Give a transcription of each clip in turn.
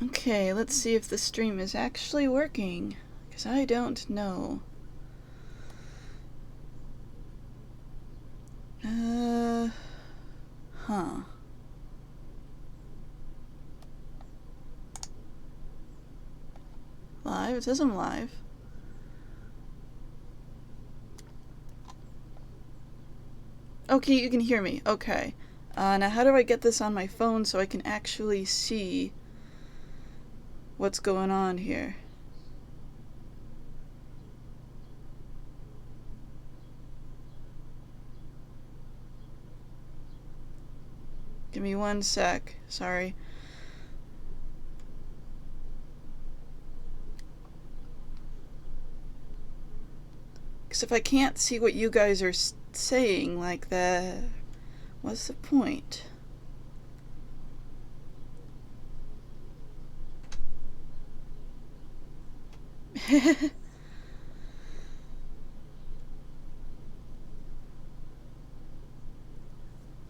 Okay, let's see if the stream is actually working, because I don't know. Huh. Live? It says I'm live. Okay, you can hear me. Okay. Now how do I get this on my phone so I can actually see what's going on here? Give me 1 sec. Sorry. Because if I can't see what you guys are saying like that, what's the point?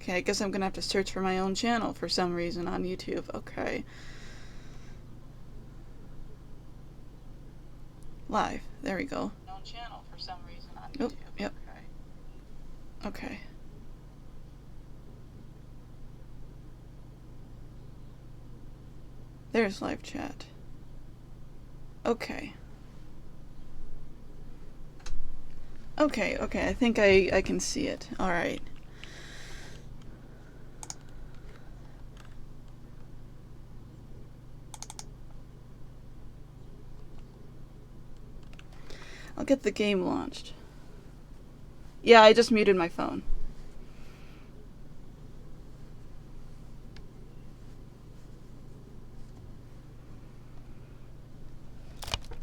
Okay, I guess I'm gonna have to search for my own channel for some reason on YouTube. Okay. Live. There we go. Own channel for some reason on YouTube. Yep. Okay. There's live chat. Okay. Okay, I think I can see it. Alright. I'll get the game launched. Yeah, I just muted my phone.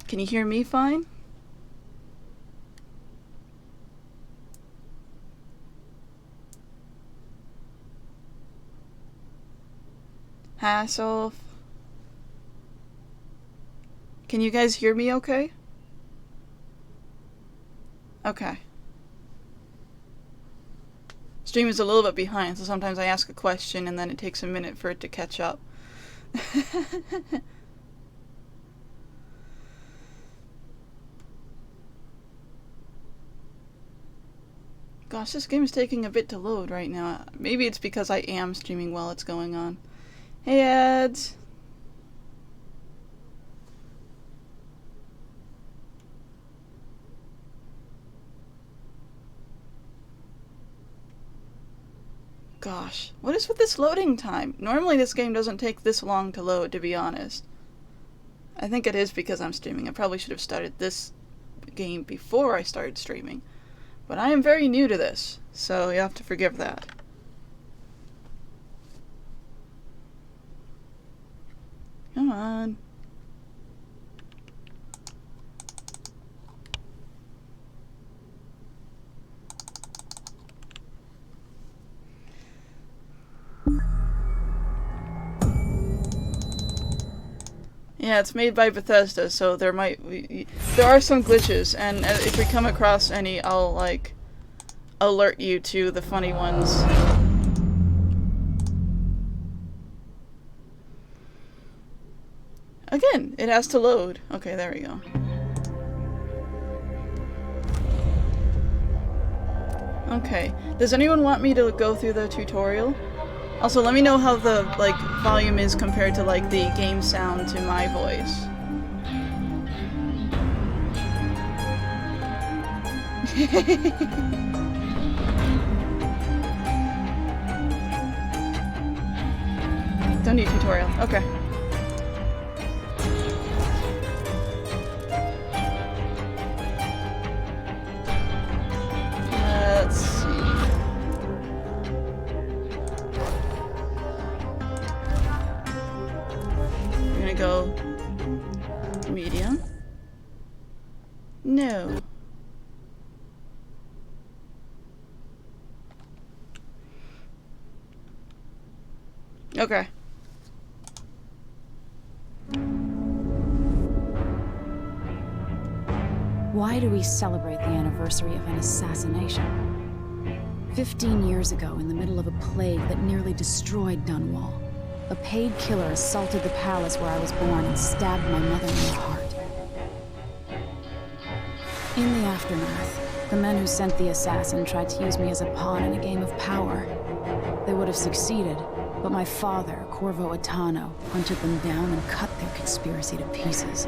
Can you hear me fine? Hassle. Can you guys hear me okay? Okay. Stream is a little bit behind, so sometimes I ask a question and then it takes a minute for it to catch up. Gosh, this game is taking a bit to load right now. Maybe it's because I am streaming while it's going on. Hey, ads! Gosh, what is with this loading time? Normally this game doesn't take this long to load, to be honest. I think it is because I'm streaming. I probably should have started this game before I started streaming. But I am very new to this, so you have to forgive that. Come on. Yeah, it's made by Bethesda, so there are some glitches, and if we come across any, I'll, like, alert you to the funny ones. Again, it has to load. Okay, there we go. Okay, does anyone want me to go through the tutorial? Also, let me know how the, like, volume is compared to, like, the game sound to my voice. Don't need tutorial. Okay. Let's see. We're gonna go medium. No. Okay. Why do we celebrate the anniversary of an assassination? 15 years ago, in the middle of a plague that nearly destroyed Dunwall, A paid killer assaulted the palace where I was born and stabbed my mother in the heart. In the aftermath, the men who sent the assassin tried to use me as a pawn in a game of power. They would have succeeded, but my father, Corvo, hunted them down and cut their conspiracy to pieces.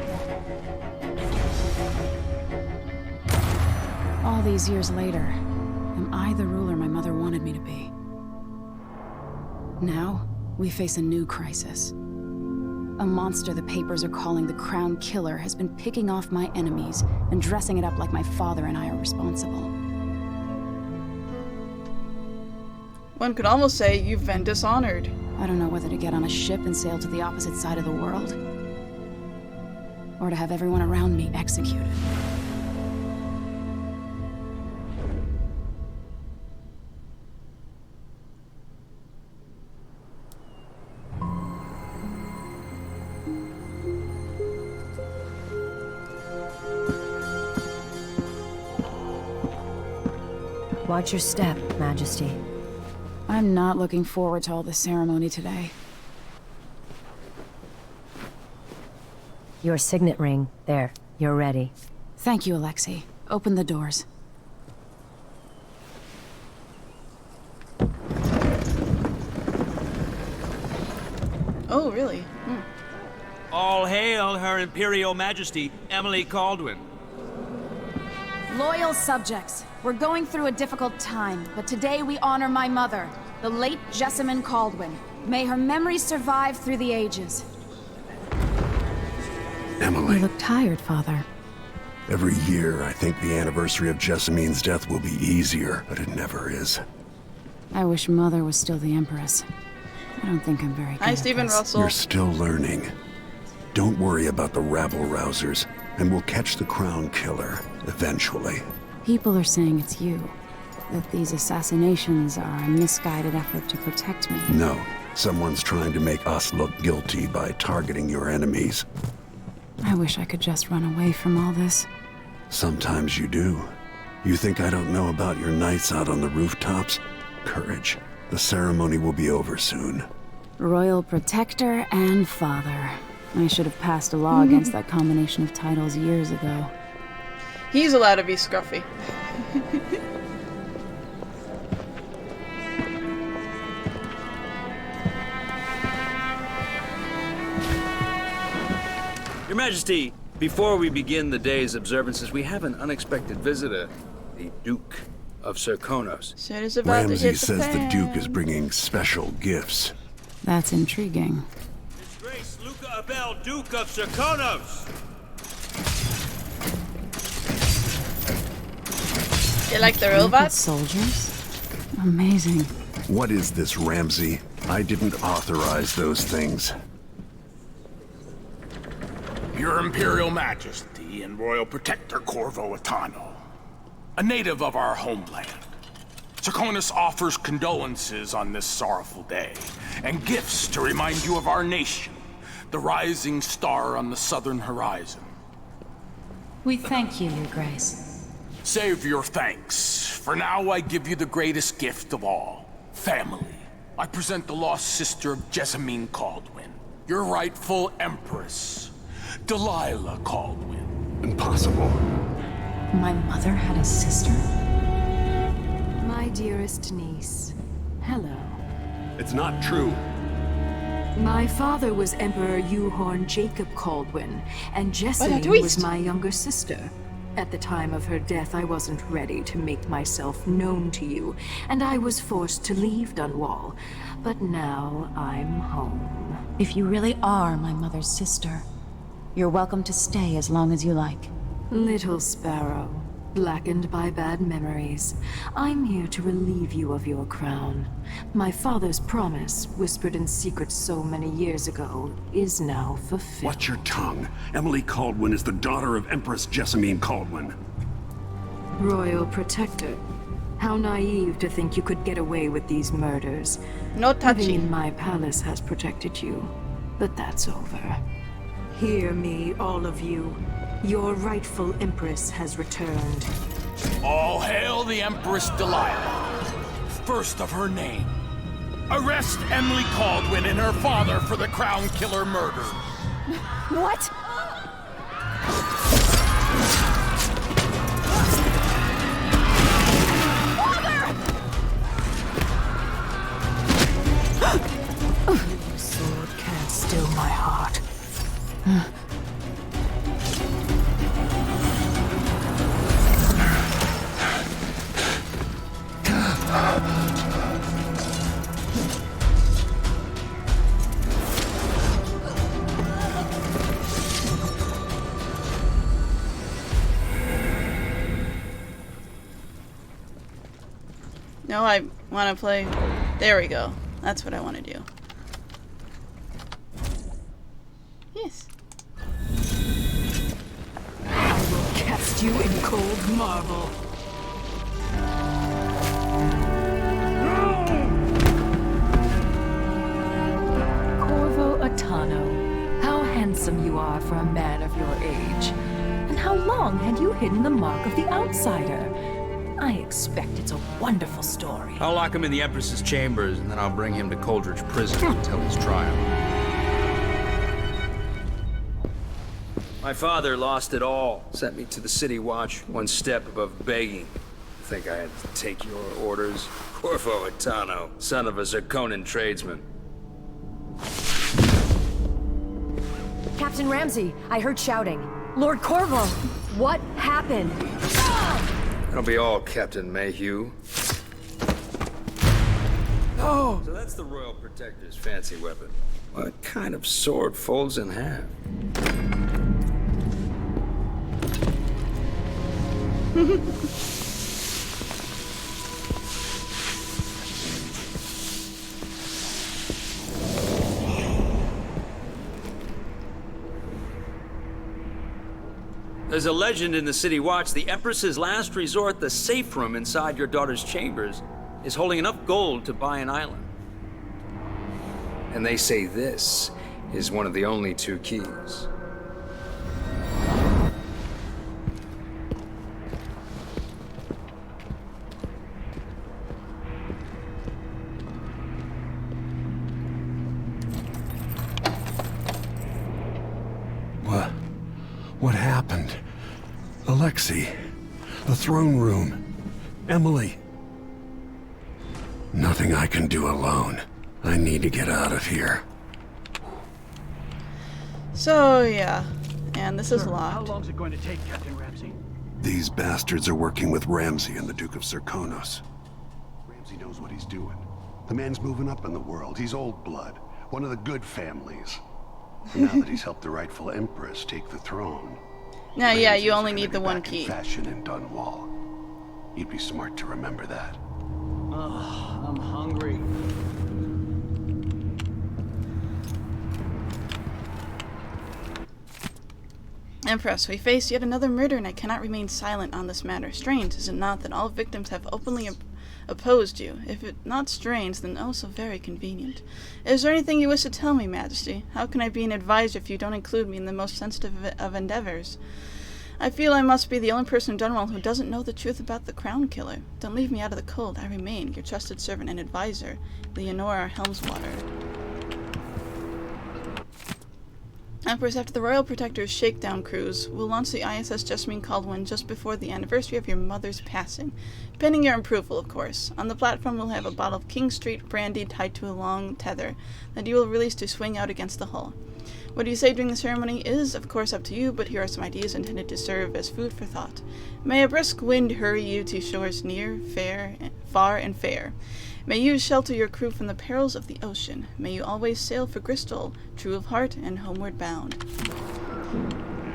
All these years later, am I the ruler my mother wanted me to be? Now, we face a new crisis. A monster the papers are calling the Crown Killer has been picking off my enemies and dressing it up like my father and I are responsible. One could almost say you've been dishonored. I don't know whether to get on a ship and sail to the opposite side of the world, or to have everyone around me executed. Watch your step, Majesty. I'm not looking forward to all the ceremony today. Your signet ring. There. You're ready. Thank you, Alexei. Open the doors. Oh, really? All hail Her Imperial Majesty, Emily Caldwin. Loyal subjects, we're going through a difficult time, but today we honor my mother, the late Jessamine Caldwin. May her memory survive through the ages. Emily. You look tired, Father. Every year, I think the anniversary of Jessamine's death will be easier, but it never is. I wish Mother was still the Empress. I don't think I'm very good Hi, at Stephen this. Russell. You're still learning. Don't worry about the rabble-rousers, and we'll catch the Crown Killer, eventually. People are saying it's you. That these assassinations are a misguided effort to protect me. No, someone's trying to make us look guilty by targeting your enemies. I wish I could just run away from all this. Sometimes you do. You think I don't know about your nights out on the rooftops? Courage. The ceremony will be over soon. Royal Protector and Father. I should have passed a law against that combination of titles years ago. He's allowed to be scruffy. Your Majesty, before we begin the day's observances, we have an unexpected visitor, the Duke of Serkonos. Shit is about to Ramsey hit the says the fan. Duke is bringing special gifts. That's intriguing. His Grace Luca Abel, Duke of Serkonos! You like the Good robots? soldiers? Amazing. What is this, Ramsey? I didn't authorize those things. Your Imperial Majesty and Royal Protector Corvo, a native of our homeland. Serkonos offers condolences on this sorrowful day, and gifts to remind you of our nation, the rising star on the southern horizon. We thank you, Your Grace. Save your thanks. For now, I give you the greatest gift of all, family. I present the lost sister of Jessamine Caldwin, your rightful Empress, Delilah Caldwin. Impossible. My mother had a sister? My dearest niece, hello. It's not true. My father was Emperor Euhorn Jacob Caldwin, and Jessamine twist. was my younger sister. At the time of her death, I wasn't ready to make myself known to you, and I was forced to leave Dunwall. But now I'm home. If you really are my mother's sister, you're welcome to stay as long as you like. Little Sparrow, blackened by bad memories, I'm here to relieve you of your crown. My father's promise, whispered in secret so many years ago, is now fulfilled. Watch your tongue. Emily Caldwin is the daughter of Empress Jessamine Caldwin. Royal Protector, how naive to think you could get away with these murders. No Living touchy. in my palace has protected you, but that's over. Hear me, all of you. Your rightful Empress has returned. All hail the Empress Delilah, first of her name. Arrest Emily Caldwin and her father for the Crown Killer murder. What? Sword can't still my heart. No, I want to play... There we go. That's what I want to do. Yes. I will cast you in cold marble. Corvo Atano, how handsome you are for a man of your age. And how long had you hidden the mark of the outsider? I expect it's a wonderful story. I'll lock him in the Empress's chambers, and then I'll bring him to Coldridge Prison until his trial. My father lost it all. Sent me to the City Watch, one step above begging. Think I had to take your orders? Corvo Atano, son of a Zirconan tradesman. Captain Ramsey, I heard shouting. Lord Corvo, what happened? That'll be all, Captain Mayhew. Oh! So that's the Royal Protector's fancy weapon. What kind of sword folds in half? There's a legend in the City Watch. The Empress's last resort, the safe room inside your daughter's chambers, is holding enough gold to buy an island. And they say this is one of the only two keys. What happened? Alexei, the throne room, Emily. Nothing I can do alone. I need to get out of here. So, yeah. And this is locked. How long's it going to take, Captain Ramsey? These bastards are working with Ramsey and the Duke of Zirconos. Ramsey knows what he's doing. The man's moving up in the world. He's old blood. One of the good families. Now that he's helped the rightful Empress take the throne. Now, yeah, you Ramsey's only gonna need be the one back in key. fashion in Dunwall. You'd be smart to remember that. Ugh, I'm hungry. Empress, we face yet another murder, and I cannot remain silent on this matter. Strange, is it not, that all victims have openly opposed you? If it not strange, then also very convenient. Is there anything you wish to tell me, Majesty? How can I be an advisor if you don't include me in the most sensitive of endeavors? I feel I must be the only person in Dunwall who doesn't know the truth about the Crown Killer. Don't leave me out of the cold. I remain your trusted servant and advisor, Leonora Helmswater. Empress, after the Royal Protector's shakedown cruise, we'll launch the ISS Jessamine Caldwin just before the anniversary of your mother's passing. Pending your approval, of course. On the platform we'll have a bottle of King Street brandy tied to a long tether that you will release to swing out against the hull. What you say during the ceremony is, of course, up to you, but here are some ideas intended to serve as food for thought. May a brisk wind hurry you to shores near, far, and fair. May you shelter your crew from the perils of the ocean. May you always sail for Bristol, true of heart and homeward bound.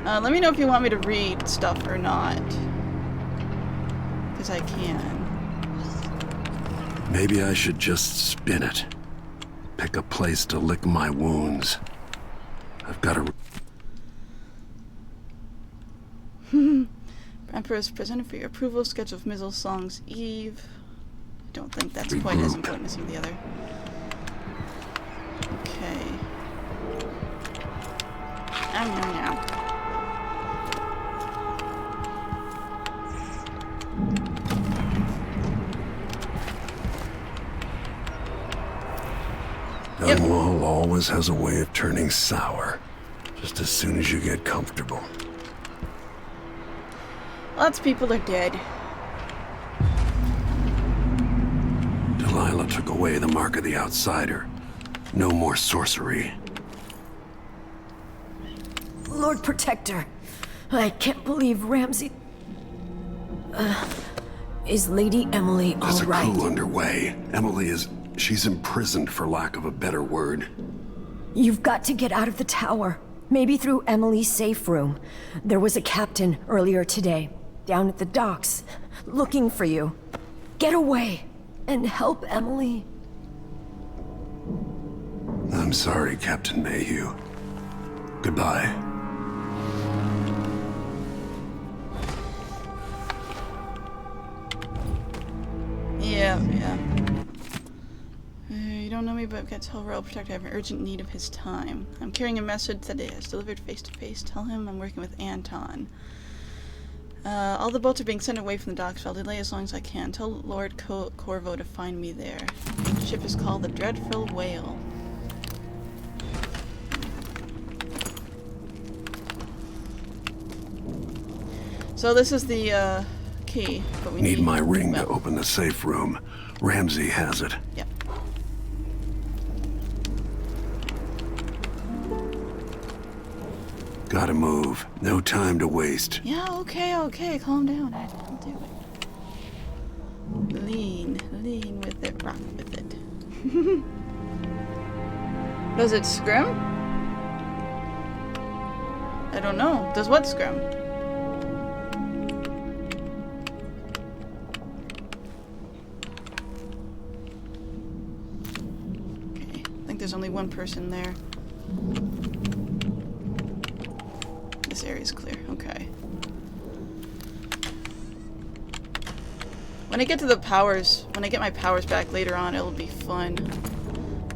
Let me know if you want me to read stuff or not. Because I can. Maybe I should just spin it. Pick a place to lick my wounds. I've got to... Empress presented for your approval. Sketch of Mizzle Song's Eve. I don't think that's quite as important as some of the other. Okay. Now. Dunwall always has a way of turning sour, just as soon as you get comfortable. Lots of people are dead. Delilah took away the mark of the outsider. No more sorcery. Lord Protector, I can't believe Ramsey... is Lady Emily There's all a right? coup underway. Emily is... she's imprisoned, for lack of a better word. You've got to get out of the tower. Maybe through Emily's safe room. There was a captain earlier today, down at the docks, looking for you. Get away, and help Emily. I'm sorry, Captain Mayhew. Goodbye. Yeah. You don't know me, but I've got to tell Royal Protector I have an urgent need of his time. I'm carrying a message that it has delivered face to face. Tell him I'm working with Anton. All the boats are being sent away from the docks. I'll delay as long as I can. Tell Lord Corvo to find me there. The ship is called the Dreadful Whale. So this is the key, but we Need my ring to open the safe room. Ramsey has it. Yep. Gotta move. No time to waste. Yeah, okay, calm down. I'll do it. Lean with it, rock with it. Does it scrim? I don't know. Does what scrim? Okay, I think there's only one person there. This area's clear. Okay. When I get to the powers, when I get my powers back later on, it'll be fun.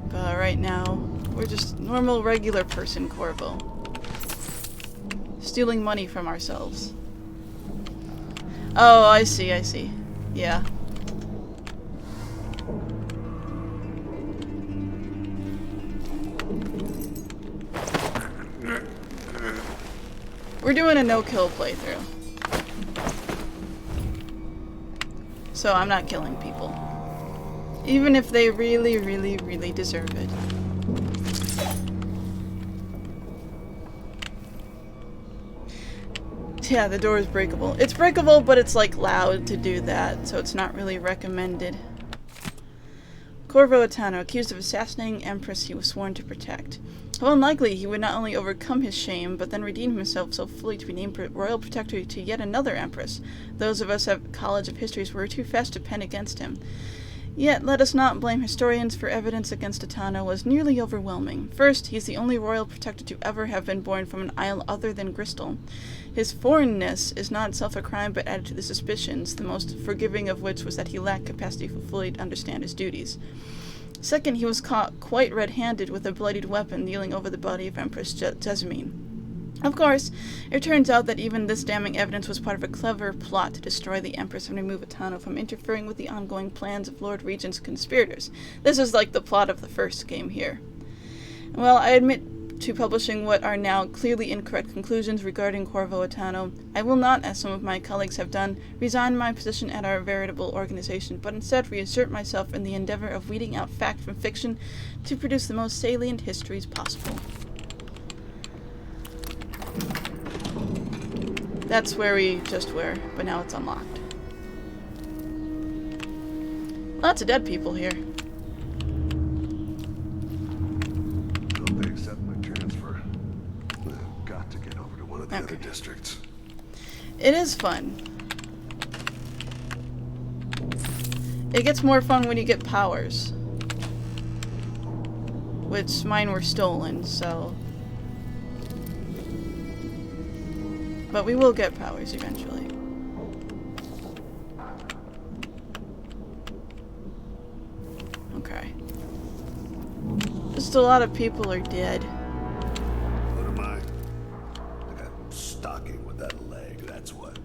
But right now, we're just normal, regular person Corvo. Stealing money from ourselves. Oh, I see. Yeah. We're doing a no-kill playthrough. So I'm not killing people. Even if they really, really, really deserve it. Yeah, the door is breakable. It's breakable, but it's like loud to do that, so it's not really recommended. Corvo Attano, accused of assassinating Empress he was sworn to protect. How unlikely he would not only overcome his shame, but then redeem himself so fully to be named Royal Protector to yet another Empress. Those of us at College of Histories were too fast to pen against him. Yet, let us not blame historians, for evidence against Attano was nearly overwhelming. First, he is the only royal protector to ever have been born from an isle other than Bristol. His foreignness is not itself a crime, but added to the suspicions, the most forgiving of which was that he lacked capacity to fully understand his duties. Second, he was caught quite red-handed with a bloodied weapon kneeling over the body of Empress Jessamine. Of course, it turns out that even this damning evidence was part of a clever plot to destroy the Empress and remove Attano from interfering with the ongoing plans of Lord Regent's conspirators. This is like the plot of the first game here. Well, I admit to publishing what are now clearly incorrect conclusions regarding Corvo Attano. I will not, as some of my colleagues have done, resign my position at our veritable organization, but instead reassert myself in the endeavor of weeding out fact from fiction to produce the most salient histories possible. That's where we just were, but now it's unlocked. Lots of dead people here. Hope they accept my transfer. I've got to get over to one of the other districts. It is fun. It gets more fun when you get powers. Which mine were stolen, so... But we will get powers eventually. Okay. Just a lot of people are dead. What am I? I got stocking with that leg, that's what.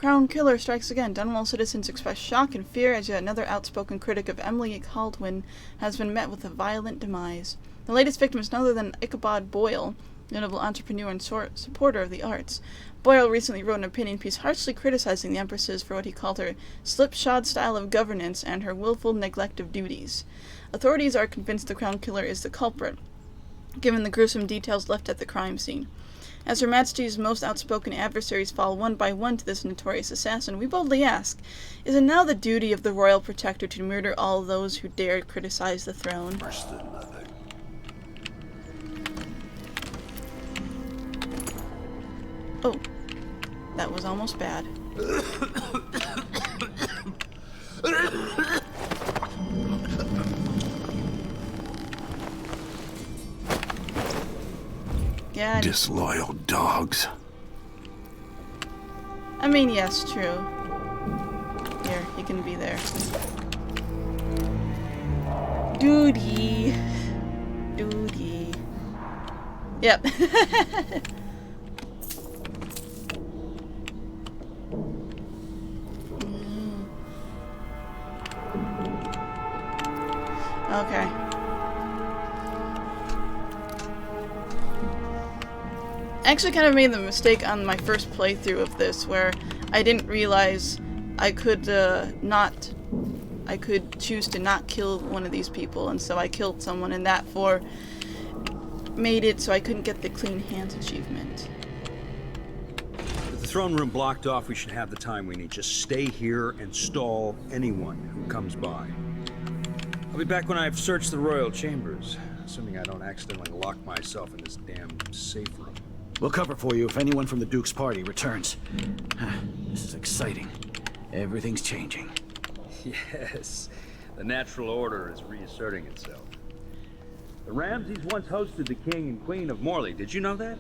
Crown Killer strikes again. Dunwall citizens express shock and fear as yet another outspoken critic of Emily Caldwin has been met with a violent demise. The latest victim is none other than Ichabod Boyle, notable entrepreneur and supporter of the arts. Boyle recently wrote an opinion piece harshly criticizing the Empress for what he called her slipshod style of governance and her willful neglect of duties. Authorities are convinced the Crown Killer is the culprit, given the gruesome details left at the crime scene. As Her Majesty's most outspoken adversaries fall one by one to this notorious assassin, we boldly ask, is it now the duty of the royal protector to murder all those who dare criticize the throne? Worse than nothing. Oh, that was almost bad. Yeah. Disloyal dogs. I mean, yes, true. Here, he can be there. Duty. Duty. Yep. Okay. I actually kind of made the mistake on my first playthrough of this where I didn't realize I could choose to not kill one of these people, and so I killed someone, and that made it so I couldn't get the clean hands achievement. With the throne room blocked off, we should have the time we need. Just stay here and stall anyone who comes by. I'll be back when I've searched the royal chambers, assuming I don't accidentally lock myself in this damn safe room. We'll cover for you if anyone from the Duke's party returns. This is exciting. Everything's changing. Yes, the natural order is reasserting itself. The Ramseys once hosted the King and Queen of Morley. Did you know that?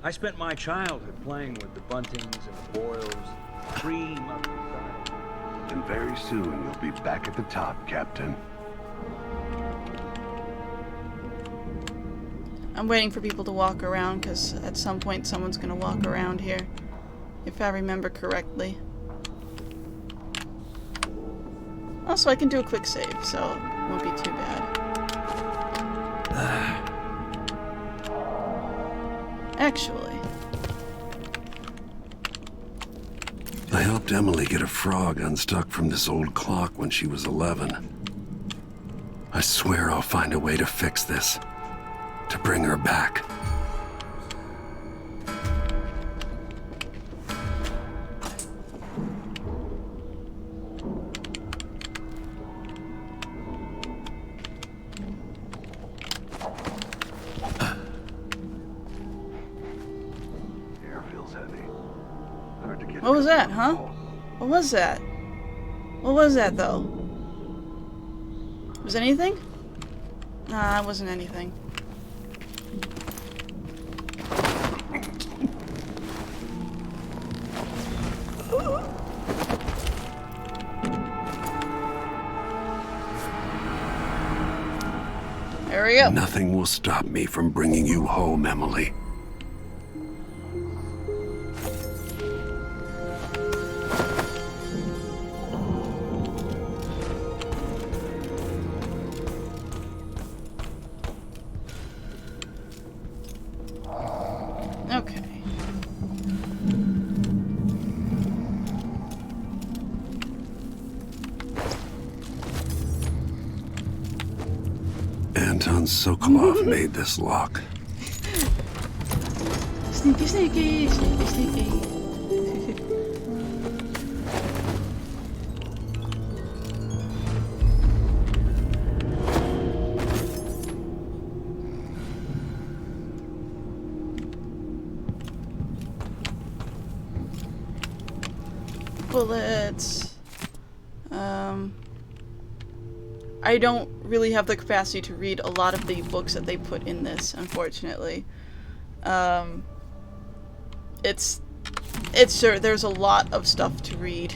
I spent my childhood playing with the Buntings and the Boyles, cream of society. And very soon you'll be back at the top, Captain. I'm waiting for people to walk around, because at some point someone's going to walk around here. If I remember correctly. Also, I can do a quick save, so it won't be too bad. Actually. I helped Emily get a frog unstuck from this old clock when she was 11. I swear I'll find a way to fix this. To bring her back. Air feels heavy. Hard to get. What was that, huh? What was that? What was that, though? Was it anything? Nah, it wasn't anything. There we go. Nothing will stop me from bringing you home, Emily. Okay. Anton Sokolov made this lock. Sneaky, sneaky, sneaky, sneaky. Bullets. I don't really have the capacity to read a lot of the books that they put in this, unfortunately. It's sure there's a lot of stuff to read.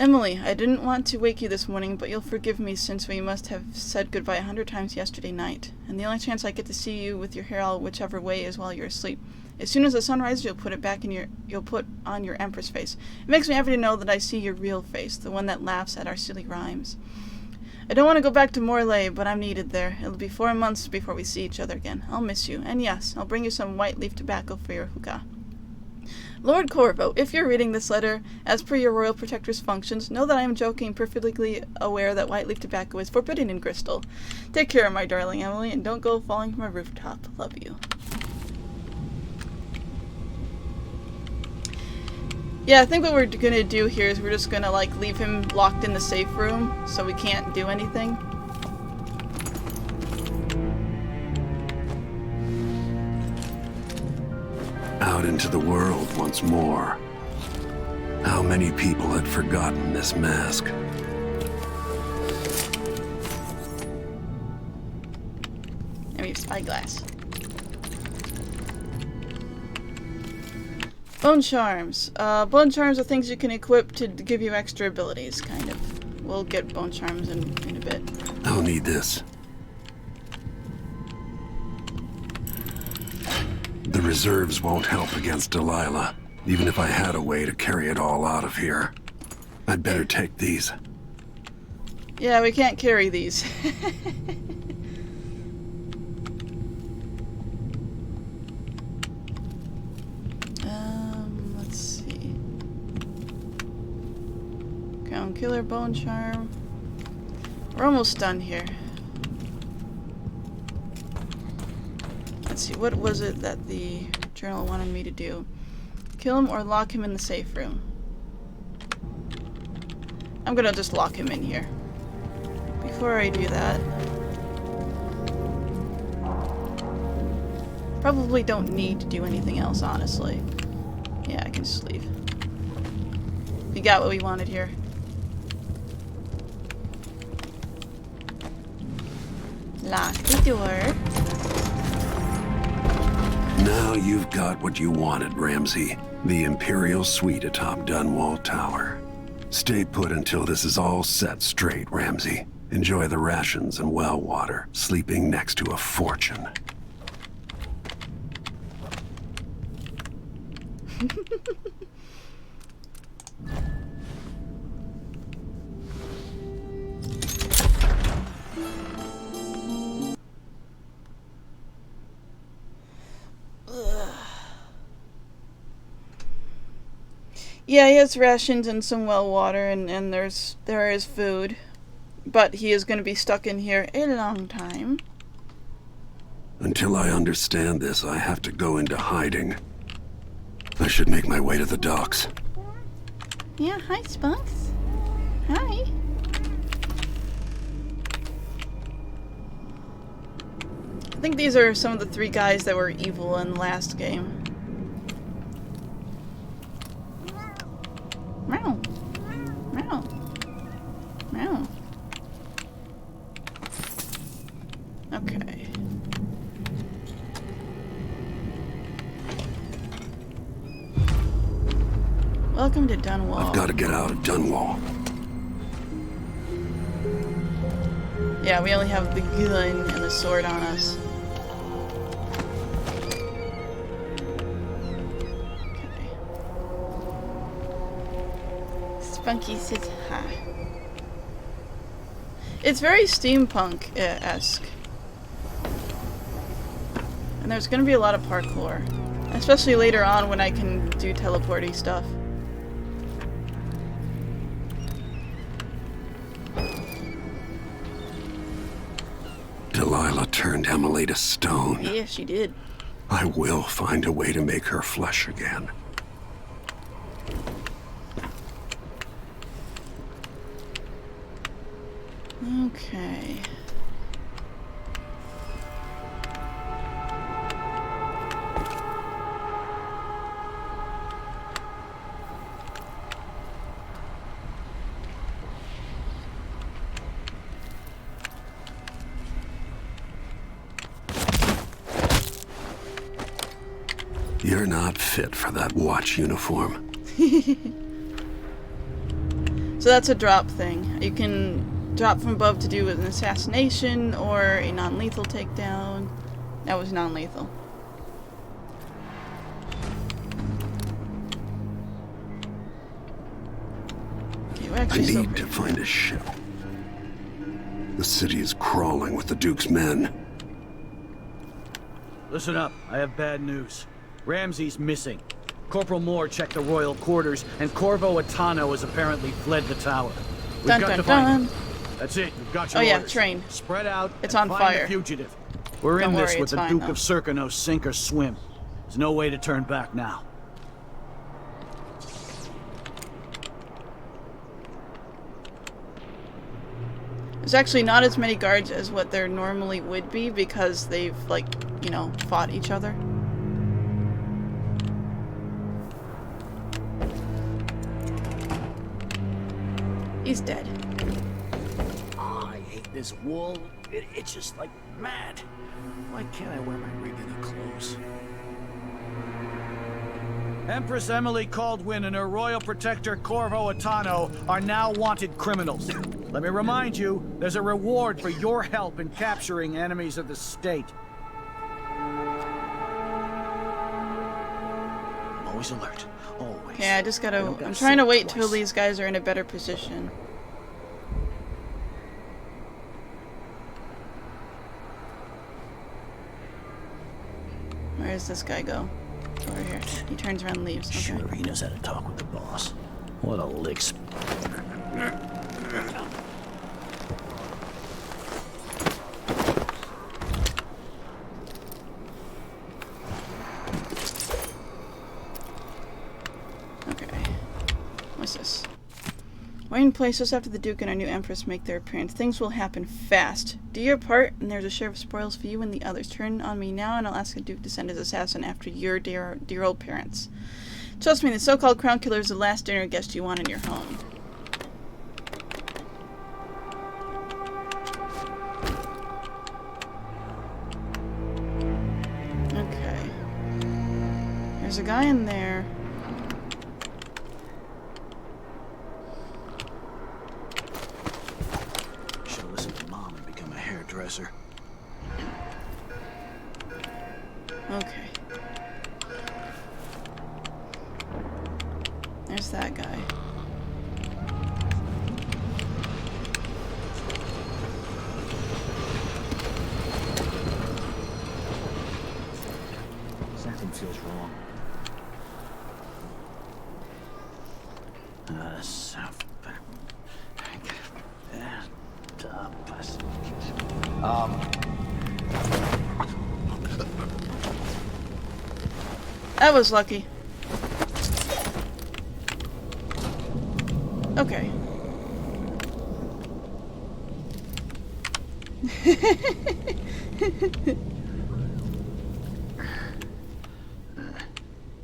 Emily, I didn't want to wake you this morning, but you'll forgive me since we must have said goodbye 100 times yesterday night. And the only chance I get to see you with your hair all whichever way is while you're asleep. As soon as the sun rises, you'll put on your Empress face. It makes me happy to know that I see your real face, the one that laughs at our silly rhymes. I don't want to go back to Morlaix, but I'm needed there. It'll be 4 months before we see each other again. I'll miss you. And yes, I'll bring you some white leaf tobacco for your hookah. Lord Corvo, if you're reading this letter, as per your royal protector's functions, know that I am joking, perfectly aware that white leaf tobacco is forbidden in Crystal. Take care, my darling Emily, and don't go falling from a rooftop. Love you. Yeah, I think what we're gonna do here is we're just gonna, like, leave him locked in the safe room, so we can't do anything. Out into the world once more. How many people had forgotten this mask? I mean, spyglass. Bone charms. Bone charms are things you can equip to give you extra abilities, kind of. We'll get bone charms in a bit. I'll need this. The reserves won't help against Delilah, even if I had a way to carry it all out of here. I'd better take these. Yeah, we can't carry these. Let's see. Crown Killer, Bone Charm. We're almost done here. Let's see, what was it that the journal wanted me to do? Kill him or lock him in the safe room? I'm gonna just lock him in here. Before I do that... Probably don't need to do anything else, honestly. Yeah, I can just leave. We got what we wanted here. Lock the door. Now you've got what you wanted, Ramsey. The Imperial Suite atop Dunwall Tower. Stay put until this is all set straight, Ramsey. Enjoy the rations and well water, sleeping next to a fortune. Yeah, he has rations and some well water, and there is food. But he is going to be stuck in here a long time. Until I understand this, I have to go into hiding. I should make my way to the docks. Yeah, hi, Spunks. Hi. I think these are some of the 3 guys that were evil in the last game. Meow. Meow. Meow. Okay. Welcome to Dunwall. I've got to get out of Dunwall. Yeah, we only have the gun and the sword on us. Okay. Spunky says hi. It's very steampunk-esque. And there's gonna be a lot of parkour. Especially later on when I can do teleporty stuff. Delilah turned Emily to stone. Yeah, she did. I will find a way to make her flesh again. Okay. You're not fit for that watch uniform. So that's a drop thing. You can drop from above to do an assassination or a non-lethal takedown. That was non-lethal. Okay, we're I actually still need to find a ship. The city is crawling with the Duke's men. Listen up, I have bad news. Ramsey's missing. Corporal Moore checked the royal quarters, and Corvo Atano has apparently fled the tower. We've Dun, got dun, to find him. dun. That's it, we've got your Oh yeah, orders. train. Spread out It's and on find fire. the fugitive. We're Don't in this worry, with it's the fine, Duke though. of Serkonos, sink or swim. There's no way to turn back now. There's actually not as many guards as what there normally would be because they've, like, you know, fought each other. He's dead. Oh, I hate this wool. It itches like mad. Why can't I wear my regular clothes? Empress Emily Caldwin and her royal protector Corvo Atano are now wanted criminals. Let me remind you, there's a reward for your help in capturing enemies of the state. I'm always alert. Always. Okay, I just I gotta... don't gotta I'm trying to say it wait till twice. these guys are in a better position. Where does this guy go? Over here. He turns around and leaves. Okay. Sure, he knows how to talk with the boss. What a licks. Okay. What's this? Waiting places after the Duke and our new Empress make their appearance. Things will happen fast. Do your part, and there's a share of spoils for you and the others. Turn on me now, and I'll ask the Duke to send his assassin after your dear old parents. Trust me, the so-called crown killer is the last dinner guest you want in your home. Okay. There's a guy in there. Should have listened to Mom and become a hairdresser. Okay. There's that guy. Something feels wrong. That was lucky. Okay.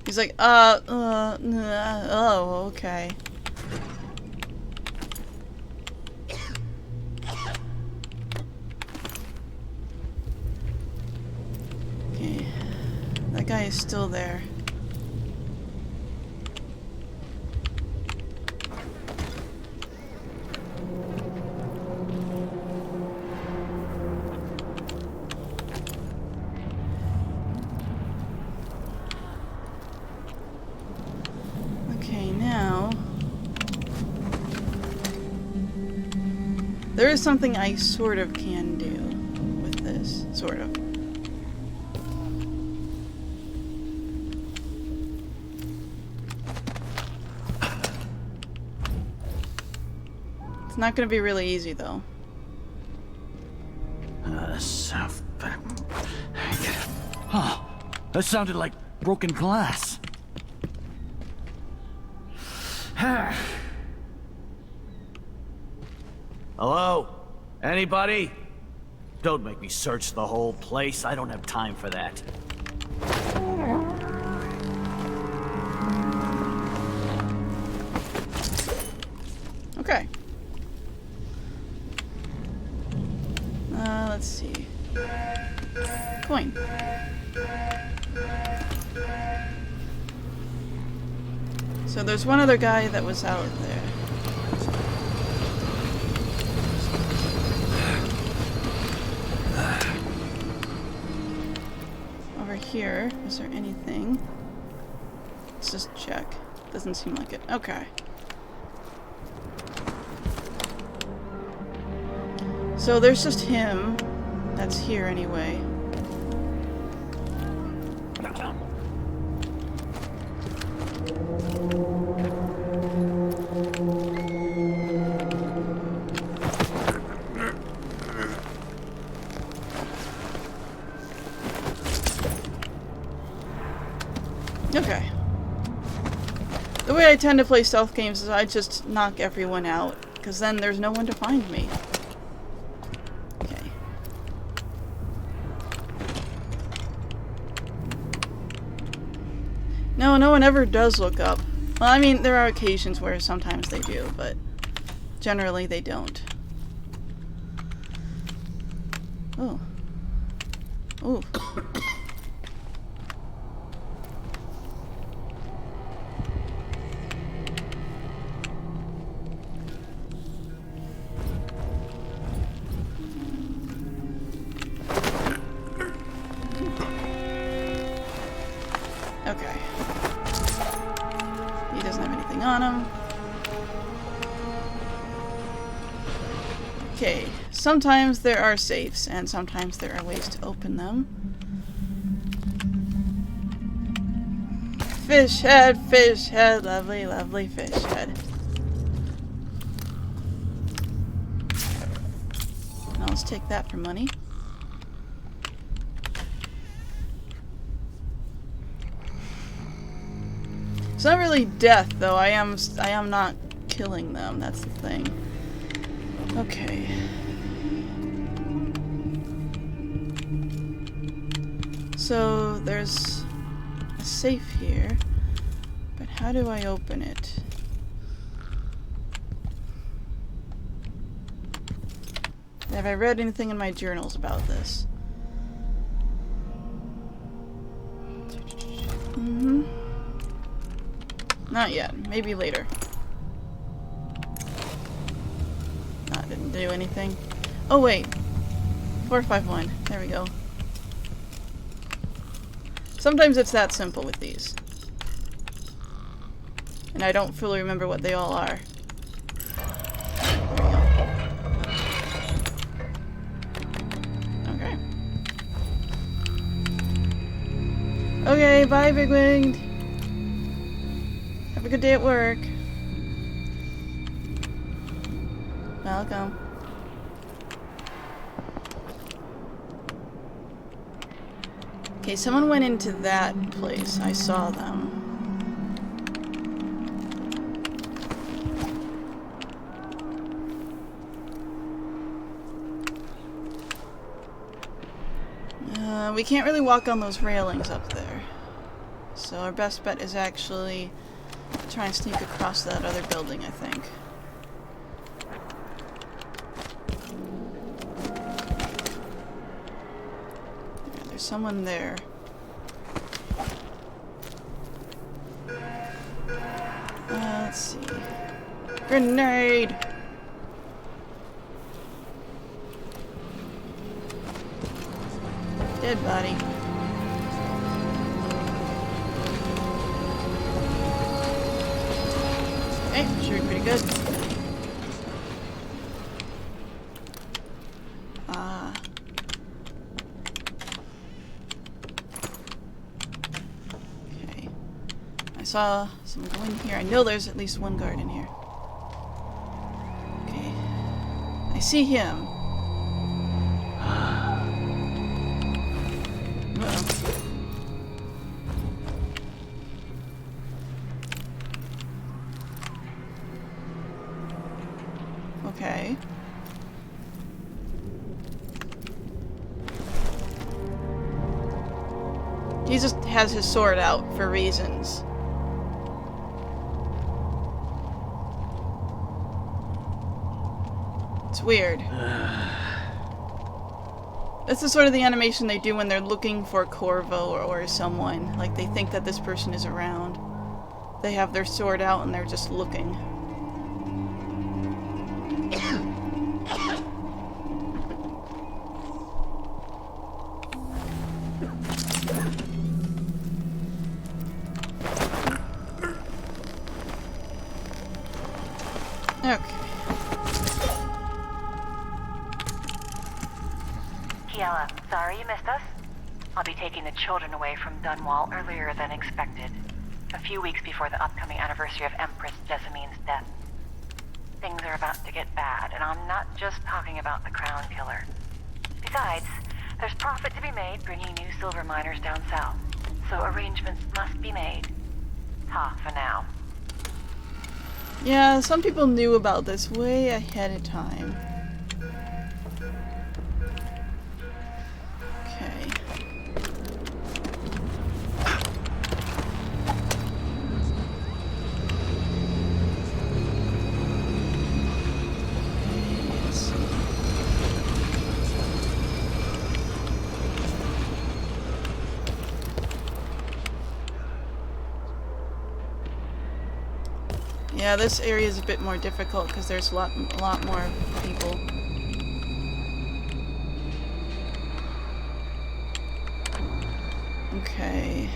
He's like, oh, okay. Okay. That guy is still there. Okay, now... there is something I sort of can do with this. Sort of. It's not going to be really easy, though. Huh. That sounded like broken glass. Hello? Anybody? Don't make me search the whole place. I don't have time for that. Okay. Let's see. Coin. So there's one other guy that was out there. here. Is there anything? Let's just check. Doesn't seem like it. Okay. So there's just him. That's here anyway. Okay. The way I tend to play stealth games is I just knock everyone out, because then there's no one to find me. Okay. No one ever does look up. Well, I mean, there are occasions where sometimes they do, but generally they don't. Oh. Ooh. Okay. He doesn't have anything on him. Okay. Sometimes there are safes, and sometimes there are ways to open them. Fish head, lovely, lovely fish head. Now let's take that for money. It's not really death, though. I am not killing them. That's the thing. Okay. So there's a safe here, but how do I open it? Have I read anything in my journals about this? Not yet. Maybe later. That didn't do anything. Oh wait. 451. There we go. Sometimes it's that simple with these. And I don't fully remember what they all are. There we go. Okay. Okay, bye, Big Winged. Have a good day at work. Welcome. Okay, someone went into that place. I saw them. We can't really walk on those railings up there. So our best bet is actually try and sneak across that other building, I think. Yeah, there's someone there. Let's see. Grenade! Dead body. Okay, should be pretty good. Okay. I saw someone go in here. I know there's at least one guard in here. Okay. I see him. Okay. He just has his sword out for reasons. It's weird. This is sort of the animation they do when they're looking for Corvo or someone. Like, they think that this person is around. They have their sword out and they're just looking. Okay. Kiela, sorry you missed us. I'll be taking the children away from Dunwall earlier than expected. A few weeks before the upcoming anniversary of Empress Jessamine's death. Things are about to get bad, and I'm not just talking about the Crown Killer. Besides, there's profit to be made bringing new silver miners down south. So arrangements must be made. Ta for now. Yeah, some people knew about this way ahead of time. Okay. Let's see. Yeah, this area is a bit more difficult because there's a lot more people. Okay.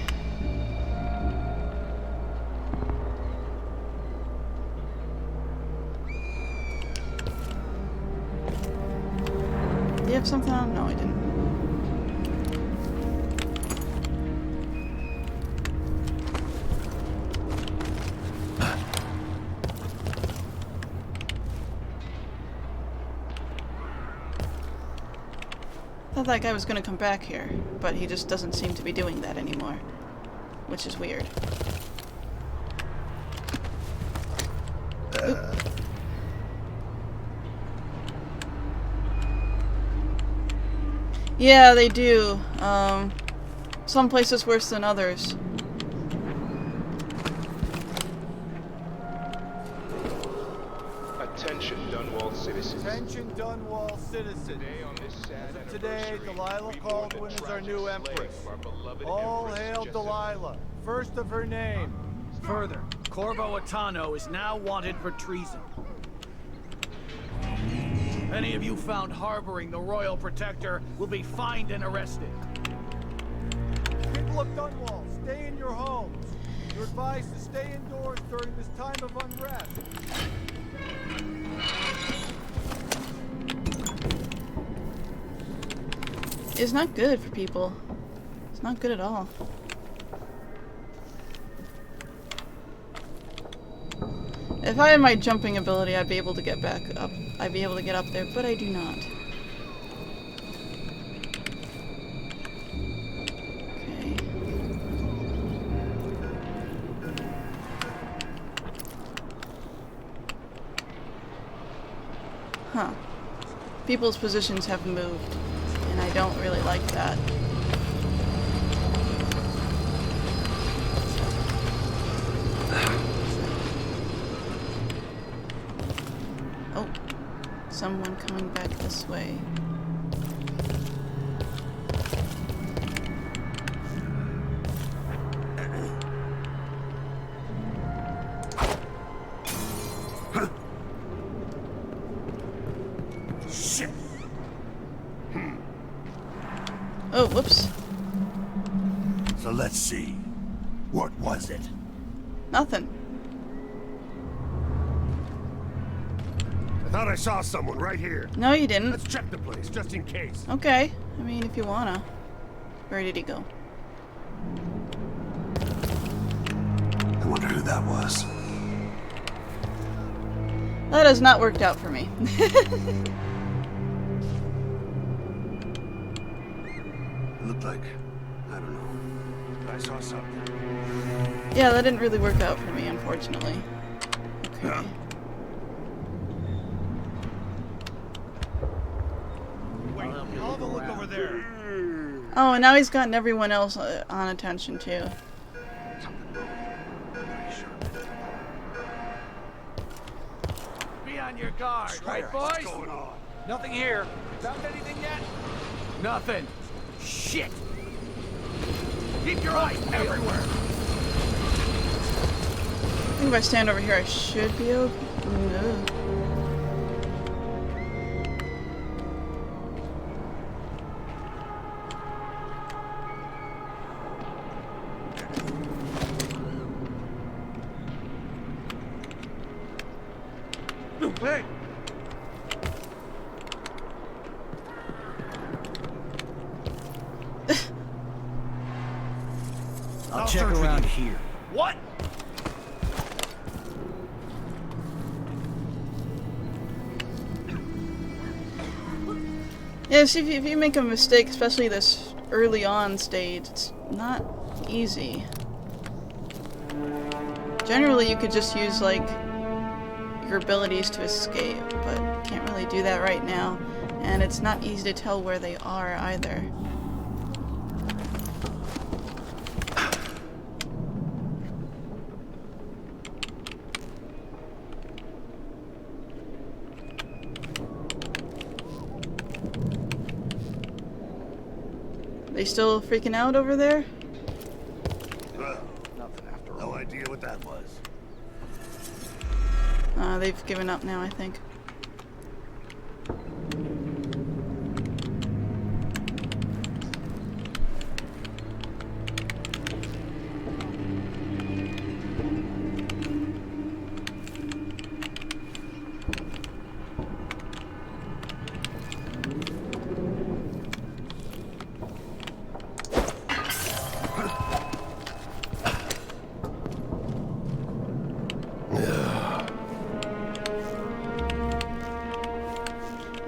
Do you have something on? No, I didn't. I thought that guy was gonna come back here, but he just doesn't seem to be doing that anymore, which is weird. Oop. Yeah, they do. Some places worse than others. Attention, Dunwall citizens. Attention, Dunwall citizens. As of today, Delilah Caldwin is our new empress. All hail Delilah, first of her name. Further, Corvo Atano is now wanted for treason. Any of you found harboring the Royal Protector will be fined and arrested. People of Dunwall, stay in your homes. You're advised to stay indoors during this time of unrest. It's not good for people. It's not good at all. If I had my jumping ability, I'd be able to get back up. I'd be able to get up there, but I do not. Okay. Huh. People's positions have moved, and I don't really like that. Oh, someone coming back this way. Shit! Oh, whoops. So let's see. What was it? Nothing. I thought I saw someone right here. No, you didn't. Let's check the place, just in case. Okay. I mean, if you wanna. Where did he go? I wonder who that was. That has not worked out for me. It looked like, I don't know. I saw something. Yeah, that didn't really work out for me, unfortunately. Okay. Yeah. I'll have a look over there. Oh, and now he's gotten everyone else on attention, too. Be on your guard, right, boys? What's going on? Nothing here. Found anything yet? Nothing. Shit! Keep your eyes everywhere. I think if I stand over here, I should be okay. No. Hey! I'll check around here. What? Yeah, see, if you make a mistake, especially this early on stage, it's not easy. Generally, you could just use, like, your abilities to escape, but can't really do that right now. And it's not easy to tell where they are, either. They still freaking out over there? Nothing after all. No idea what that was. They've given up now, I think.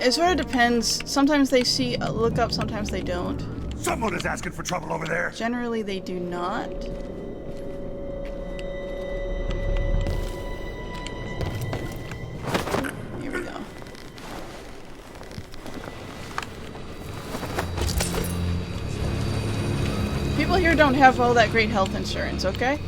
It sort of depends. Sometimes they see a look up, sometimes they don't. Someone is asking for trouble over there. Generally, they do not. Here we go. People here don't have all that great health insurance, okay?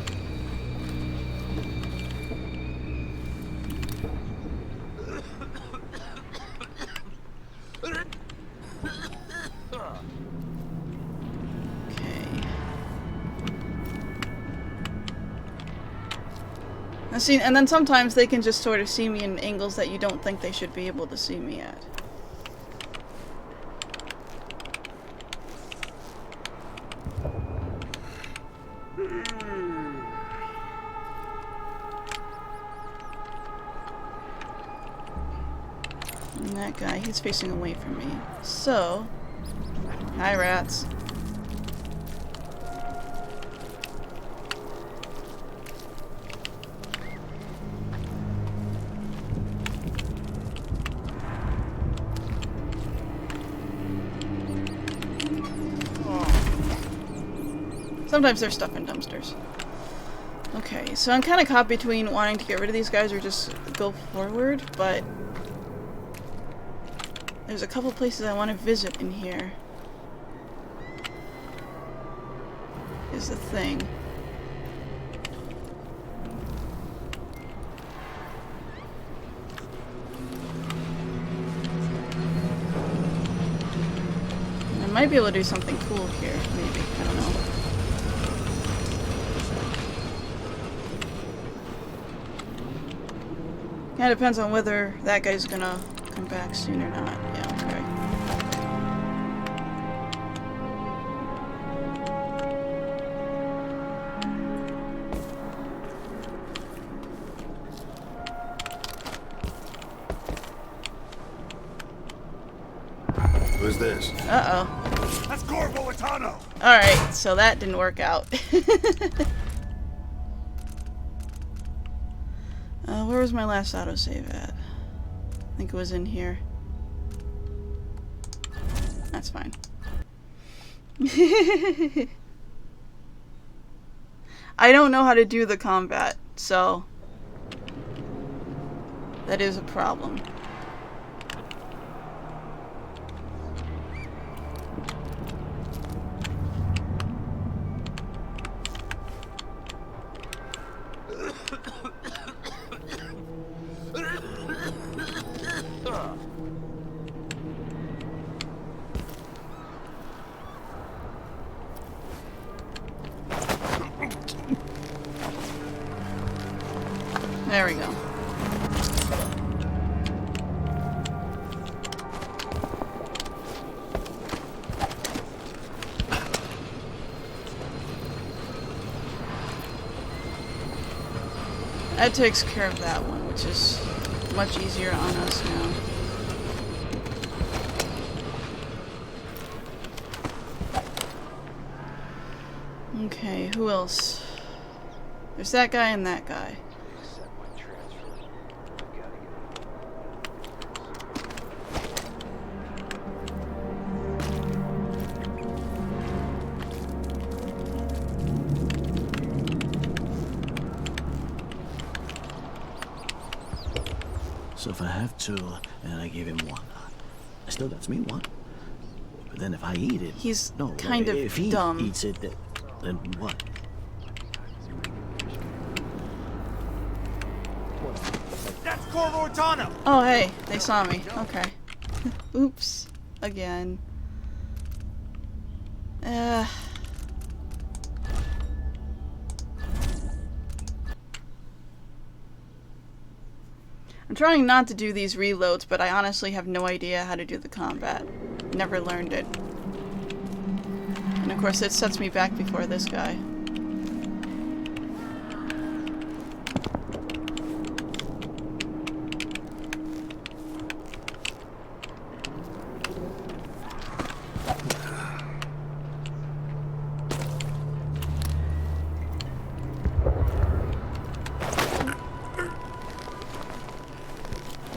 See, and then sometimes they can just sort of see me in angles that you don't think they should be able to see me at. And that guy, he's facing away from me. So, hi rats. Sometimes they're stuck in dumpsters. Okay, so I'm kind of caught between wanting to get rid of these guys or just go forward, but there's a couple places I want to visit in here. Is the thing. I might be able to do something cool here, maybe. I don't know. Yeah, it depends on whether that guy's gonna come back soon or not. Yeah, okay. Who's this? Uh-oh. That's Corvo Atano! Alright, so that didn't work out. Where was my last autosave at? I think it was in here. That's fine. I don't know how to do the combat, so that is a problem. There we go. That takes care of that one, which is much easier on us now. Okay, who else? There's that guy and that guy. So if I have two, and I give him one, I still got me one. But then if I eat it... He's no, kind of if he dumb. eats it, then what? That's Corvo Atano! Oh, hey, they saw me. Okay. Oops. Again. I'm trying not to do these reloads, but I honestly have no idea how to do the combat. Never learned it. And of course it sets me back before this guy.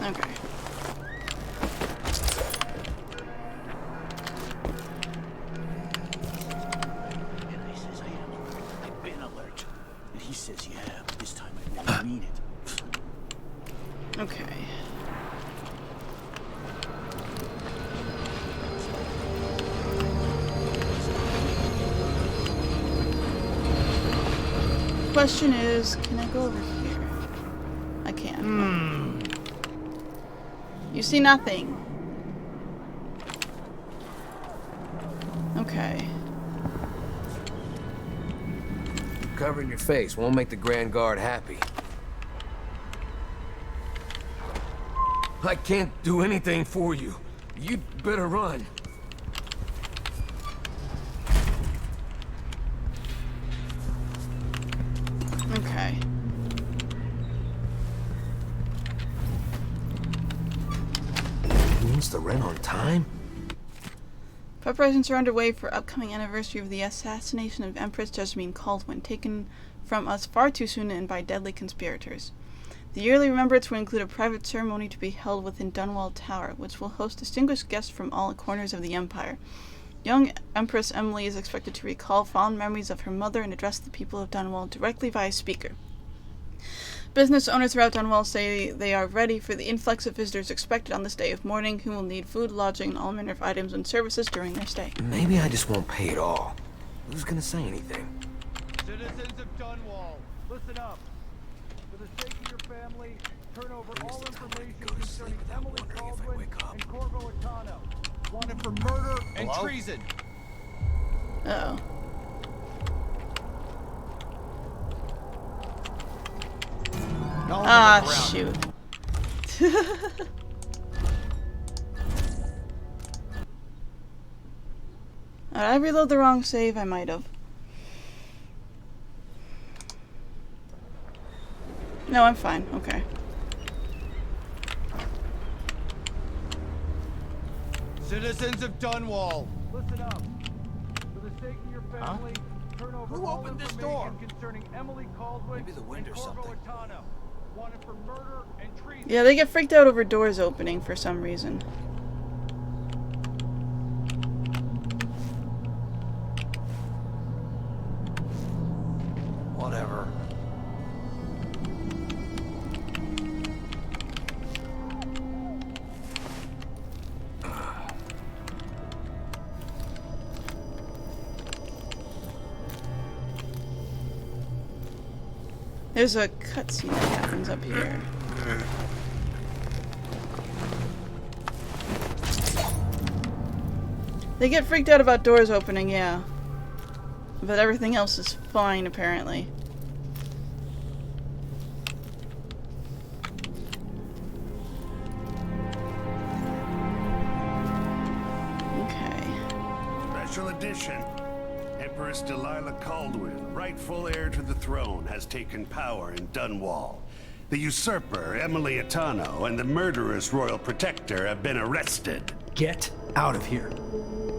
Okay. I've been alert. And he says you have. This time I really mean it. Okay. Question is, can I go over here? I can. You see nothing. Okay. Covering your face won't make the Grand Guard happy. I can't do anything for you. You'd better run. Okay. Means the rent on time? Preparations are underway for upcoming anniversary of the assassination of Empress Jessamine Caldwin, taken from us far too soon and by deadly conspirators. The yearly remembrance will include a private ceremony to be held within Dunwall Tower, which will host distinguished guests from all corners of the Empire. Young Empress Emily is expected to recall fond memories of her mother and address the people of Dunwall directly via speaker. Business owners throughout Dunwall say they are ready for the influx of visitors expected on this day of mourning, who will need food, lodging, and all manner of items and services during their stay. Maybe I just won't pay it all. Who's gonna say anything? Citizens of Dunwall, listen up. For the sake of your family, turn over all information concerning Emily Caldwin and Corvo Atano, wanted for murder and treason. Uh-oh. Ah, shoot. Did I reload the wrong save? I might have. No, I'm fine. Okay. Citizens of Dunwall, listen up. For the sake of your family, turn over Who all opened this information door? concerning Emily Caldwin Maybe the wind and or Corvo something. Atano, wanted for murder and treason. Yeah, they get freaked out over doors opening for some reason. Whatever. There's a cutscene that happens up here. They get freaked out about doors opening, yeah. But everything else is fine, apparently. Okay. Special edition. Empress Delilah Caldwin, rightful heir to the throne, has taken power in Dunwall. The usurper, Emily Atano, and the murderous royal protector have been arrested. Get out of here.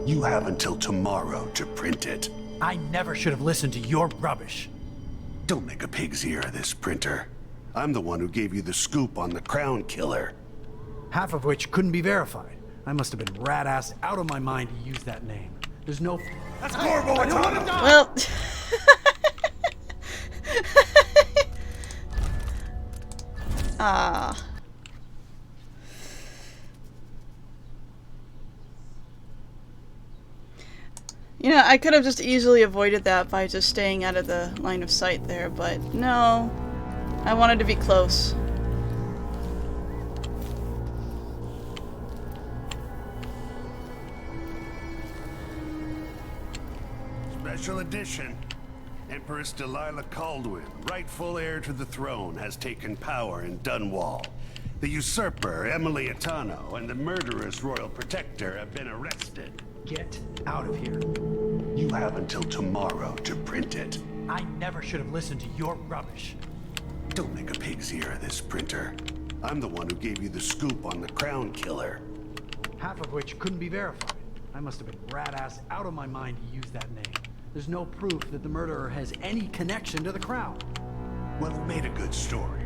You have until tomorrow to print it. I never should have listened to your rubbish. Don't make a pig's ear of this, printer. I'm the one who gave you the scoop on the Crown Killer. Half of which couldn't be verified. I must have been rat-assed out of my mind to use that name. There's no... That's Corvo! Well... Ah. You know, I could have just easily avoided that by just staying out of the line of sight there, but no. I wanted to be close. Special edition. Empress Delilah Caldwin, rightful heir to the throne, has taken power in Dunwall. The usurper, Emily Atano, and the murderous royal protector have been arrested. Get out of here. You have until tomorrow to print it. I never should have listened to your rubbish. Don't make a pig's ear of this, printer. I'm the one who gave you the scoop on the Crown Killer. Half of which couldn't be verified. I must have been rat-assed out of my mind to use that name. There's no proof that the murderer has any connection to the Crown. Well, it made a good story.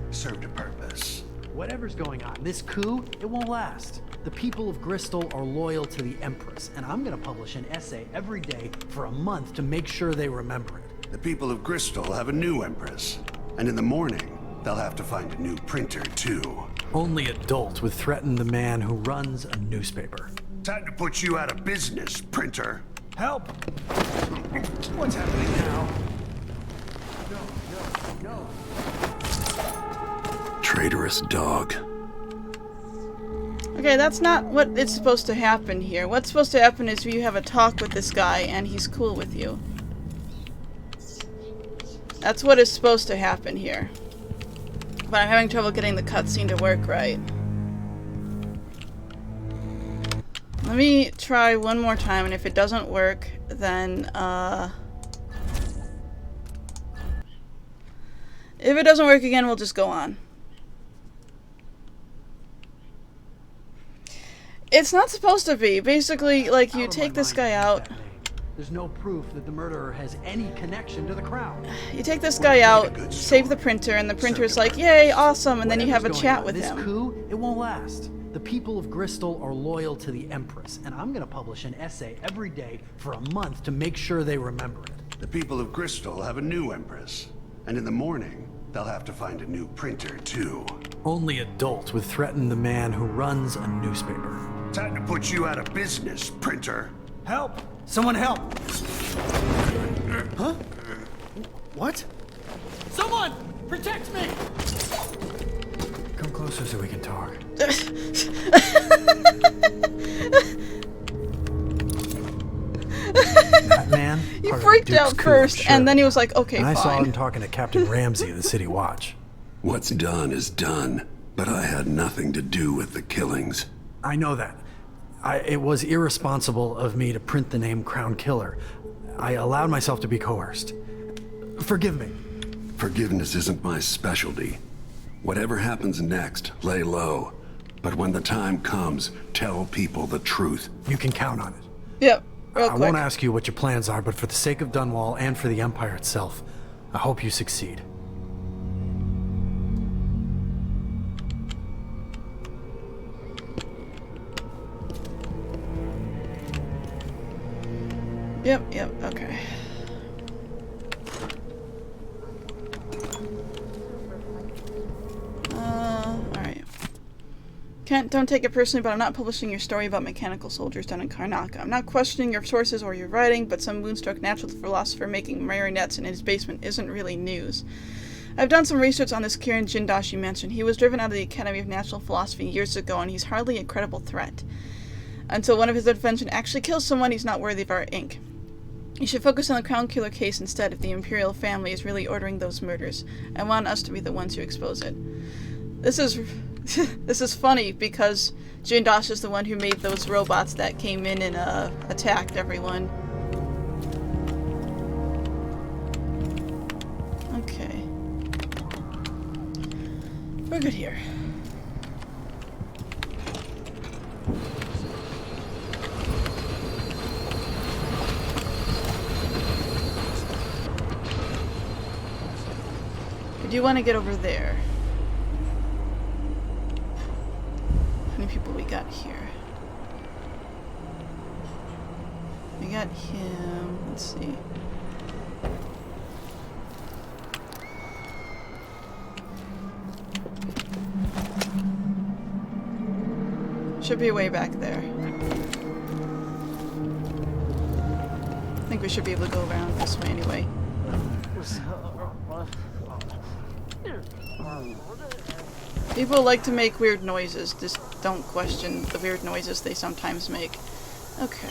Served a purpose. Whatever's going on, this coup, it won't last. The people of Bristol are loyal to the Empress, and I'm gonna publish an essay every day for a month to make sure they remember it. The people of Bristol have a new Empress, and in the morning, they'll have to find a new printer, too. Only adults would threaten the man who runs a newspaper. Time to put you out of business, printer. Help! What's happening now? No. Traitorous dog. Okay, that's not what is supposed to happen here. What's supposed to happen is you have a talk with this guy and he's cool with you. That's what is supposed to happen here. But I'm having trouble getting the cutscene to work right. Let me try one more time, and if it doesn't work, then, if it doesn't work again, we'll just go on. It's not supposed to be. Basically, like, you take this guy out. There's no proof that the murderer has any connection to the Crown. You take this guy out, save the printer, and the printer's like, yay, awesome, and then you have a chat with him. This coup, it won't last. The people of Bristol are loyal to the Empress, and I'm gonna publish an essay every day for a month to make sure they remember it. The people of Bristol have a new Empress, and in the morning, they'll have to find a new printer, too. Only adults would threaten the man who runs a newspaper. Time to put you out of business, printer. Help! Someone help! Huh? What? Someone! Protect me! Come closer so we can talk. That man? You freaked out first, and then he was like, okay, and I fine. saw him talking to Captain Ramsey of the City Watch. What's done is done, but I had nothing to do with the killings. I know that. It was irresponsible of me to print the name Crown Killer. I allowed myself to be coerced. Forgive me. Forgiveness isn't my specialty. Whatever happens next, lay low. But when the time comes, tell people the truth. You can count on it. Yep, real I quick. won't ask you what your plans are, but for the sake of Dunwall and for the Empire itself, I hope you succeed. Yep, okay. Alright. Don't take it personally, but I'm not publishing your story about mechanical soldiers down in Karnaca. I'm not questioning your sources or your writing, but some moonstruck natural philosopher making marionettes in his basement isn't really news. I've done some research on this Kirin Jindashi you mentioned. He was driven out of the Academy of Natural Philosophy years ago, and he's hardly a credible threat. Until one of his inventions actually kills someone, he's not worthy of our ink. You should focus on the Crown Killer case instead if the Imperial family is really ordering those murders. I want us to be the ones who expose it. This is this is funny because Jindashi is the one who made those robots that came in and attacked everyone. Okay. We're good here. I do want to get over there. How many people we got here? We got him. Let's see. Should be way back there. I think we should be able to go around this way anyway. People like to make weird noises. Just don't question the weird noises they sometimes make. Okay.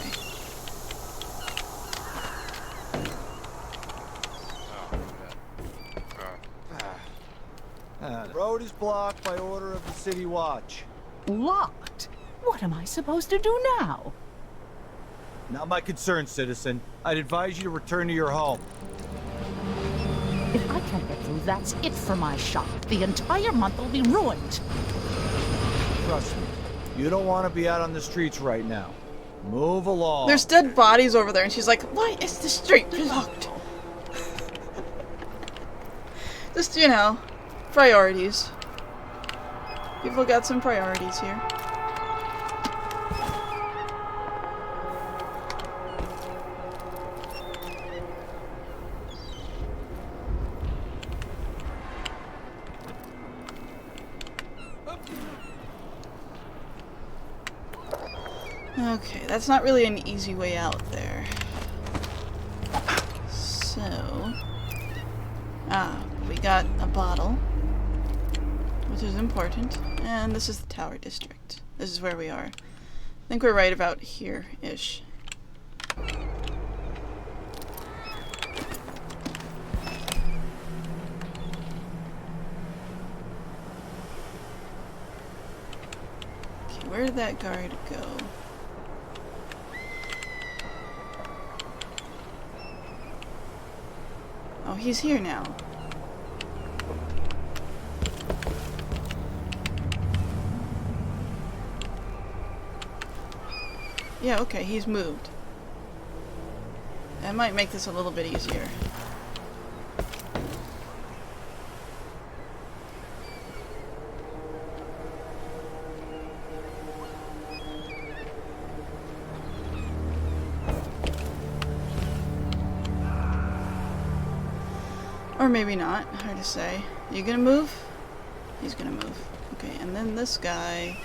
The road is blocked by order of the City Watch. Locked? What am I supposed to do now? Not my concern, citizen. I'd advise you to return to your home. If I can't get through, that's it for my shop. The entire month will be ruined. Trust me, you don't want to be out on the streets right now. Move along. There's dead bodies over there, and she's like, why is the street blocked? Just, you know, priorities. People got some priorities here. Okay, that's not really an easy way out there. So... we got a bottle, which is important. And this is the Tower District. This is where we are. I think we're right about here-ish. Okay, where did that guard go? Oh, he's here now. Yeah, okay, he's moved. That might make this a little bit easier. Or maybe not, hard to say. You gonna move? He's gonna move. Okay, and then this guy...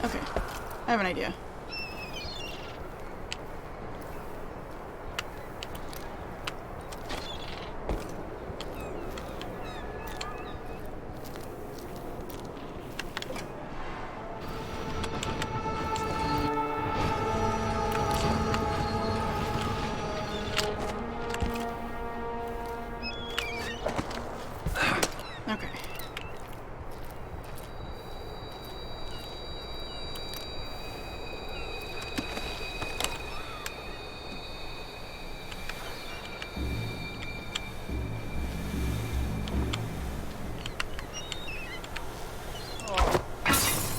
Okay, I have an idea. Okay.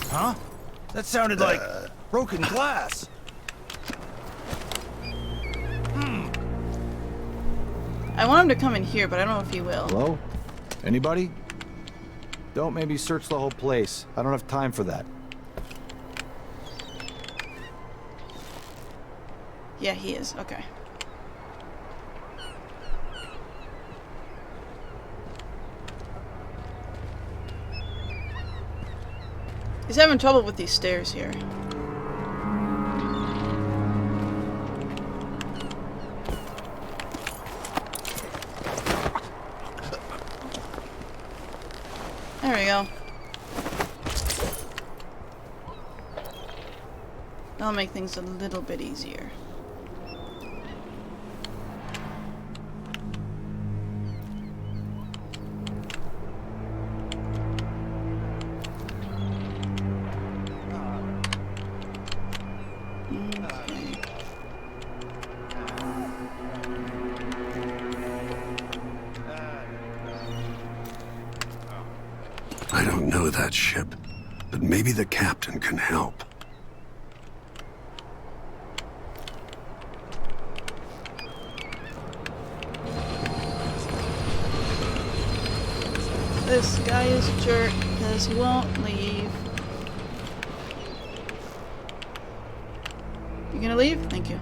Huh? That sounded like broken glass. I want him to come in here, but I don't know if he will. Hello? Anybody? Don't maybe search the whole place. I don't have time for that. Yeah, he is. Okay. He's having trouble with these stairs here. There we go. That'll make things a little bit easier. Okay. don't know that ship, but maybe the captain can help. This guy is a jerk because he won't leave. You gonna leave? Thank you.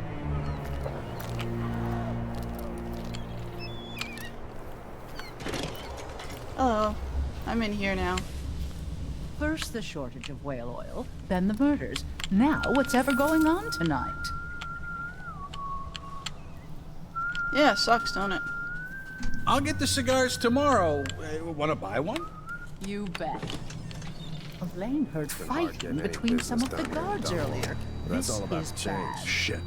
Hello. I'm in here now. First the shortage of whale oil, then the murders. Now what's ever going on tonight? Yeah, sucks, don't it? I'll get the cigars tomorrow. Wanna buy one? You bet. Elaine heard fighting between some of the guards earlier. This is bad. Shit.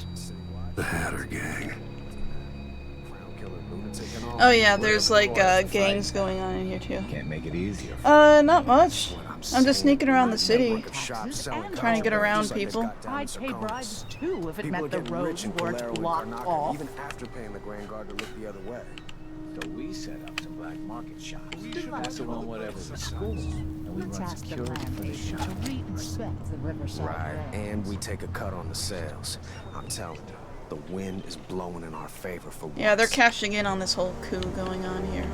The Hatter gang. Oh yeah, there's like gangs going on in here too. Can't make it easier. Not much. I'm just sneaking around the city, trying to get around people. I'd pay bribes too if it meant the roads weren't blocked off. Even after paying the Grand Guard to look the other way. So we set up some black market shops. That's the one whatever the school. And we Let's run ask the security for the landlady to shop. re-inspect the Riverside Right, Road. and we take a cut on the sales. I'm telling you, the wind is blowing in our favor for once. Yeah, they're cashing in on this whole coup going on here.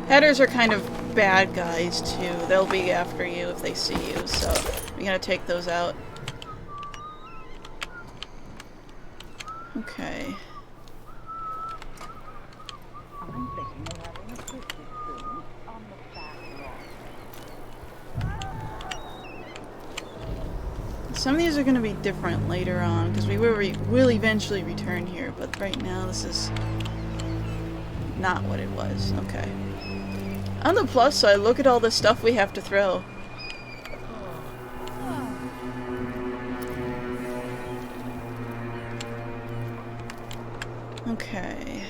Headers are kind of bad guys too. They'll be after you if they see you, so we gotta take those out. Okay. I'm thinking of having a picnic soon on the back lawn. Some of these are gonna be different later on because we will eventually return here, but right now this is not what it was. Okay. On the plus side, look at all the stuff we have to throw. Okay.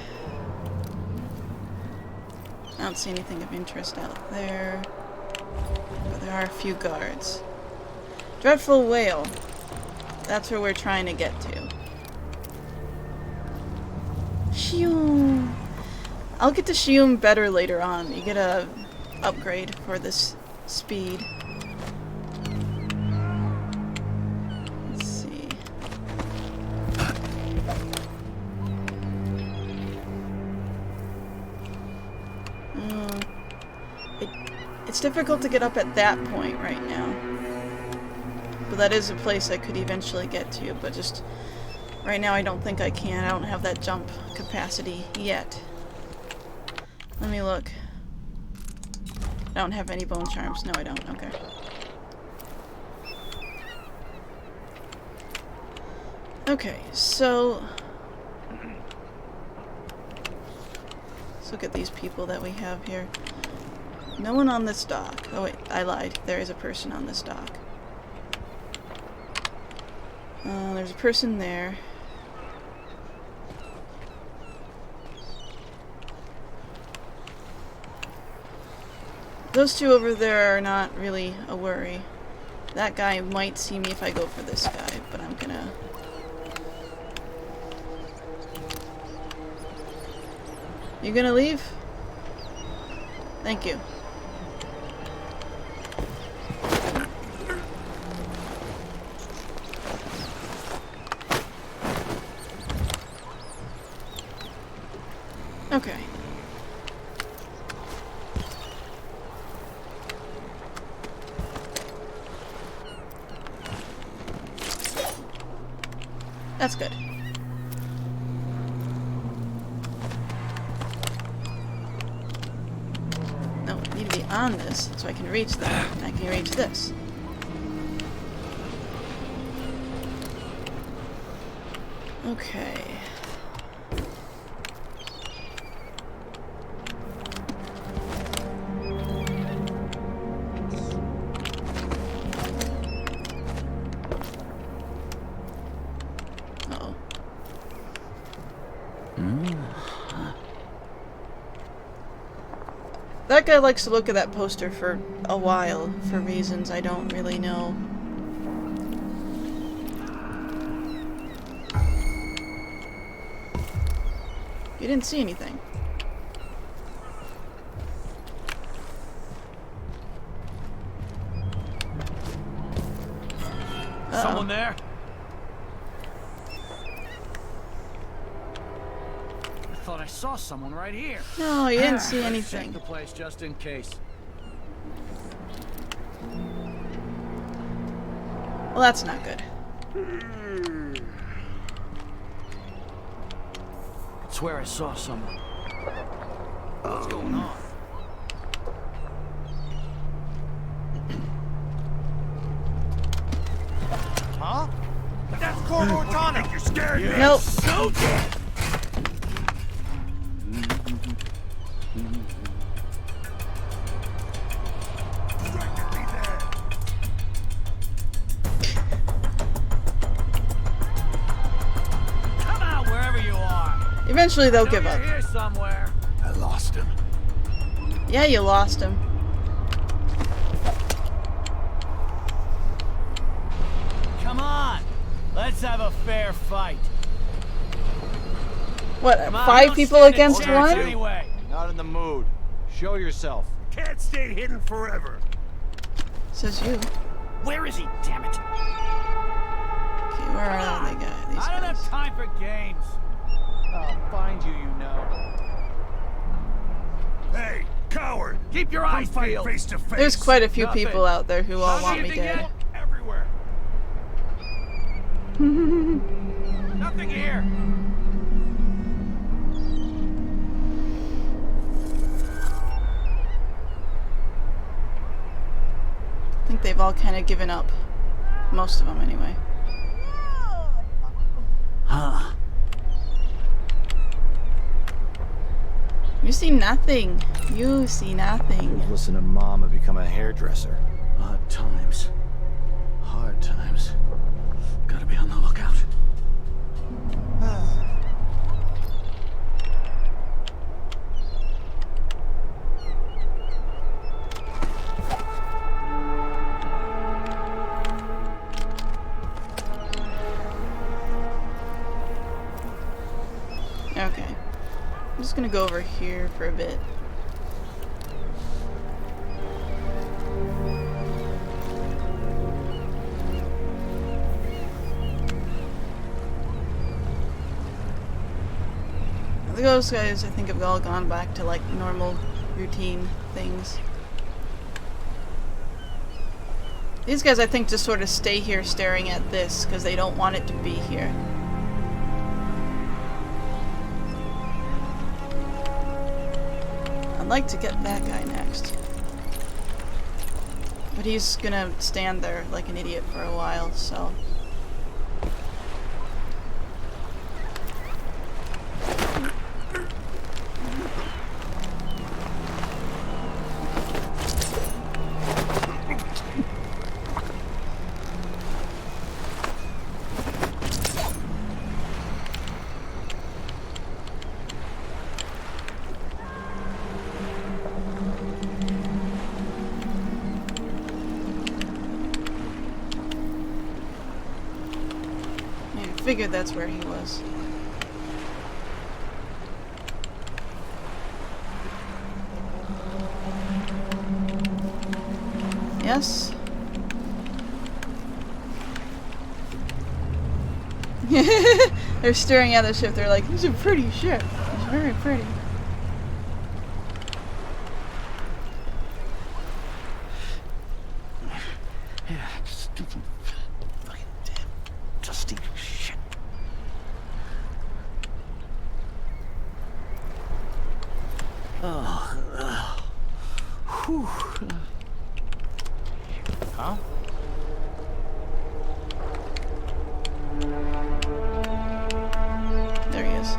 I don't see anything of interest out there. But there are a few guards. Dreadful Whale. That's where we're trying to get to. Shoo! I'll get to Shium better later on. You get a upgrade for this speed. Let's see. It's difficult to get up at that point right now. But that is a place I could eventually get to, but just right now I don't think I can. I don't have that jump capacity yet. Let me look. I don't have any bone charms. No, I don't. Okay. Okay, so let's look at these people that we have here. No one on this dock. Oh wait, I lied. There is a person on this dock. There's a person there. Those two over there are not really a worry. That guy might see me if I go for this guy, but I'm gonna... You gonna leave? Thank you. Okay. That's good. No, I need to be on this so I can reach that. And I can reach this. Okay. That guy likes to look at that poster for a while, for reasons I don't really know. You didn't see anything. Uh-oh. Someone there? I thought I saw someone right here. No, you didn't see Let's anything. check the place just in case. Well, that's not good. I swear I saw someone. What's going on? Huh? That's Corvo Tana! You're scared! Nope. So dead! Come out wherever you are. Eventually they'll give up. You're here somewhere. I lost him. Yeah, you lost him. Come on. Let's have a fair fight. What, Come on, 5 don't people stand a against chance 1? Anyway. Not in the mood. Show yourself. Can't stay hidden forever. Says you. Where is he, damn it? Okay, where are they, these I don't guys? have time for games. I'll find you, you know. Hey, coward! Keep your Come eyes fight peeled. face to face. There's quite a few Nothing. people out there who all Found want me anything dead. yet? Everywhere. Nothing here. I think they've all kind of given up. Most of them, anyway. Huh. You see nothing. You see nothing. Listen to Mom and become a hairdresser. Hard times. Hard times. Gotta be on the lookout. Okay. I'm just gonna go over here for a bit. Those guys, I think, have all gone back to, like, normal routine things. These guys, I think, just sort of stay here staring at this because they don't want it to be here. I'd like to get that guy next. But he's gonna stand there like an idiot for a while, so... Figured that's where he was. Yes? They're staring at the ship. They're like, "It's a pretty ship. It's very pretty." Yeah, stupid fucking damn dusty shit. Whew. Huh? There he is.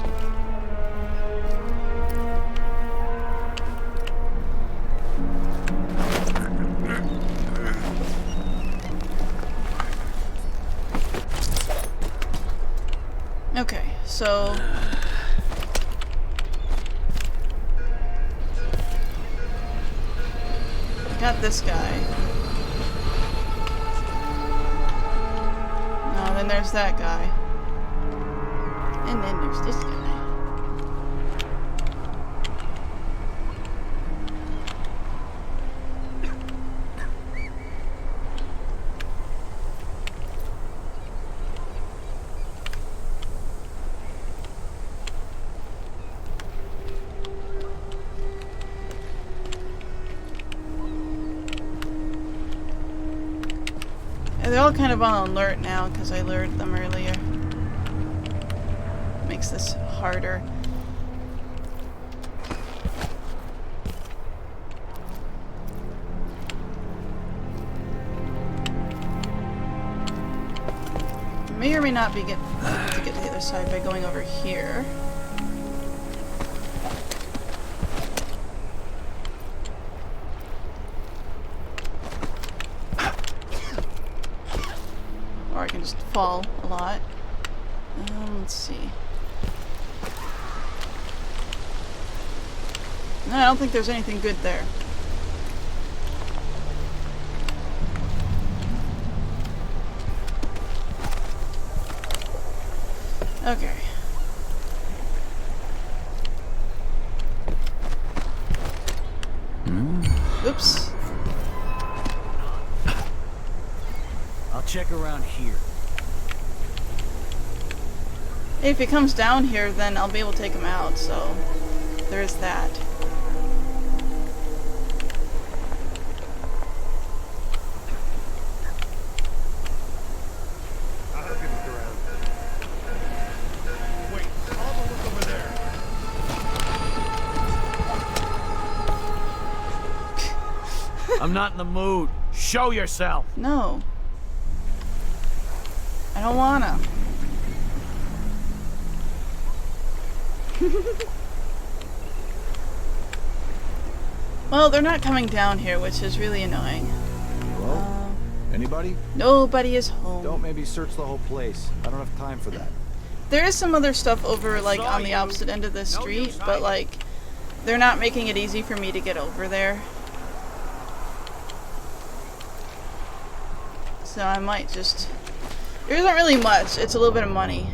Okay, so... got this guy. No, then there's that guy. And then there's this guy. They're all kind of on alert now because I lured them earlier. Makes this harder. May or may not be able to get to the other side by going over here. Or I can just fall a lot. Let's see. No, I don't think there's anything good there. Okay. Oops. I'll check around here. If he comes down here, then I'll be able to take him out, so there is that. I'll help you look around. Wait, I'll have a look over there. I'm not in the mood. Show yourself. No. I don't wanna. Well, they're not coming down here, which is really annoying. Hello? Anybody? Nobody is home. Don't maybe search the whole place. I don't have time for that. There is some other stuff over, like, on the opposite end of the street, but, like, they're not making it easy for me to get over there. So I might just... There isn't really much. It's a little bit of money.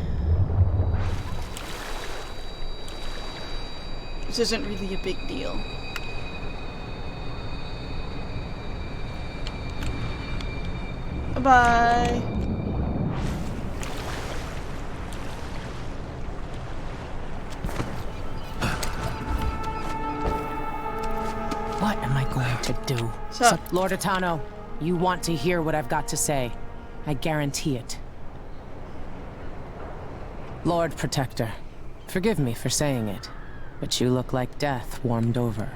Which isn't really a big deal. Bye-bye. What am I going to do? So, Lord Atano, you want to hear what I've got to say. I guarantee it. Lord Protector, forgive me for saying it, but you look like death warmed over.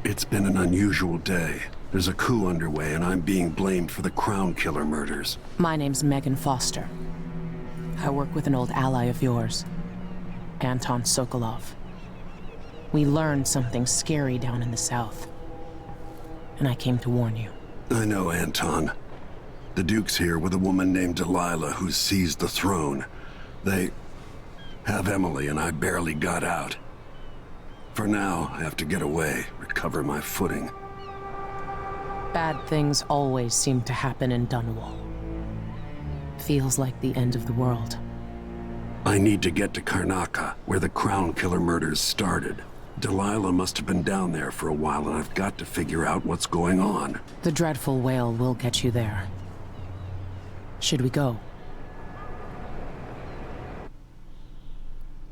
It's been an unusual day. There's a coup underway, and I'm being blamed for the Crown Killer murders. My name's Megan Foster. I work with an old ally of yours, Anton Sokolov. We learned something scary down in the south, and I came to warn you. I know, Anton. The Duke's here with a woman named Delilah who's seized the throne. They have Emily, and I barely got out. For now, I have to get away, recover my footing. Bad things always seem to happen in Dunwall. Feels like the end of the world. I need to get to Karnaca, where the Crown Killer murders started. Delilah must have been down there for a while, and I've got to figure out what's going on. The dreadful whale will get you there. Should we go?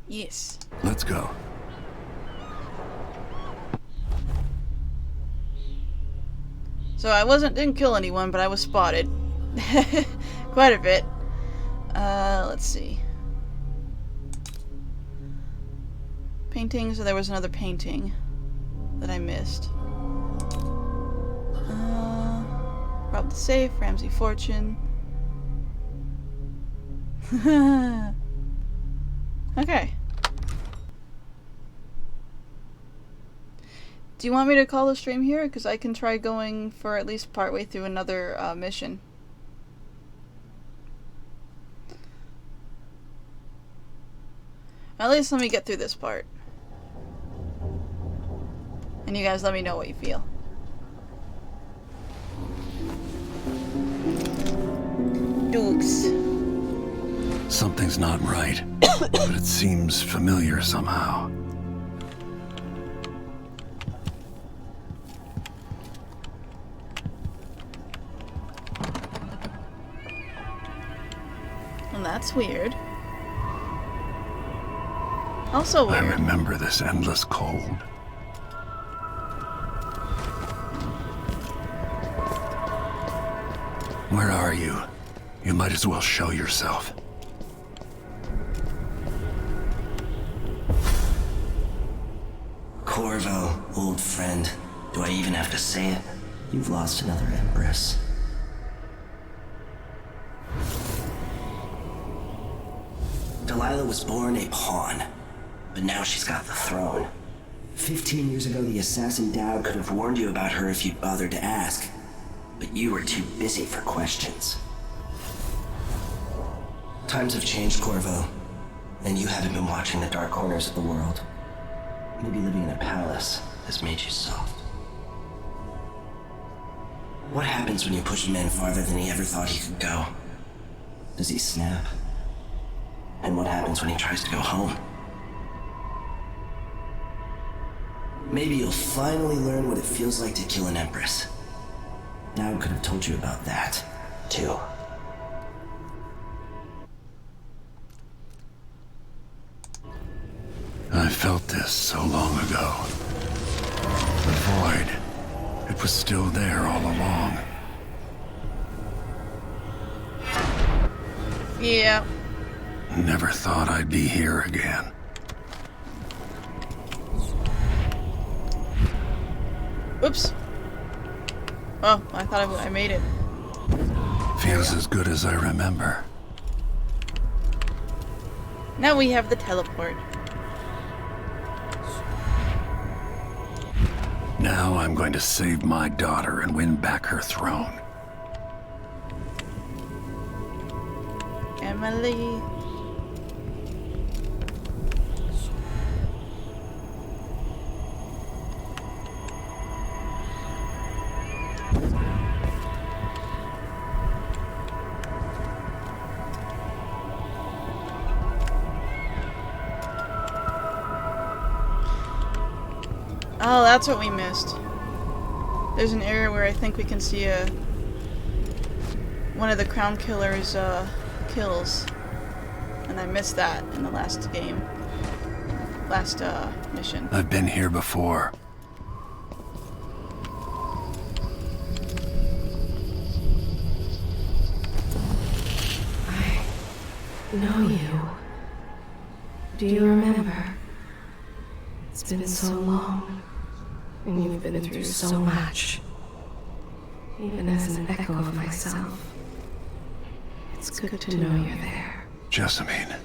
yes. Let's go. So I didn't kill anyone, but I was spotted. Quite a bit. Let's see. Painting, so there was another painting that I missed. Rob the safe, Ramsey Fortune. Okay. Do you want me to call the stream here? Because I can try going for at least partway through another mission. At least let me get through this part. And you guys let me know what you feel. Something's not right, but it seems familiar somehow. Well, that's weird. Also weird. I remember this endless cold. Where are you? You might as well show yourself. Corvo, old friend. Do I even have to say it? You've lost another Empress. Delilah was born a pawn, but now she's got the throne. 15 years ago, the assassin Dowd could have warned you about her if you'd bothered to ask, but you were too busy for questions. Times have changed, Corvo, and you haven't been watching the dark corners of the world. Maybe living in a palace has made you soft. What happens when you push a man farther than he ever thought he could go? Does he snap? And what happens when he tries to go home? Maybe you'll finally learn what it feels like to kill an Empress. Dowd could have told you about that, too. I felt this so long ago. The void. It was still there all along. Yeah. Never thought I'd be here again. Oops. Oh, I thought I made it. Feels as good as I remember. Now we have the teleport. Now I'm going to save my daughter and win back her throne. Emily. Oh, that's what we missed. There's an area where I think we can see one of the Crown Killer's kills. And I missed that in the last game. Last mission. I've been here before. I know you. Do you remember? It's been so long, and you've been through so much. Even as an echo of myself, it's good to know you're there. Jessamine,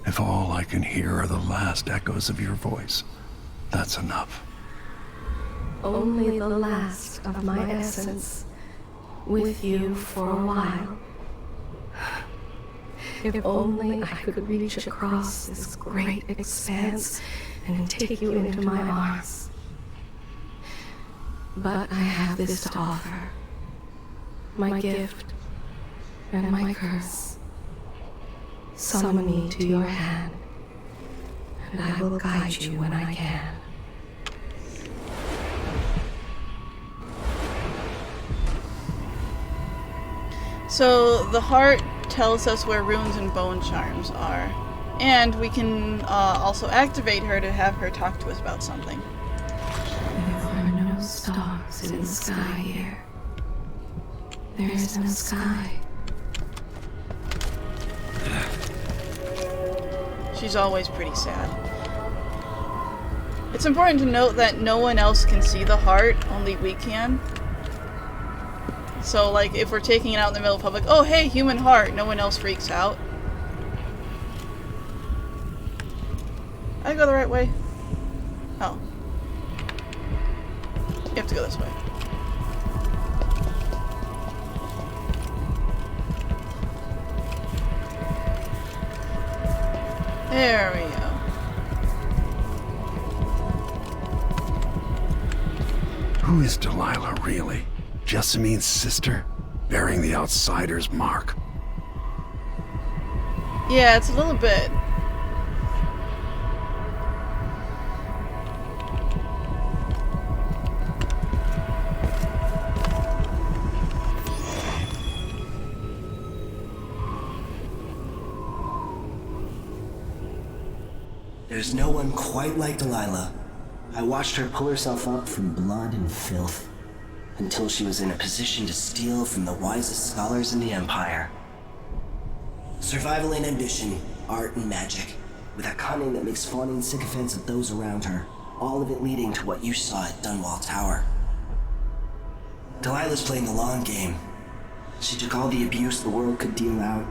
if all I can hear are the last echoes of your voice, that's enough. Only the last of my essence, with you for a while. If only I could reach across this great expanse and take you into my arms. But I have this to offer. My gift and my curse. Summon me to your hand, and I will guide you when I can. So the heart tells us where runes and bone charms are. And we can also activate her to have her talk to us about something. There are no stars in the sky here. There is no sky. She's always pretty sad. It's important to note that no one else can see the heart, only we can. So, like, if we're taking it out in the middle of public, oh hey, human heart, no one else freaks out. I go the right way? Oh. You have to go this way. There we go. Who is Delilah, really? Jessamine's sister? Bearing the outsider's mark? Yeah, it's a little bit. There's no one quite like Delilah. I watched her pull herself up from blood and filth until she was in a position to steal from the wisest scholars in the Empire. Survival and ambition, art and magic, with a cunning that makes fawning sycophants of those around her, all of it leading to what you saw at Dunwall Tower. Delilah's playing the long game. She took all the abuse the world could deal out,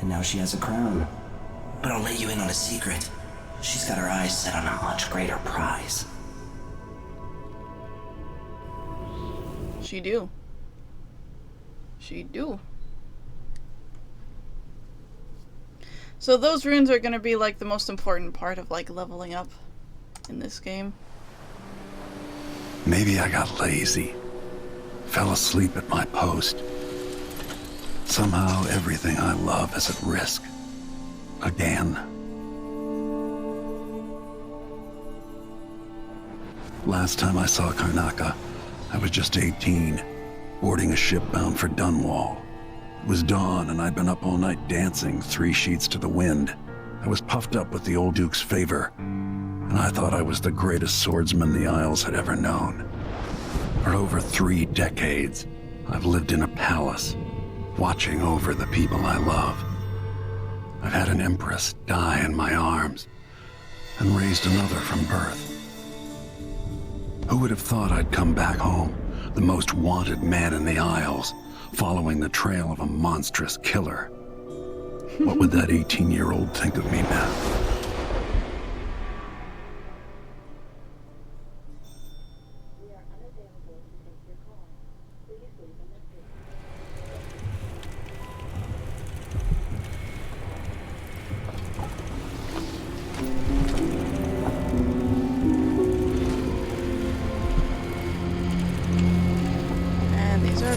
and now she has a crown. But I'll let you in on a secret. She's got her eyes set on a much greater prize. She do. She do. So those runes are gonna be like the most important part of like leveling up in this game. Maybe I got lazy. Fell asleep at my post. Somehow everything I love is at risk. Again. Last time I saw Karnaca, I was just 18, boarding a ship bound for Dunwall. It was dawn and I'd been up all night dancing 3 sheets to the wind. I was puffed up with the old Duke's favor, and I thought I was the greatest swordsman the Isles had ever known. For over 3 decades, I've lived in a palace, watching over the people I love. I've had an empress die in my arms, and raised another from birth. Who would have thought I'd come back home, the most wanted man in the Isles, following the trail of a monstrous killer? What would that 18-year-old think of me now?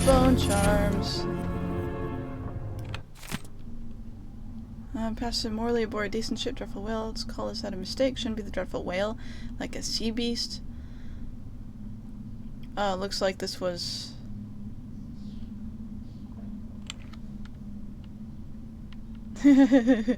Bone charms. Passed morally aboard a decent ship, dreadful whale. Let's call this out a mistake. Shouldn't be the dreadful whale, like a sea beast. Looks like this was. Alright.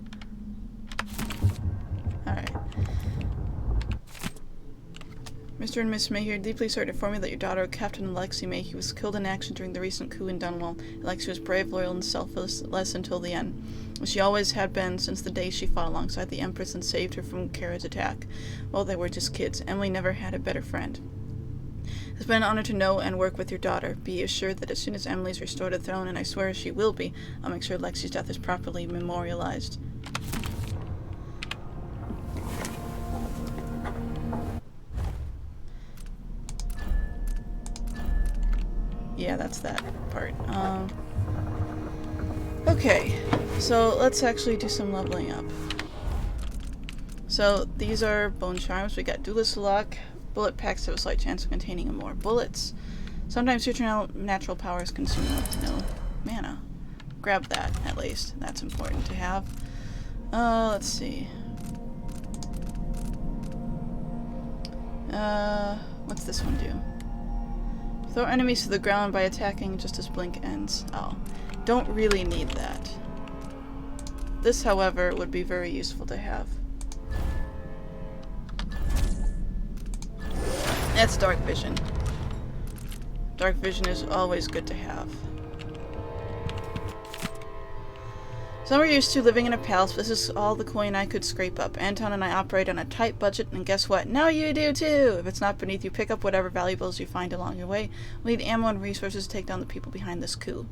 Mr. and Miss Mayhew are deeply sorry to inform you that your daughter, Captain Alexei Mayhew, was killed in action during the recent coup in Dunwall. Alexei was brave, loyal, and selfless until the end. She always had been since the day she fought alongside the Empress and saved her from Kara's attack. While they were just kids, Emily never had a better friend. It's been an honor to know and work with your daughter. Be assured that as soon as Emily's restored to the throne, and I swear she will be, I'll make sure Alexei's death is properly memorialized. Yeah, that's that part. Okay, so let's actually do some leveling up. So these are bone charms. We got Duelist Lock. Bullet packs have a slight chance of containing more bullets. Sometimes supernatural powers consume with no mana. Grab that, at least. That's important to have. Let's see. What's this one do? Throw enemies to the ground by attacking just as blink ends. Oh, don't really need that. This, however, would be very useful to have. That's Dark Vision. Dark Vision is always good to have. Some are used to living in a palace, but this is all the coin I could scrape up. Anton and I operate on a tight budget, and guess what? Now you do too! If it's not beneath you, pick up whatever valuables you find along your way. We need ammo and resources to take down the people behind this coup.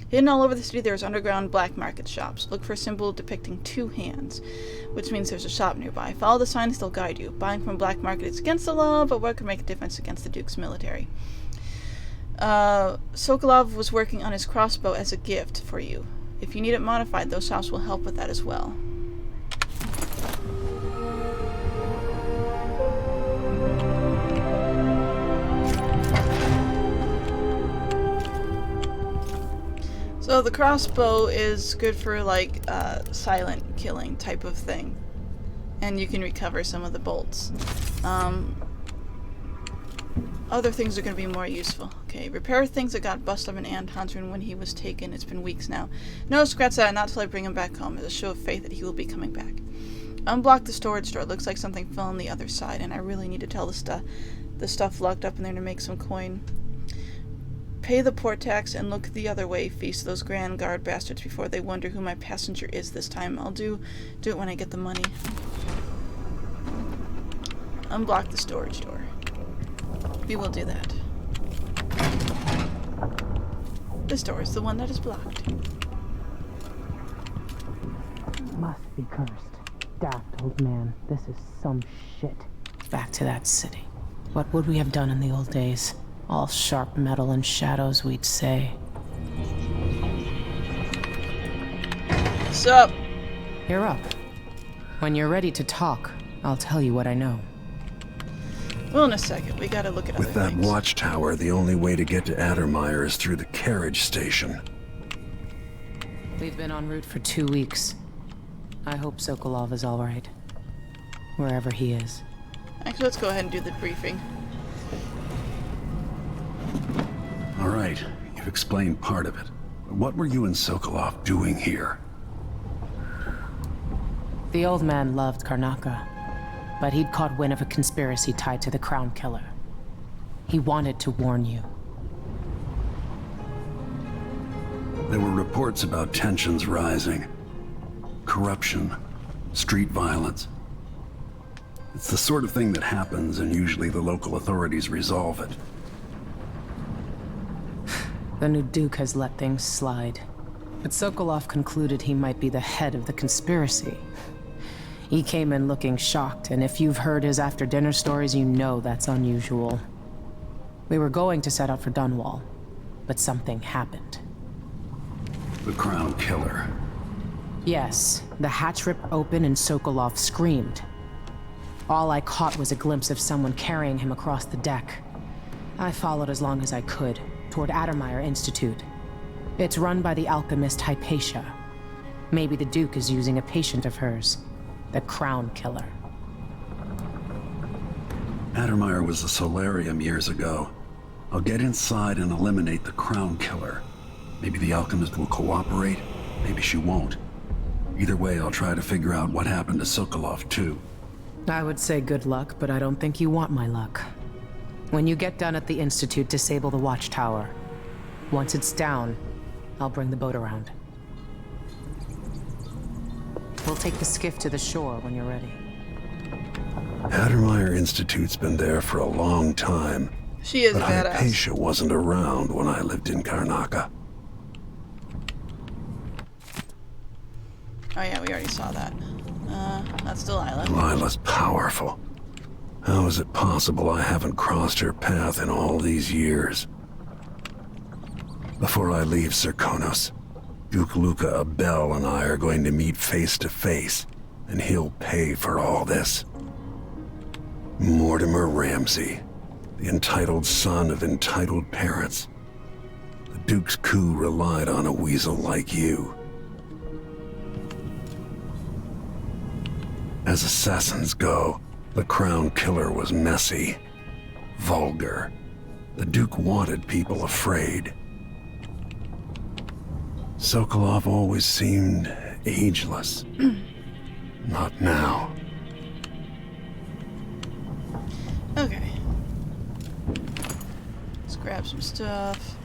Hidden all over the city, there's underground black market shops. Look for a symbol depicting 2 hands, which means there's a shop nearby. Follow the signs, they'll guide you. Buying from a black market is against the law, but what could make a difference against the Duke's military? Sokolov was working on his crossbow as a gift for you. If you need it modified, those shops will help with that as well. So the crossbow is good for like silent killing type of thing, and you can recover some of the bolts. Other things are going to be more useful. Okay, repair things that got busted up in Anton's room when he was taken. It's been weeks now. No, scratch that. Not till I bring him back home. As a show of faith that he will be coming back. Unblock the storage door. Looks like something fell on the other side, and I really need to tell the stuff locked up in there to make some coin. Pay the port tax and look the other way. Feast those Grand Guard bastards before they wonder who my passenger is this time. I'll do it when I get the money. Unblock the storage door. We will do that. This door is the one that is blocked. Must be cursed. Daft old man. This is some shit. Back to that city. What would we have done in the old days? All sharp metal and shadows, we'd say. Sup? You're up. When you're ready to talk, I'll tell you what I know. Well, in a second. We gotta look at With other that things. watchtower, the only way to get to Addermeyer is through the carriage station. We've been en route for 2 weeks. I hope Sokolov is all right. Wherever he is. Actually, let's go ahead and do the briefing. All right, you've explained part of it. But what were you and Sokolov doing here? The old man loved Karnaka, but he'd caught wind of a conspiracy tied to the Crown Killer. He wanted to warn you. There were reports about tensions rising. Corruption, street violence. It's the sort of thing that happens, and usually the local authorities resolve it. The new Duke has let things slide. But Sokolov concluded he might be the head of the conspiracy. He came in looking shocked, and if you've heard his after-dinner stories, you know that's unusual. We were going to set out for Dunwall, but something happened. The Crown Killer. Yes, the hatch ripped open and Sokolov screamed. All I caught was a glimpse of someone carrying him across the deck. I followed as long as I could, toward Addermeyer Institute. It's run by the alchemist Hypatia. Maybe the Duke is using a patient of hers, the Crown Killer. Addermeyer was a solarium years ago. I'll get inside and eliminate the Crown Killer. Maybe the alchemist will cooperate, maybe she won't. Either way, I'll try to figure out what happened to Sokolov, too. I would say good luck, but I don't think you want my luck. When you get done at the Institute, disable the watchtower. Once it's down, I'll bring the boat around. We'll take the skiff to the shore when you're ready. Addermeyer Institute's been there for a long time. She is but badass. Hypatia wasn't around when I lived in Karnaka. Oh yeah, we already saw that. That's Delilah. Delilah's powerful. How is it possible I haven't crossed her path in all these years? Before I leave Serkonos, Duke Luca Abel and I are going to meet face to face, and he'll pay for all this. Mortimer Ramsey, the entitled son of entitled parents. The Duke's coup relied on a weasel like you. As assassins go, the Crown Killer was messy, vulgar. The Duke wanted people afraid. Sokolov always seemed ageless. Not now. Okay. Let's grab some stuff.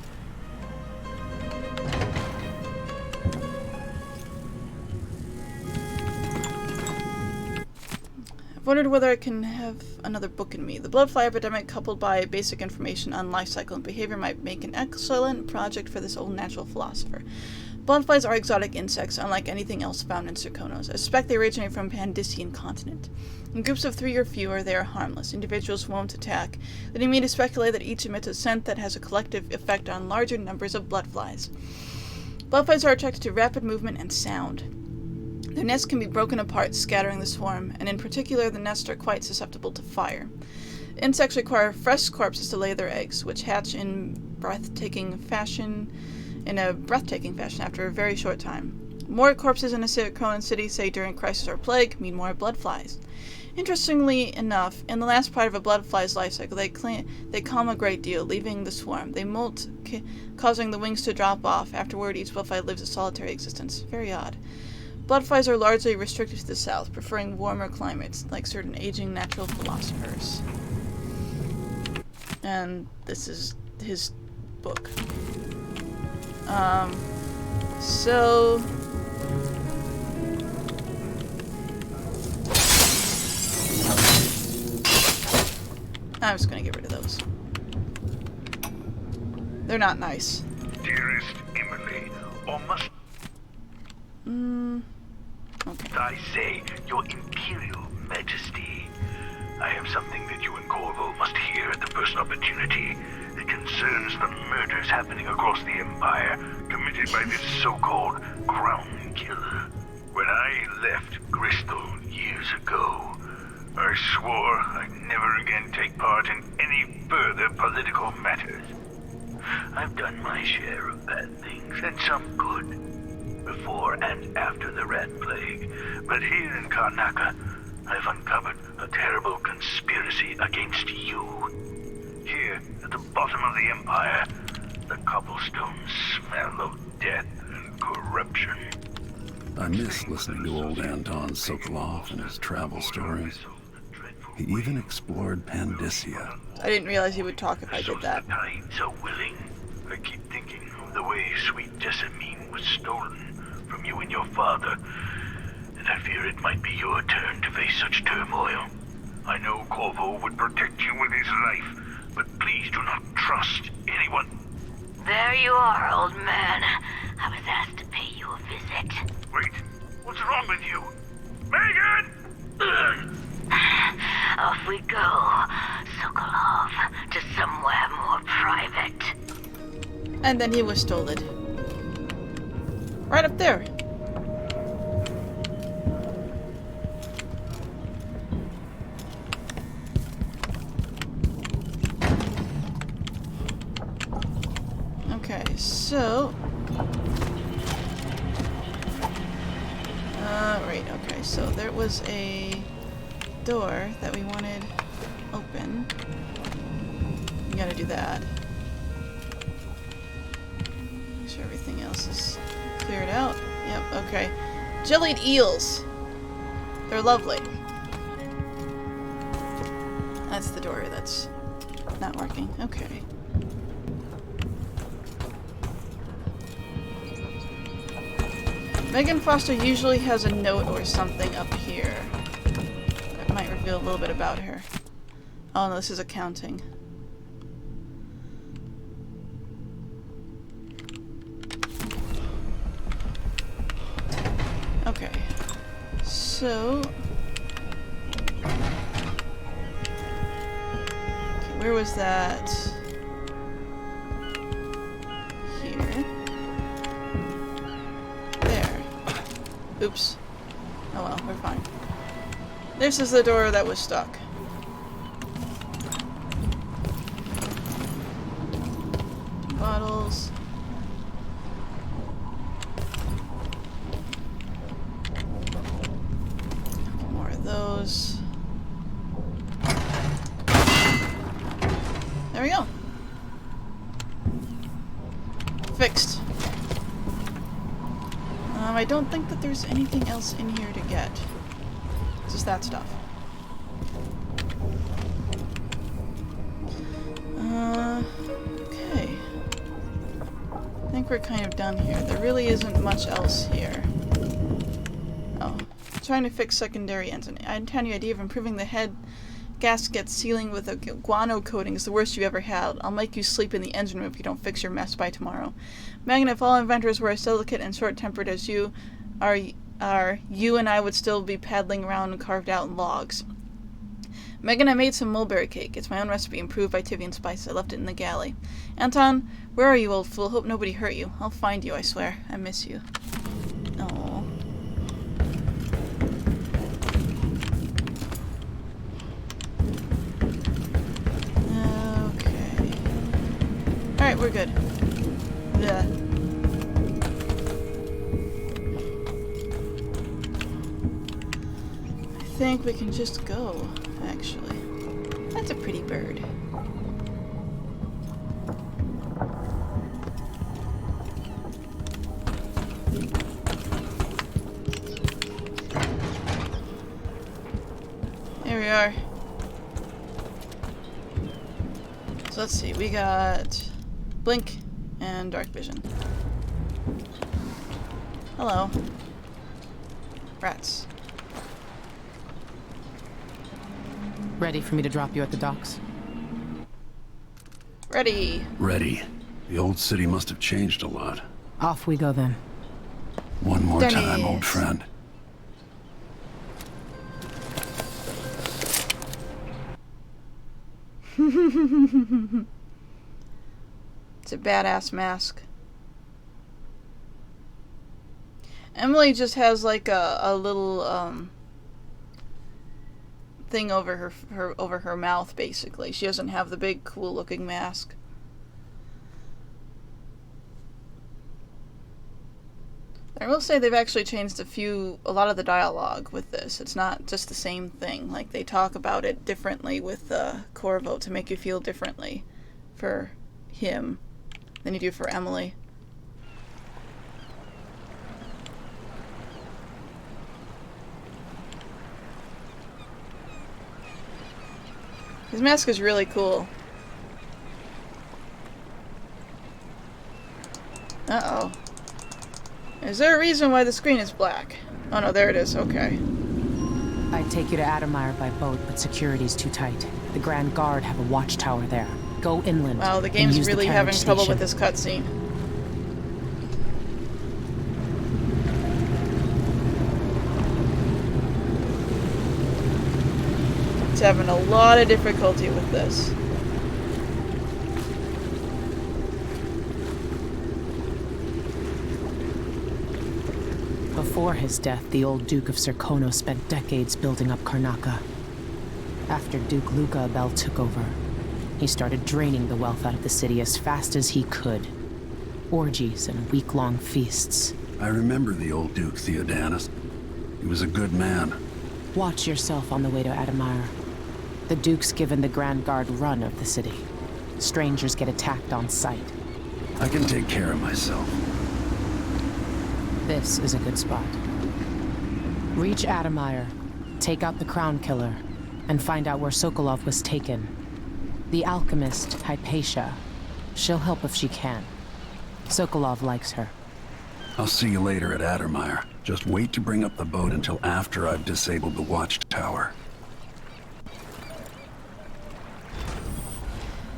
I've wondered whether I can have another book in me. The bloodfly epidemic, coupled by basic information on life cycle and behavior, might make an excellent project for this old natural philosopher. Bloodflies are exotic insects, unlike anything else found in Serkonos. I suspect they originate from Pandician continent. In groups of 3 or fewer, they are harmless. Individuals won't attack, leading me to speculate that each emits a scent that has a collective effect on larger numbers of bloodflies. Bloodflies are attracted to rapid movement and sound. Their nests can be broken apart, scattering the swarm, and in particular, the nests are quite susceptible to fire. Insects require fresh corpses to lay their eggs, which hatch in breathtaking fashion in a breathtaking fashion after a very short time. More corpses in a Serkonan city, say during crisis or plague, mean more blood flies. Interestingly enough, in the last part of a blood fly's life cycle, they calm a great deal, leaving the swarm. They molt, causing the wings to drop off. Afterward, each bloodfly lives a solitary existence. Very odd. Bloodflies are largely restricted to the south, preferring warmer climates, like certain aging natural philosophers. And this is his book. So... I'm just gonna get rid of those. They're not nice. Dearest Emily, or must okay. I say, Your Imperial Majesty, I have something that you and Corvo must hear at the first opportunity. It concerns the murders happening across the Empire, committed by this so-called Crown Killer. When I left Bristol years ago, I swore I'd never again take part in any further political matters. I've done my share of bad things, and some good, before and after the Rat Plague. But here in Karnaca, I've uncovered a terrible conspiracy against you. Here, at the bottom of the Empire, the cobblestones smell of death and corruption. I miss listening to old Anton Sokolov and his travel stories. He even explored Pandyssia. I didn't realize he would talk if I did that. The tides are willing. I keep thinking of the way sweet Jessamine was stolen from you and your father, and I fear it might be your turn to face such turmoil. I know Corvo would protect you with his life, but please do not trust anyone. There you are, old man. I was asked to pay you a visit. Wait, what's wrong with you? Megan! Off we go, Sokolov, to somewhere more private. And then he was stolen. Right up there. Okay, so... right, okay, so there was a door that we wanted open. We gotta do that. Make sure everything else is cleared out. Yep, okay. Jellied eels! They're lovely. That's the door that's not working. Okay. Megan Foster usually has a note or something up here. That might reveal a little bit about her. Oh no, this is accounting. Okay. So... okay, where was that? Here. There. Oops. Oh well, we're fine. This is the door that was stuck. Bottles. More of those. There we go. Fixed. I don't think that there's anything else in here to get. It's just that stuff. Okay. I think we're kind of done here. There really isn't much else here. Oh. Trying to fix secondary engine. I intend the idea of improving the head gasket sealing with a guano coating is the worst you ever had. I'll make you sleep in the engine room if you don't fix your mess by tomorrow. Megan, if all inventors were as delicate and short-tempered as you are, you and I would still be paddling around and carved out in logs. Megan, I made some mulberry cake. It's my own recipe, improved by Tivian spice. I left it in the galley. Anton, where are you, old fool? Hope nobody hurt you. I'll find you, I swear. I miss you. Aww. Okay. Alright, we're good. Yeah. think we can just go, actually. That's a pretty bird. There we are. So let's see, we got Blink and Dark Vision. Hello. Rats. Ready for me to drop you at the docks? Ready. Ready. The old city must have changed a lot. Off we go then. One more time, old friend. It's a badass mask. Emily just has like a little thing over her mouth, basically. She doesn't have the big cool looking mask. I will say they've actually changed a lot of the dialogue with this. It's not just the same thing. Like, they talk about it differently with Corvo to make you feel differently for him than you do for Emily. His mask is really cool. Uh-oh. Is there a reason why the screen is black? Oh no, there it is. Okay. I'd take you to Adamire by boat, but security's too tight. The Grand Guard have a watchtower there. Go inland. Wow, the and game's use the really carriage having trouble station. with this cutscene. It's having a lot of difficulty with this. Before his death, the old Duke of Serkonos spent decades building up Karnaca. After Duke Luca Abel took over, he started draining the wealth out of the city as fast as he could. Orgies and week-long feasts. I remember the old Duke Theodanis. He was a good man. Watch yourself on the way to Adamire. The Duke's given the Grand Guard run of the city. Strangers get attacked on sight. I can take care of myself. This is a good spot. Reach Adamire, take out the Crown Killer, and find out where Sokolov was taken. The alchemist, Hypatia. She'll help if she can. Sokolov likes her. I'll see you later at Adamire. Just wait to bring up the boat until after I've disabled the watchtower.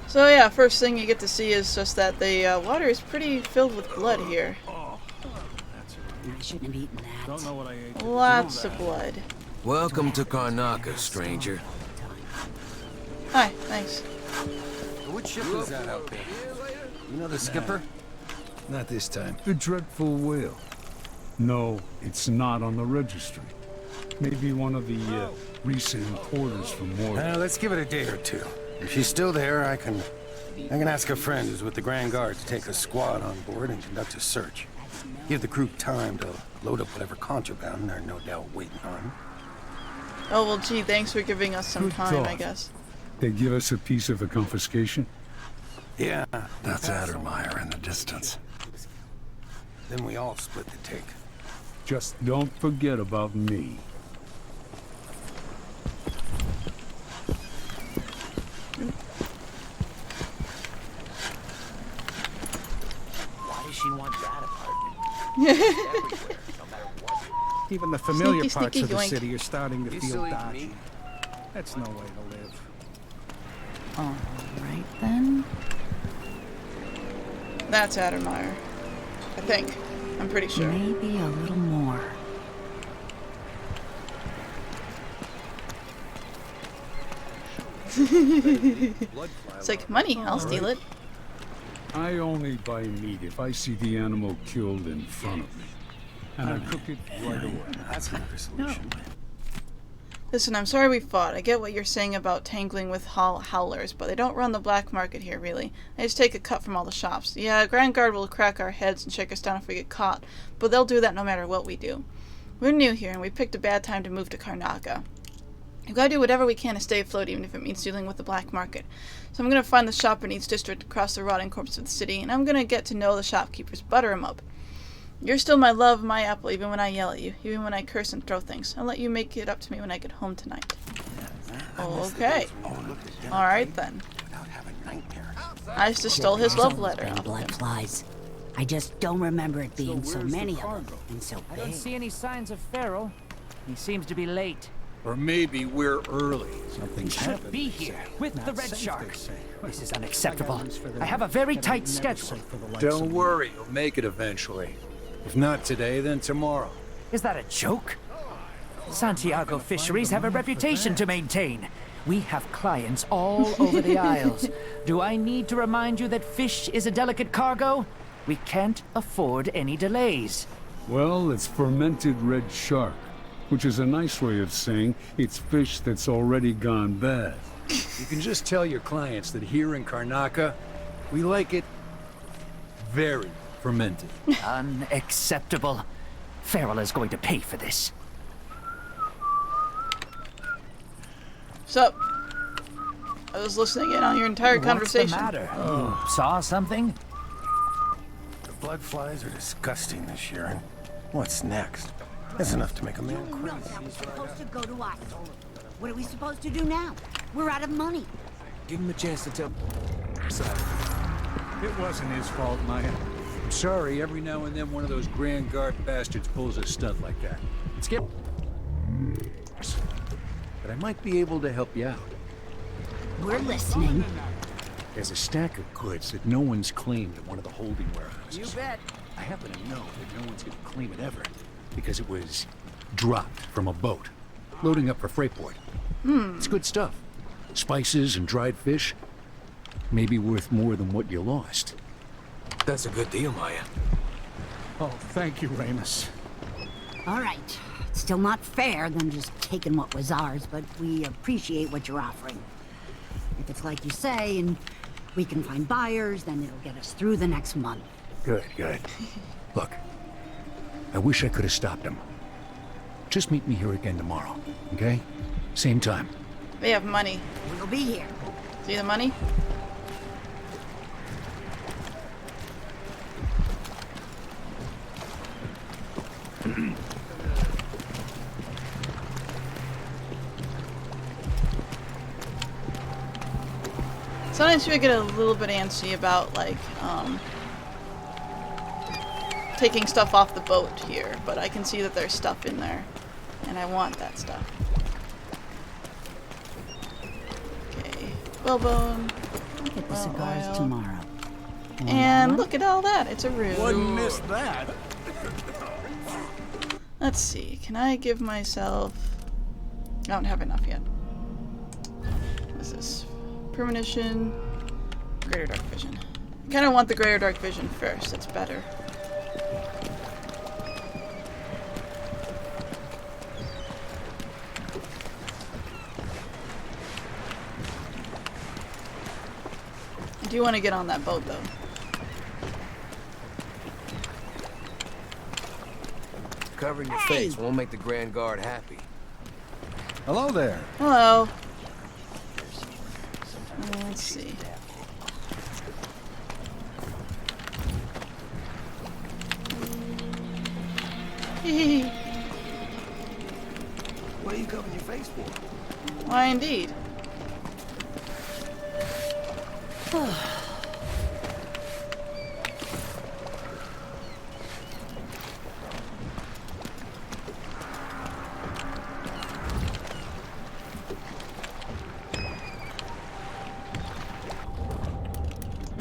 So yeah, first thing you get to see is just that the water is pretty filled with blood here. I shouldn't have eaten that. Don't know what I ate. Lots of blood. Welcome to Karnaca, stranger. Hi, thanks. Which ship is that out there? You know the skipper? Not this time. The dreadful whale. No, it's not on the registry. Maybe one of the recent importers from Mordor. Let's give it a day or two. If she's still there, I can ask a friend who's with the Grand Guard to take a squad on board and conduct a search. Give the crew time to load up whatever contraband they're no doubt waiting on. Oh, well, gee, thanks for giving us some Good time, I thought. guess. They give us a piece of a confiscation? Yeah. That's Adamire in the distance. Then we all split the take. Just don't forget about me. Why does she want that apartment? Even the familiar Sneaky, parts sneaky of the yoink. city are starting to You feel still eat dodgy. meat? That's no way to live. All right, then. That's Adamire. I think. I'm pretty sure. Maybe a little more. It's like, money, I'll steal it. I only buy meat if I see the animal killed in front of me. And I cook it right away. That's another solution. Listen, I'm sorry we fought. I get what you're saying about tangling with howlers, but they don't run the black market here, really. They just take a cut from all the shops. Yeah, Grand Guard will crack our heads and shake us down if we get caught, but they'll do that no matter what we do. We're new here, and we picked a bad time to move to Karnaca. We've got to do whatever we can to stay afloat, even if it means dealing with the black market. So I'm going to find the shop in each district across the rotting corpse of the city, and I'm going to get to know the shopkeepers, butter 'em up. You're still my love, my apple, even when I yell at you, even when I curse and throw things. I'll let you make it up to me when I get home tonight. Okay. Alright then. I just stole his love letter. Blood flies. I just don't remember it being so many of them and so I big. don't see any signs of Farrell. He seems to be late. Or maybe we're early. He should be here with the Red Shark. This is unacceptable. I have a very tight schedule. Don't worry, you'll make it eventually. If not today, then tomorrow. Is that a joke? Santiago Fisheries have a reputation to maintain. We have clients all over the Isles. Do I need to remind you that fish is a delicate cargo? We can't afford any delays. Well, it's fermented red shark, which is a nice way of saying it's fish that's already gone bad. You can just tell your clients that here in Karnaca, we like it very fermented. Unacceptable. Farrell is going to pay for this. Sup? I was listening in on your entire conversation. What's the matter? You saw something? The blood flies are disgusting this year. What's next? That's enough to make a man crazy. That was supposed to go to us. What are we supposed to do now? We're out of money. Give him a chance to tell. It wasn't his fault, Maya. I'm sorry, every now and then one of those Grand Guard bastards pulls a stunt like that. Skip. But I might be able to help you out. We're listening. There's a stack of goods that no one's claimed at one of the holding warehouses. You bet. I happen to know that no one's going to claim it ever, because it was dropped from a boat, loading up for Freightport. It's good stuff. Spices and dried fish. Maybe worth more than what you lost. That's a good deal, Maya. Oh, thank you, Ramus. All right. It's still not fair than just taking what was ours, but we appreciate what you're offering. If it's like you say, and we can find buyers, then it'll get us through the next month. Good, good. Look, I wish I could have stopped him. Just meet me here again tomorrow, okay? Same time. They have money. We'll be here. See the money? Sometimes we get a little bit antsy about, like, taking stuff off the boat here, but I can see that there's stuff in there, and I want that stuff. Okay, whalebone. I'll get the well cigars oil. tomorrow. And look at all that, it's a roux. Wouldn't miss that. Let's see, can I give myself... I don't have enough yet. What's this? Premonition, Greater Dark Vision. I kind of want the Greater Dark Vision first, it's better. I do want to get on that boat though. Covering your face won't make the Grand Guard happy. Hello there. Hello. Let's see. What are you covering your face for? Why indeed.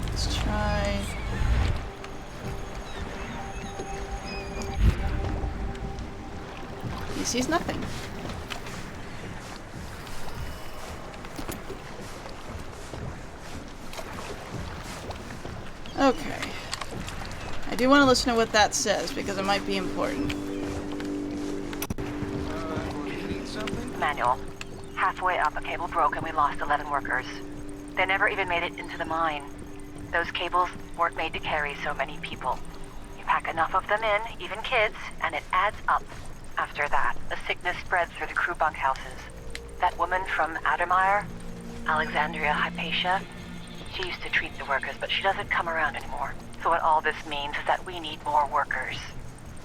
Let's try. He sees nothing. Okay. I do want to listen to what that says because it might be important. Manual. Halfway up, a cable broke and we lost 11 workers. They never even made it into the mine. Those cables weren't made to carry so many people. You pack enough of them in, even kids, and it adds up. After that, the sickness spreads through the crew bunkhouses. That woman from Addermire, Alexandria Hypatia, she used to treat the workers, but she doesn't come around anymore. So what all this means is that we need more workers.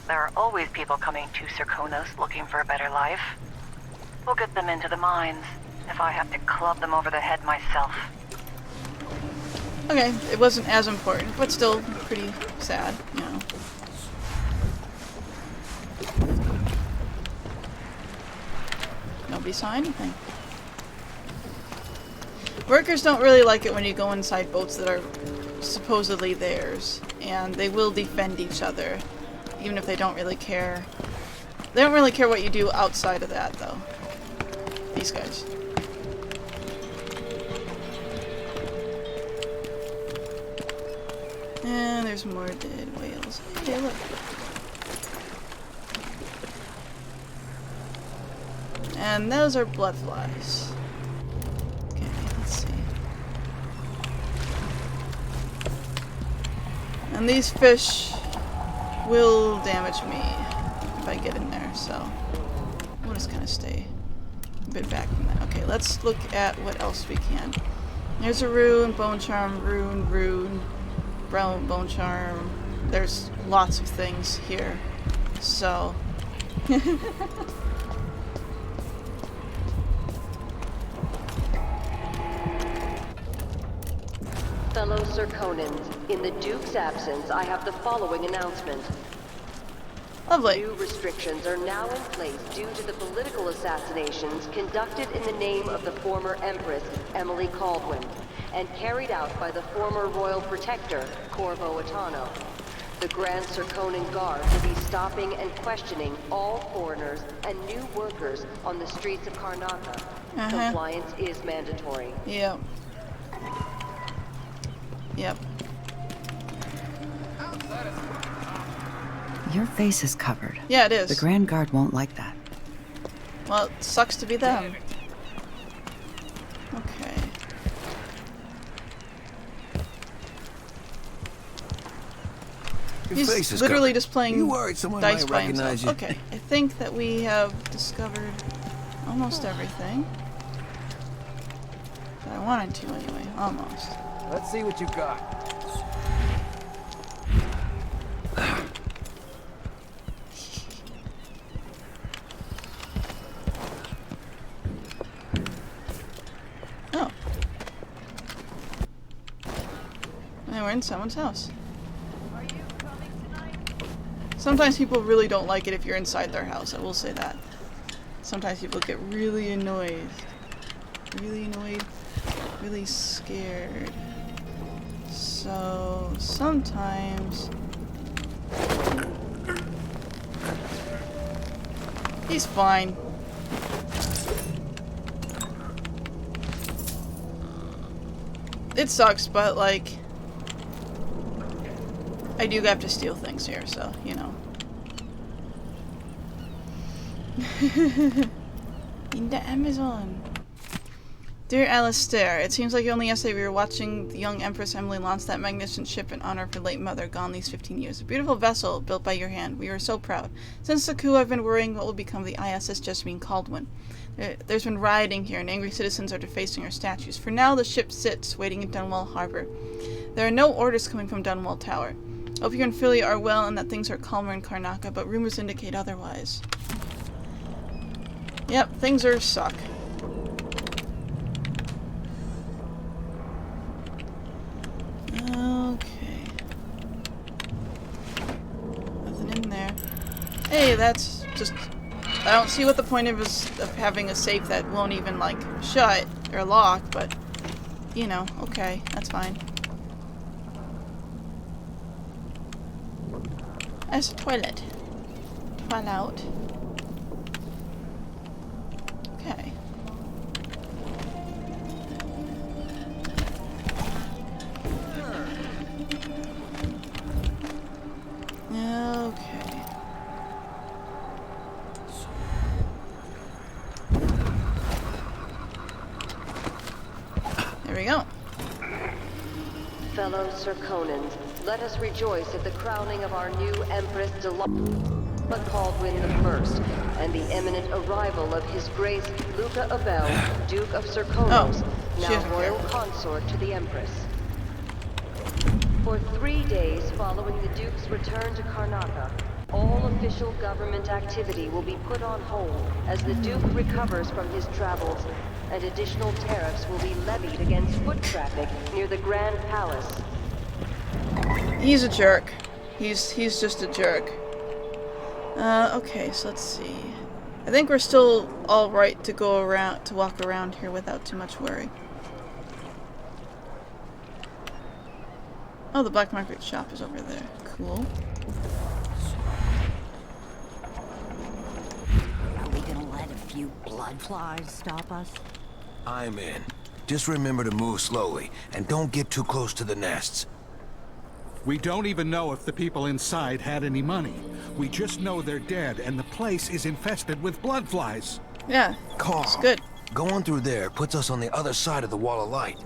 There are always people coming to Serkonos looking for a better life. We'll get them into the mines, if I have to club them over the head myself. Okay, it wasn't as important, but still pretty sad, you know. Nobody saw anything. Workers don't really like it when you go inside boats that are supposedly theirs, and they will defend each other, even if they don't really care. They don't really care what you do outside of that, though. These guys. And there's more dead whales. Hey, look. And those are blood flies. Okay, let's see. And these fish will damage me if I get in there, so we'll just kind of stay a bit back from that. Okay, let's look at what else we can. There's a rune, bone charm, rune, brown bone charm. There's lots of things here, so Fellow Serkonans, in the Duke's absence, I have the following announcement. Lovely. New restrictions are now in place due to the political assassinations conducted in the name of the former Empress, Emily Caldwin, and carried out by the former Royal Protector, Corvo Atano. The Grand Serkonan Guard will be stopping and questioning all foreigners and new workers on the streets of Karnaca. Compliance is mandatory. Yep. Yep. Your face is covered. Yeah, it is. The Grand Guard won't like that. Well, it sucks to be them. Okay. Your He's face is literally covered. just playing You worried someone dice might by recognize himself. you? Okay, I think that we have discovered almost everything. That I wanted to anyway, almost. Let's see what you got. Oh. And we're in someone's house. Sometimes people really don't like it if you're inside their house, I will say that. Sometimes people get really annoyed. Really scared. So, sometimes... He's fine. It sucks, but like... I do have to steal things here, so, you know. In the Amazon. Dear Alistair, it seems like only yesterday we were watching the young Empress Emily launch that magnificent ship in honor of her late mother, gone these 15 years. A beautiful vessel built by your hand. We were so proud. Since the coup, I've been worrying what will become of the ISS Jessamine Caldwin. There's been rioting here, and angry citizens are defacing her statues. For now, the ship sits, waiting in Dunwall Harbor. There are no orders coming from Dunwall Tower. Hope you and Philly are well and that things are calmer in Karnaca, but rumors indicate otherwise. Yep, things are suck. Okay. Nothing in there. Hey, that's just... I don't see what the point of having a safe that won't even, like, shut or lock, but, you know, okay, that's fine. There's a toilet. Toilet. Okay. Okay. There we go. Fellow Serkonans, let us rejoice at the crowning of our new Empress Delon. but Caldwin I, and the imminent arrival of His Grace Luca Abel, Duke of Serkonos, now royal consort to the Empress. For 3 days following the Duke's return to Karnaca, all official government activity will be put on hold as the Duke recovers from his travels, and additional tariffs will be levied against foot traffic near the Grand Palace. He's a jerk. He's just a jerk. Okay, so let's see. I think we're still all right to walk around here without too much worry. Oh, the black market shop is over there. Cool. Are we gonna let a few blood flies stop us? I'm in. Just remember to move slowly, and don't get too close to the nests. We don't even know if the people inside had any money. We just know they're dead, and the place is infested with blood flies. Yeah, it's good. Going through there puts us on the other side of the wall of light.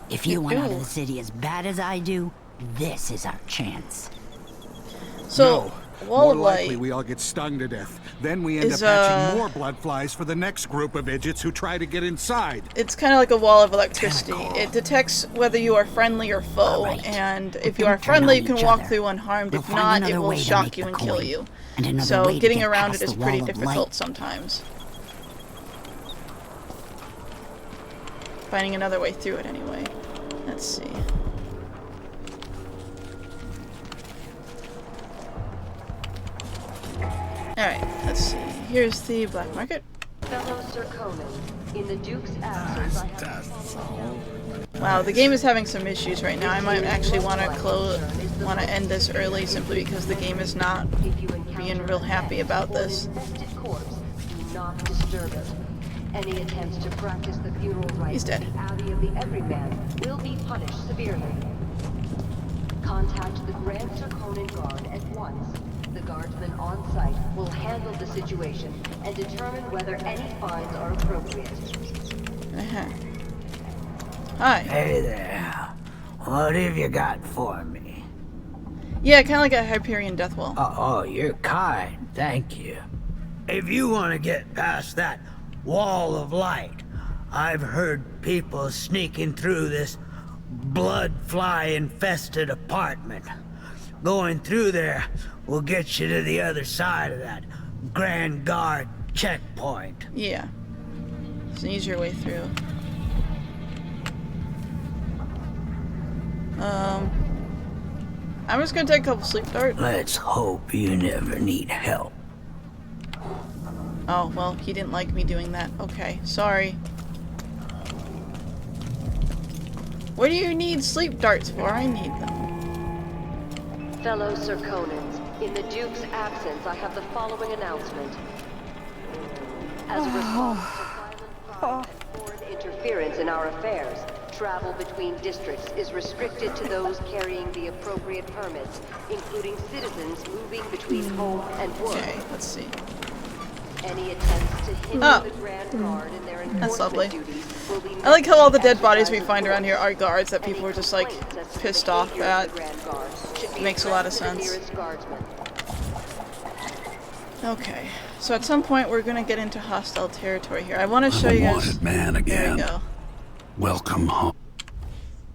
If you want out of the city as bad as I do, this is our chance. So, wall more of light likely we all get stung to death. Then we end up is, hatching more blood flies for the next group of idiots who try to get inside. It's kind of like a wall of electricity. It detects whether you are friendly or foe, and if you are friendly, you can walk through unharmed. If not, it will shock you and kill you. So getting around it is pretty difficult sometimes. Finding another way through it anyway. Let's see. Alright, let's see. Here's the black market. Fellow Serkonan, in the Duke's absence, I have... Wow, the game is having some issues right now. I might actually want to end this early simply because the game is not being real happy about this. Do not disturb it. Any attempts to practice the funeral rites in the alley of the Everyman will be punished severely. Contact the Grand Serkonan Guard at once. The guardsmen on site will handle the situation and determine whether any fines are appropriate. Hi. Hey there. What have you got for me? Yeah, kind of like a Hyperion death wall. Oh, you're kind. Thank you. If you want to get past that wall of light, I've heard people sneaking through this blood fly infested apartment. Going through there will get you to the other side of that Grand Guard checkpoint. Yeah. It's an easier way through. I'm just gonna take a couple sleep darts. Let's hope you never need help. Oh, well, he didn't like me doing that. Okay, sorry. What do you need sleep darts for? I need them. Fellow Serkonans, in the Duke's absence, I have the following announcement. As a response to violent crime and foreign interference in our affairs, travel between districts is restricted to those carrying the appropriate permits, including citizens moving between home and work. Okay, let's see. Any attempts to hinder the Grand Guard in their enforcement duties will be I like how all the dead bodies we find around here are guards that people are just like pissed off at. Makes a lot of sense. Okay, so at some point we're gonna get into hostile territory here. I want to show you guys. Wanted man again. There we go. Welcome home.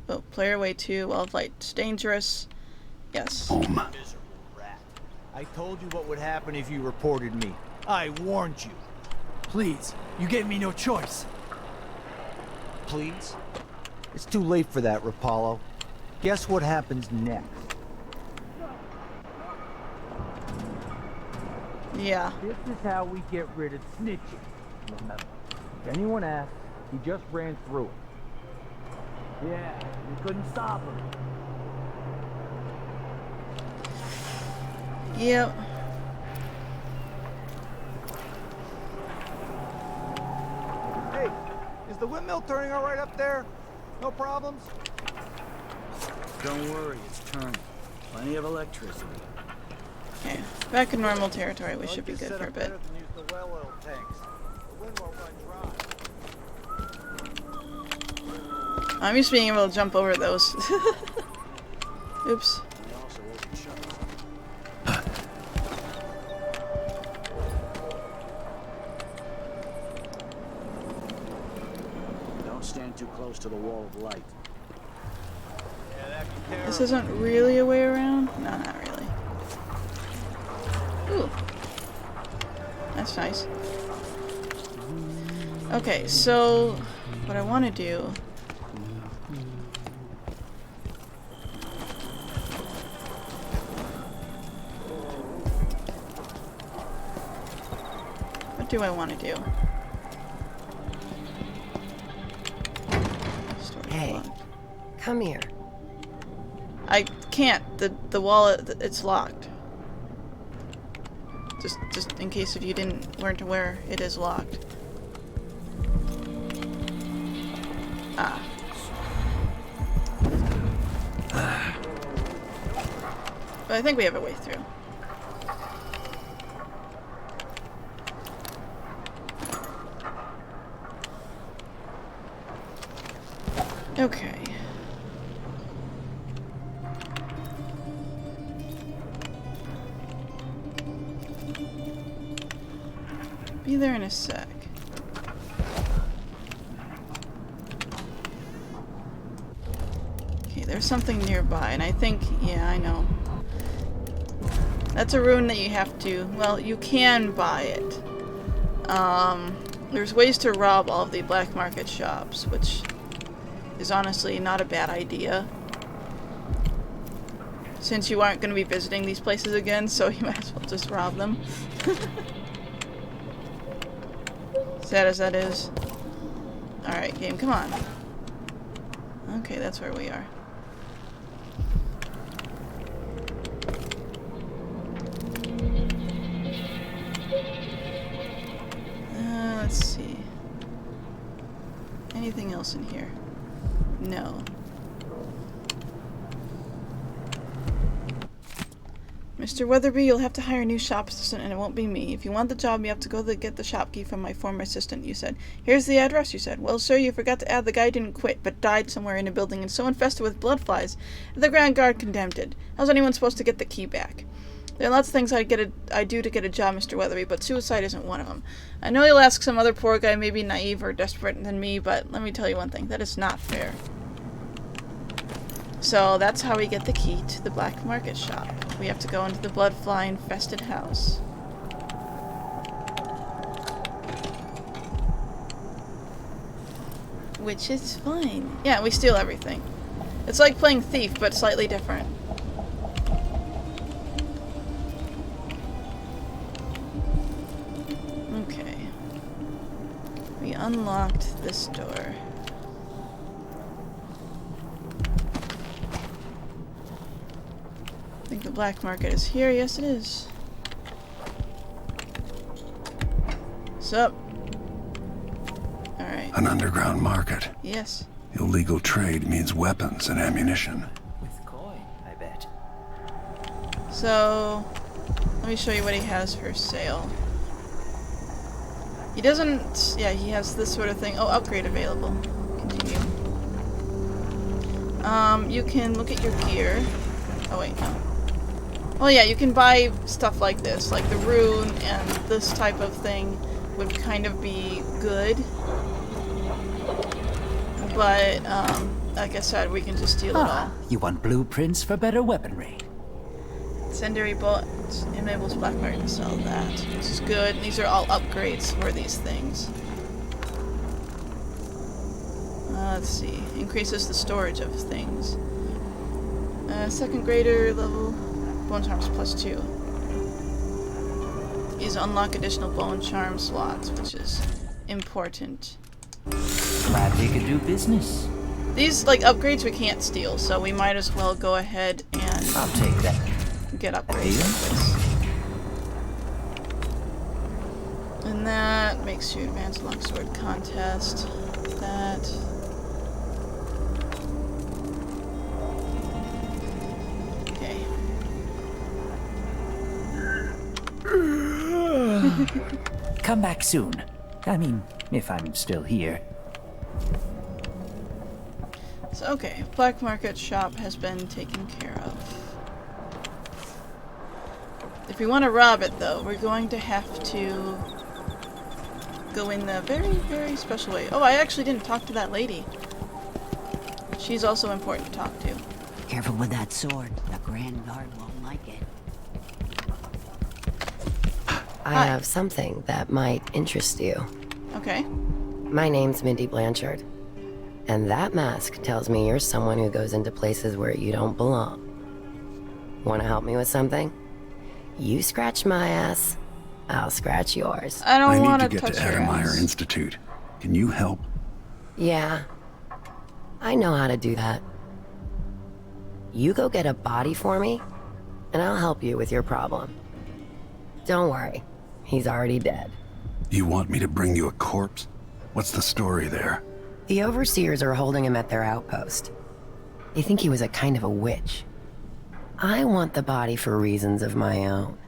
Oh, player way 2. Wall of light's dangerous. Yes. Home. I told you what would happen if you reported me. I warned you. Please, you gave me no choice. Please? It's too late for that, Rapallo. Guess what happens next? Yeah. This is how we get rid of snitching. Remember, if anyone asks, he just ran through it. Yeah, you couldn't stop him. Yep. Hey, is the windmill turning all right up there? No problems? Don't worry, it's turning. Plenty of electricity. Okay, back in normal territory. We should be good for a bit. I'm used to being able to jump over those. Oops. too close to the wall of light. This isn't really a way around? No, not really. Ooh. That's nice. Okay, so what I want to do... What do I want to do? Hey, come here. I can't. The wall, it's locked. Just in case if you weren't aware, it is locked. Ah. But I think we have a way through. Okay. Be there in a sec. Okay, there's something nearby, and I think, yeah, I know. That's a rune that you have to, well, you can buy it. There's ways to rob all of the black market shops, which is honestly not a bad idea. Since you aren't going to be visiting these places again, so you might as well just rob them. Sad as that is. Alright, game, come on. Okay, that's where we are. Let's see. Anything else in here? No. Mr. Weatherby, you'll have to hire a new shop assistant and it won't be me. If you want the job, you have to go get the shop key from my former assistant, you said. Here's the address, you said. Well, sir, you forgot to add the guy didn't quit, but died somewhere in a building and so infested with blood flies that the Grand Guard condemned it. How's anyone supposed to get the key back? There are lots of things I do to get a job, Mr. Weatherby, but suicide isn't one of them. I know you'll ask some other poor guy, maybe naive or desperate than me, but let me tell you one thing. That is not fair. So that's how we get the key to the black market shop. We have to go into the blood fly infested house. Which is fine. Yeah, we steal everything. It's like playing Thief, but slightly different. Okay. We unlocked this door. I think the black market is here. Yes, it is. Sup? Alright. An underground market. Yes. Illegal trade means weapons and ammunition. With coin, I bet. So, let me show you what he has for sale. He doesn't... Yeah, he has this sort of thing. Oh, upgrade available. Continue. You can look at your gear. Oh, wait, no. Well, yeah, you can buy stuff like this. Like the rune and this type of thing would kind of be good. But, like I said, we can just steal it all. You want blueprints for better weaponry? Incendiary bolt enables black market to sell that, which is good. And these are all upgrades for these things. Let's see. Increases the storage of things. Second grader level bone charms +2. These unlock additional bone charm slots, which is important. Glad we could do business. These, like, upgrades we can't steal, so we might as well go ahead and... I'll take that. Get upgrades like this. And that makes you advance longsword contest. That... Okay. Come back soon. I mean, if I'm still here. So, okay, black market shop has been taken care of. If we want to rob it, though, we're going to have to go in the very, very special way. Oh, I actually didn't talk to that lady. she's also important to talk to. Careful with that sword. The Grand Guard won't like it. I have something that might interest you. Okay. My name's Mindy Blanchard. And that mask tells me you're someone who goes into places where you don't belong. Want to help me with something? You scratch my ass, I'll scratch yours. I don't want to get to Adamire Institute. Can you help? Yeah. I know how to do that. You go get a body for me, and I'll help you with your problem. Don't worry. He's already dead. You want me to bring you a corpse? What's the story there? The overseers are holding him at their outpost. They think he was a kind of a witch. I want the body for reasons of my own.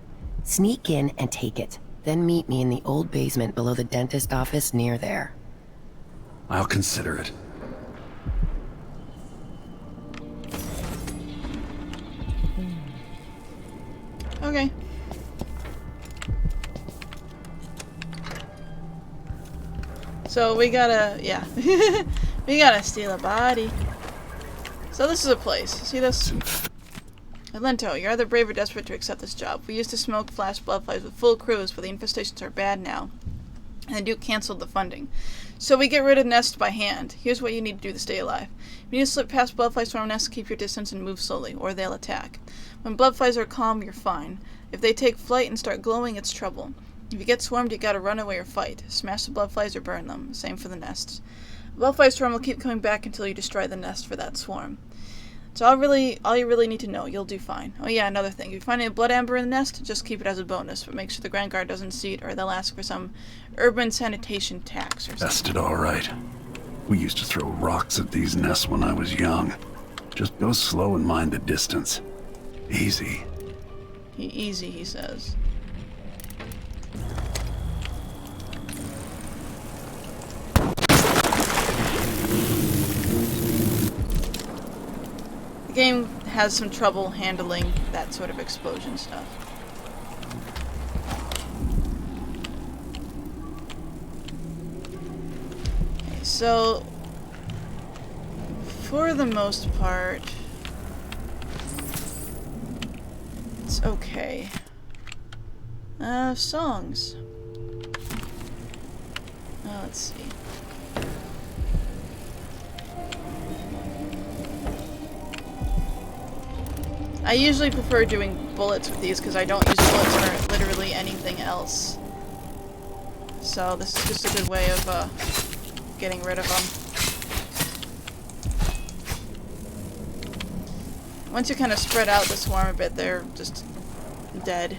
Sneak in and take it, then meet me in the old basement below the dentist office near there. I'll consider it. Okay. So we gotta, yeah. We gotta steal a body. So this is a place. See this? Alento, you're either brave or desperate to accept this job. We used to smoke flash bloodflies with full crews, but the infestations are bad now. And the Duke canceled the funding. So we get rid of nests by hand. Here's what you need to do to stay alive. You need to slip past bloodfly swarm nests, keep your distance, and move slowly, or they'll attack. When bloodflies are calm, you're fine. If they take flight and start glowing, it's trouble. If you get swarmed, you gotta run away or fight. Smash the bloodflies or burn them. Same for the nests. The bloodfly swarm will keep coming back until you destroy the nest for that swarm. So all you really need to know. You'll do fine. Oh yeah, another thing. If you find a blood amber in the nest, just keep it as a bonus, but make sure the Grand Guard doesn't see it, or they'll ask for some urban sanitation tax or something. Bested all right. We used to throw rocks at these nests when I was young. Just go slow and mind the distance. Easy. Easy, he says. The game has some trouble handling that sort of explosion stuff. Okay, so for the most part, it's okay. Songs. Let's see. I usually prefer doing bullets with these because I don't use bullets for literally anything else. So this is just a good way of getting rid of them. Once you kind of spread out the swarm a bit, they're just dead.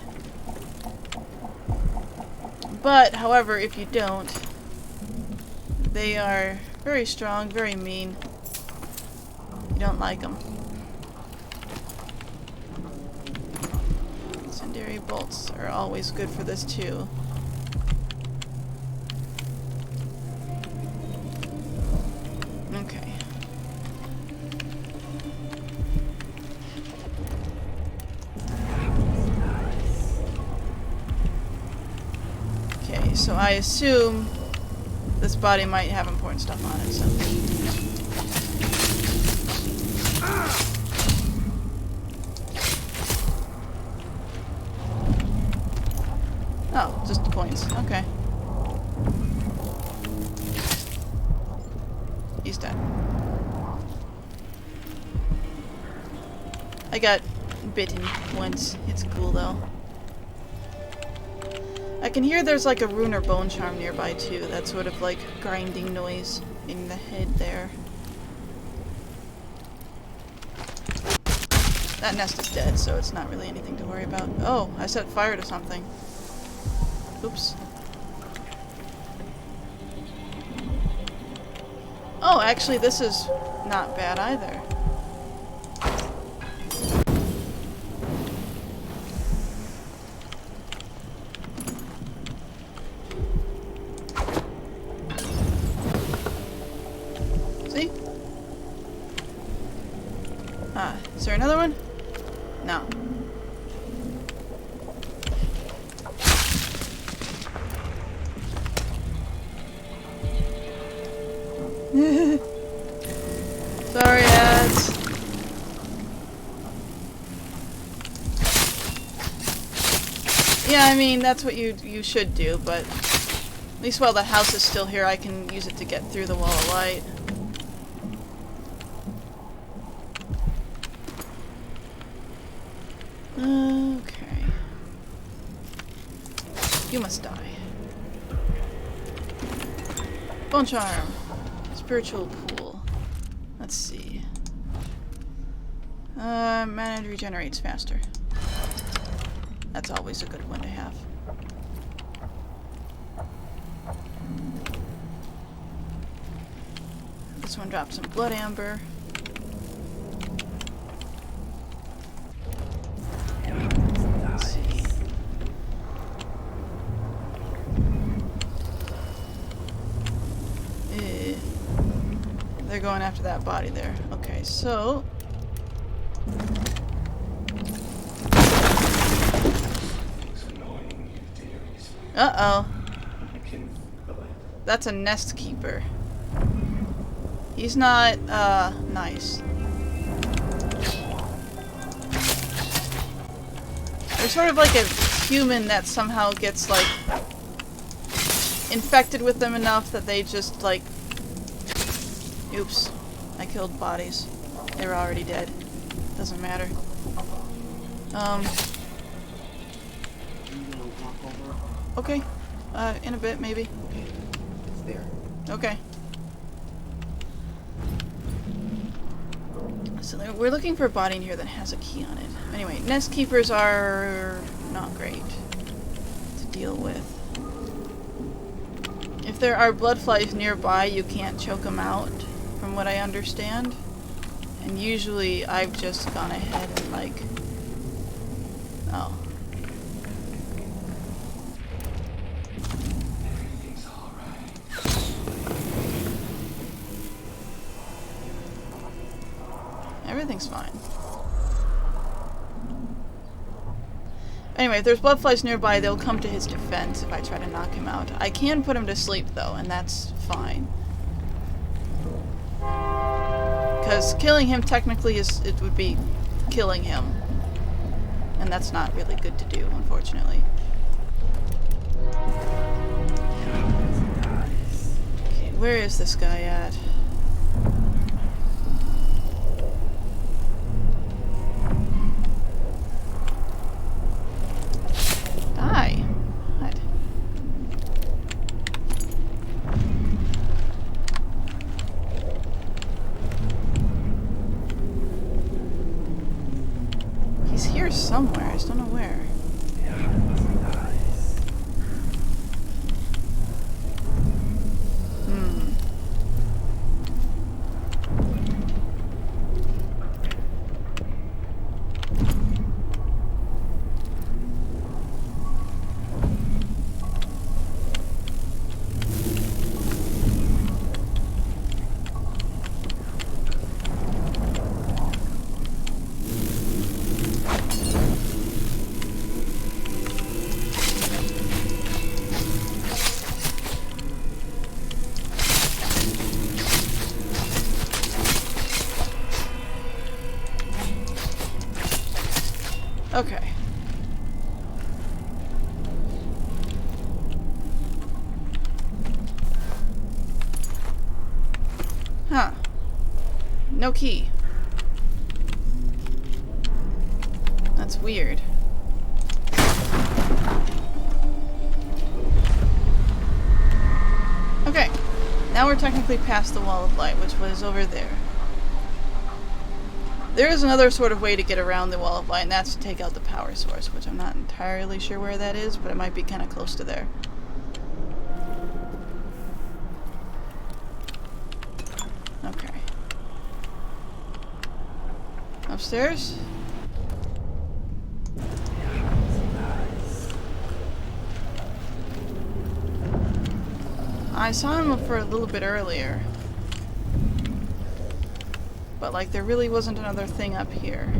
But, however, if you don't, they are very strong, very mean. You don't like them. Incendiary bolts are always good for this too. Okay. Okay, so I assume this body might have important stuff on it, so. Oh, just coins. Okay. He's dead. I got bitten once. It's cool though. I can hear there's like a rune or bone charm nearby too. That sort of like grinding noise in the head there. That nest is dead, so it's not really anything to worry about. Oh, I set fire to something. Oops. Oh, actually this is not bad either. See? Ah, is there another one? No. Sorry, Yeah, I mean, that's what you should do, but at least while the house is still here, I can use it to get through the wall of light. Okay. You must die. Bone charm. Spiritual pool. Let's see. Mana regenerates faster. That's always a good one to have. This one drops some blood amber. Let's see. They're going after that body there. Okay, so uh-oh. That's a nest keeper. He's not, nice. They're sort of like a human that somehow gets, like, infected with them enough that they just, like... Oops. I killed bodies. They were already dead. Doesn't matter. Okay. In a bit, maybe. It's there. Okay. So we're looking for a body in here that has a key on it. Anyway, nest keepers are not great to deal with. If there are blood flies nearby, you can't choke them out, from what I understand. And usually I've just gone ahead and like... Oh. Everything's fine. Anyway, if there's blood flies nearby, they'll come to his defense if I try to knock him out. I can put him to sleep, though, and that's fine. Because killing him technically it would be killing him. And that's not really good to do, unfortunately. Okay, where is this guy at? Die. God. He's here somewhere, I just don't know where. Okay. Huh. No key. That's weird. Okay. Now we're technically past the wall of light, which was over there. There is another sort of way to get around the wall of light, and that's to take out the power source, which I'm not entirely sure where that is, but it might be kind of close to there. Okay. Upstairs? I saw him for a little bit earlier. But, like, there really wasn't another thing up here.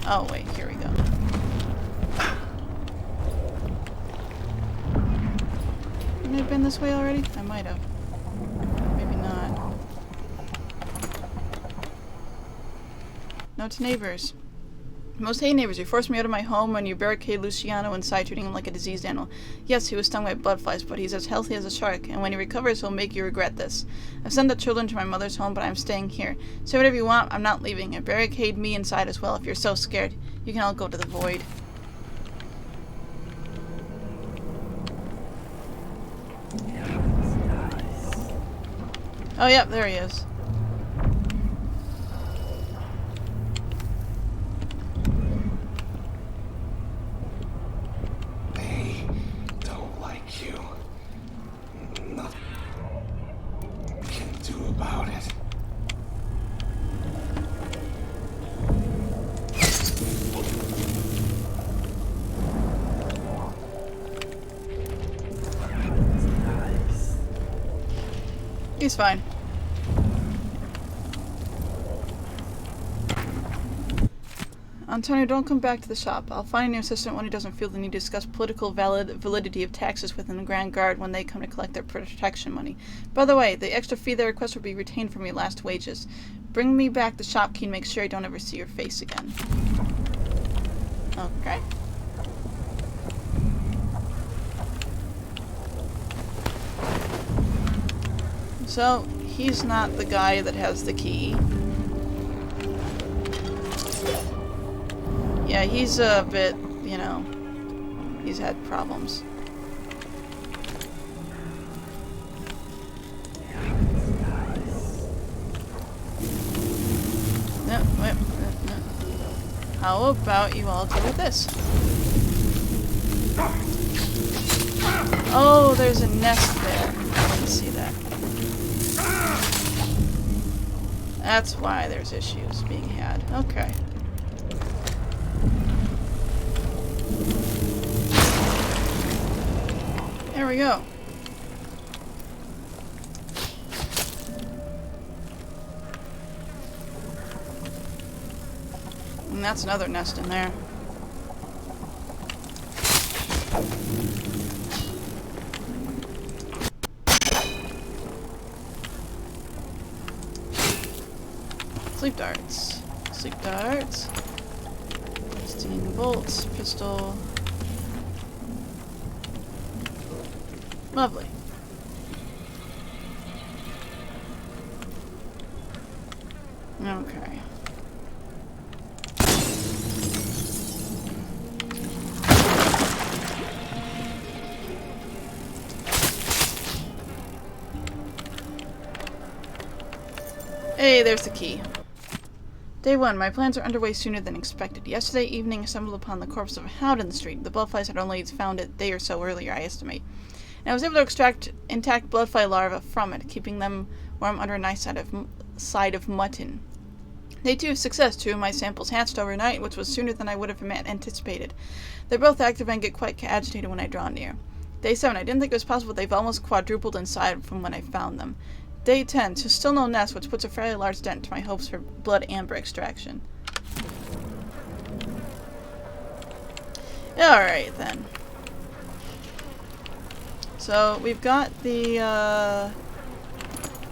Oh, wait, here we go. Haven't I been this way already? I might have. Maybe not. Note to neighbors. Most hate neighbors, you forced me out of my home when you barricade Luciano inside, treating him like a diseased animal. Yes, he was stung by bloodflies, but he's as healthy as a shark, and when he recovers, he'll make you regret this. I've sent the children to my mother's home, but I'm staying here. Say whatever you want, I'm not leaving. And barricade me inside as well if you're so scared. You can all go to the void. Oh, yep, there he is. About it. He's fine. Antonio, don't come back to the shop. I'll find a new assistant when he doesn't feel the need to discuss political validity of taxes within the Grand Guard when they come to collect their protection money. By the way, the extra fee they request will be retained from your last wages. Bring me back the shop key and make sure I don't ever see your face again. Okay. So, he's not the guy that has the key. Yeah, he's a bit, you know, he's had problems. No, wait, no. How about you all deal with this? Oh, there's a nest there. I didn't see that. That's why there's issues being had. Okay. There we go. And that's another nest in there. Sleep darts. Sleep darts. Stinging bolts. Pistol. Lovely. Okay. Hey, there's the key. Day 1. My plans are underway sooner than expected. Yesterday evening, I stumbled upon the corpse of a hound in the street. The bloodflies had only found it a day or so earlier, I estimate. And I was able to extract intact bloodfly larvae from it, keeping them warm under a nice side of mutton. Day 2 of success. 2 of my samples hatched overnight, which was sooner than I would have anticipated. They're both active and get quite agitated when I draw near. Day 7. I didn't think it was possible. They've almost quadrupled in size from when I found them. Day 10. So still no nest, which puts a fairly large dent to my hopes for blood amber extraction. Alright then. So we've got the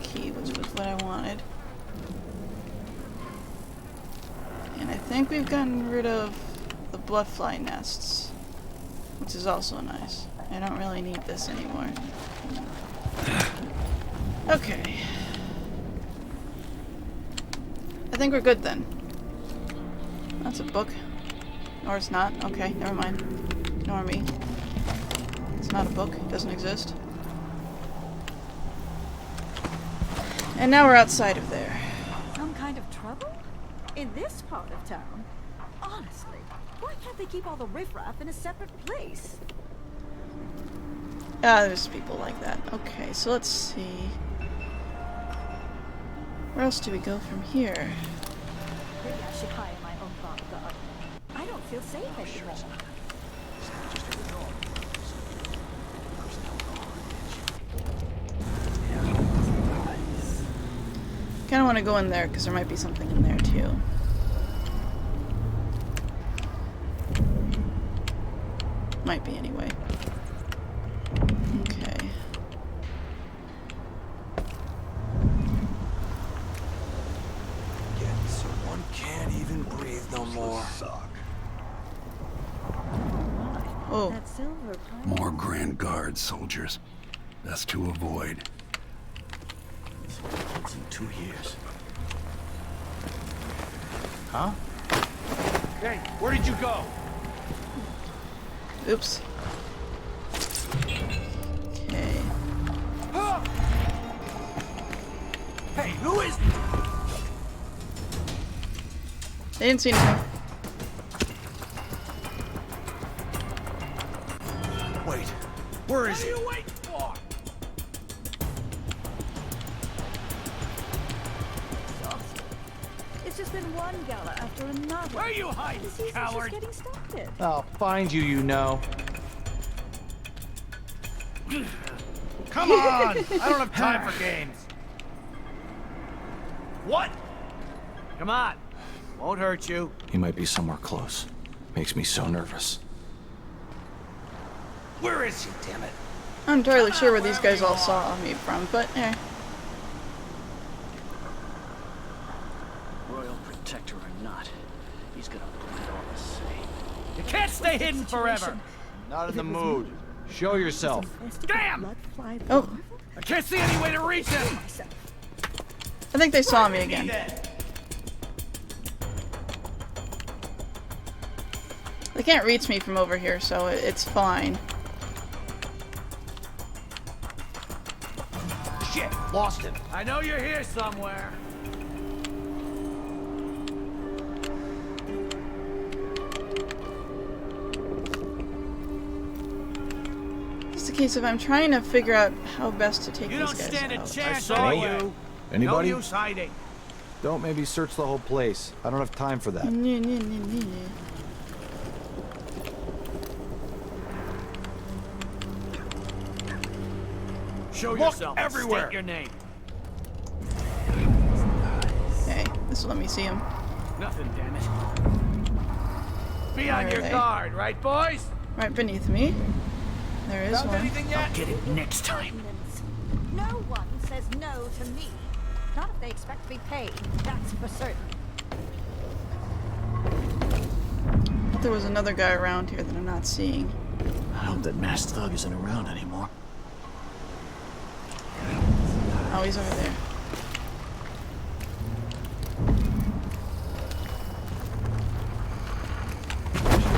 key, which was what I wanted. And I think we've gotten rid of the bloodfly nests, which is also nice. I don't really need this anymore. Okay. I think we're good then. That's a book. Or it's not. Okay, never mind. Ignore me. It's not a book. It doesn't exist. And now we're outside of there. Some kind of trouble? In this part of town? Honestly, why can't they keep all the riffraff in a separate place? Ah, there's people like that. Okay, so let's see. Where else do we go from here? Maybe I should hire my own bodyguard. I don't feel safe anymore. Kind of want to go in there because there might be something in there too. Might be anyway. Okay. So one can't even breathe no more. Suck. Oh. That silver pipe. More Grand Guard soldiers. Best to avoid. It's in 2 years. Huh? Hey, where did you go? Oops. Okay. Hey, who is... They didn't see anything. Wait, where is he? What are you waiting for? It's just been one gala after another. Where are you hiding, The season's coward? just getting started. I'll find you, you know. Come on! I don't have time for games. What? Come on. Won't hurt you. He might be somewhere close. Makes me so nervous. Where is he, damn it? I'm not entirely sure where these guys all saw me from, but eh. Royal Protector or not, he's gonna bleed all the same. You can't stay hidden forever. Not in the mood. Show yourself. Damn! Oh. I can't see any way to reach him. I think they saw me again. They can't reach me from over here, so it's fine. Shit, lost him. I know you're here somewhere. It's a case of I'm trying to figure out how best to take You these don't guys stand a out. chance. I saw anyway. you. Anybody? No use hiding. Don't maybe search the whole place. I don't have time for that. Show yourself. Everywhere. State your name. Okay, this will let me see him. Nothing, damn it. Be on Where are your they? guard, right, boys? Right beneath me. There is Found one. anything yet? Get it next time. No one says no to me. Not if they expect to be paid. That's for certain. I thought there was another guy around here that I'm not seeing. I hope that masked thug isn't around anymore. Oh, he's over there.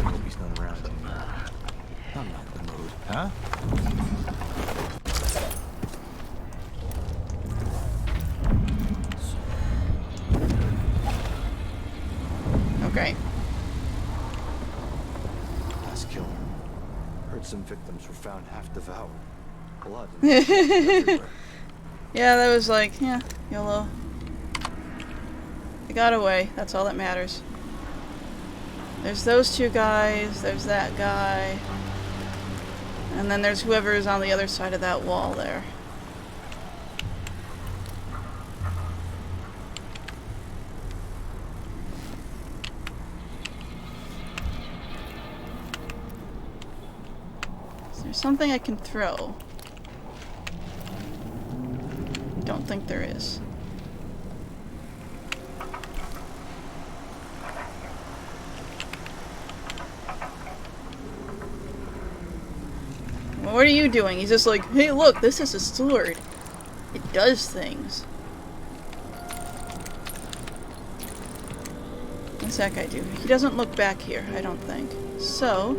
Hope he's not around anymore. I'm not in the mood. Huh? Okay. Last killer. Heard some victims were found half devoured. Blood. Yeah, that was like, yeah, YOLO. They got away. That's all that matters. There's those two guys. There's that guy. And then there's whoever is on the other side of that wall there. Is there something I can throw? Don't think there is. Well, what are you doing? He's just like, hey look, this is a sword. It does things. What's that guy do? He doesn't look back here, I don't think. So...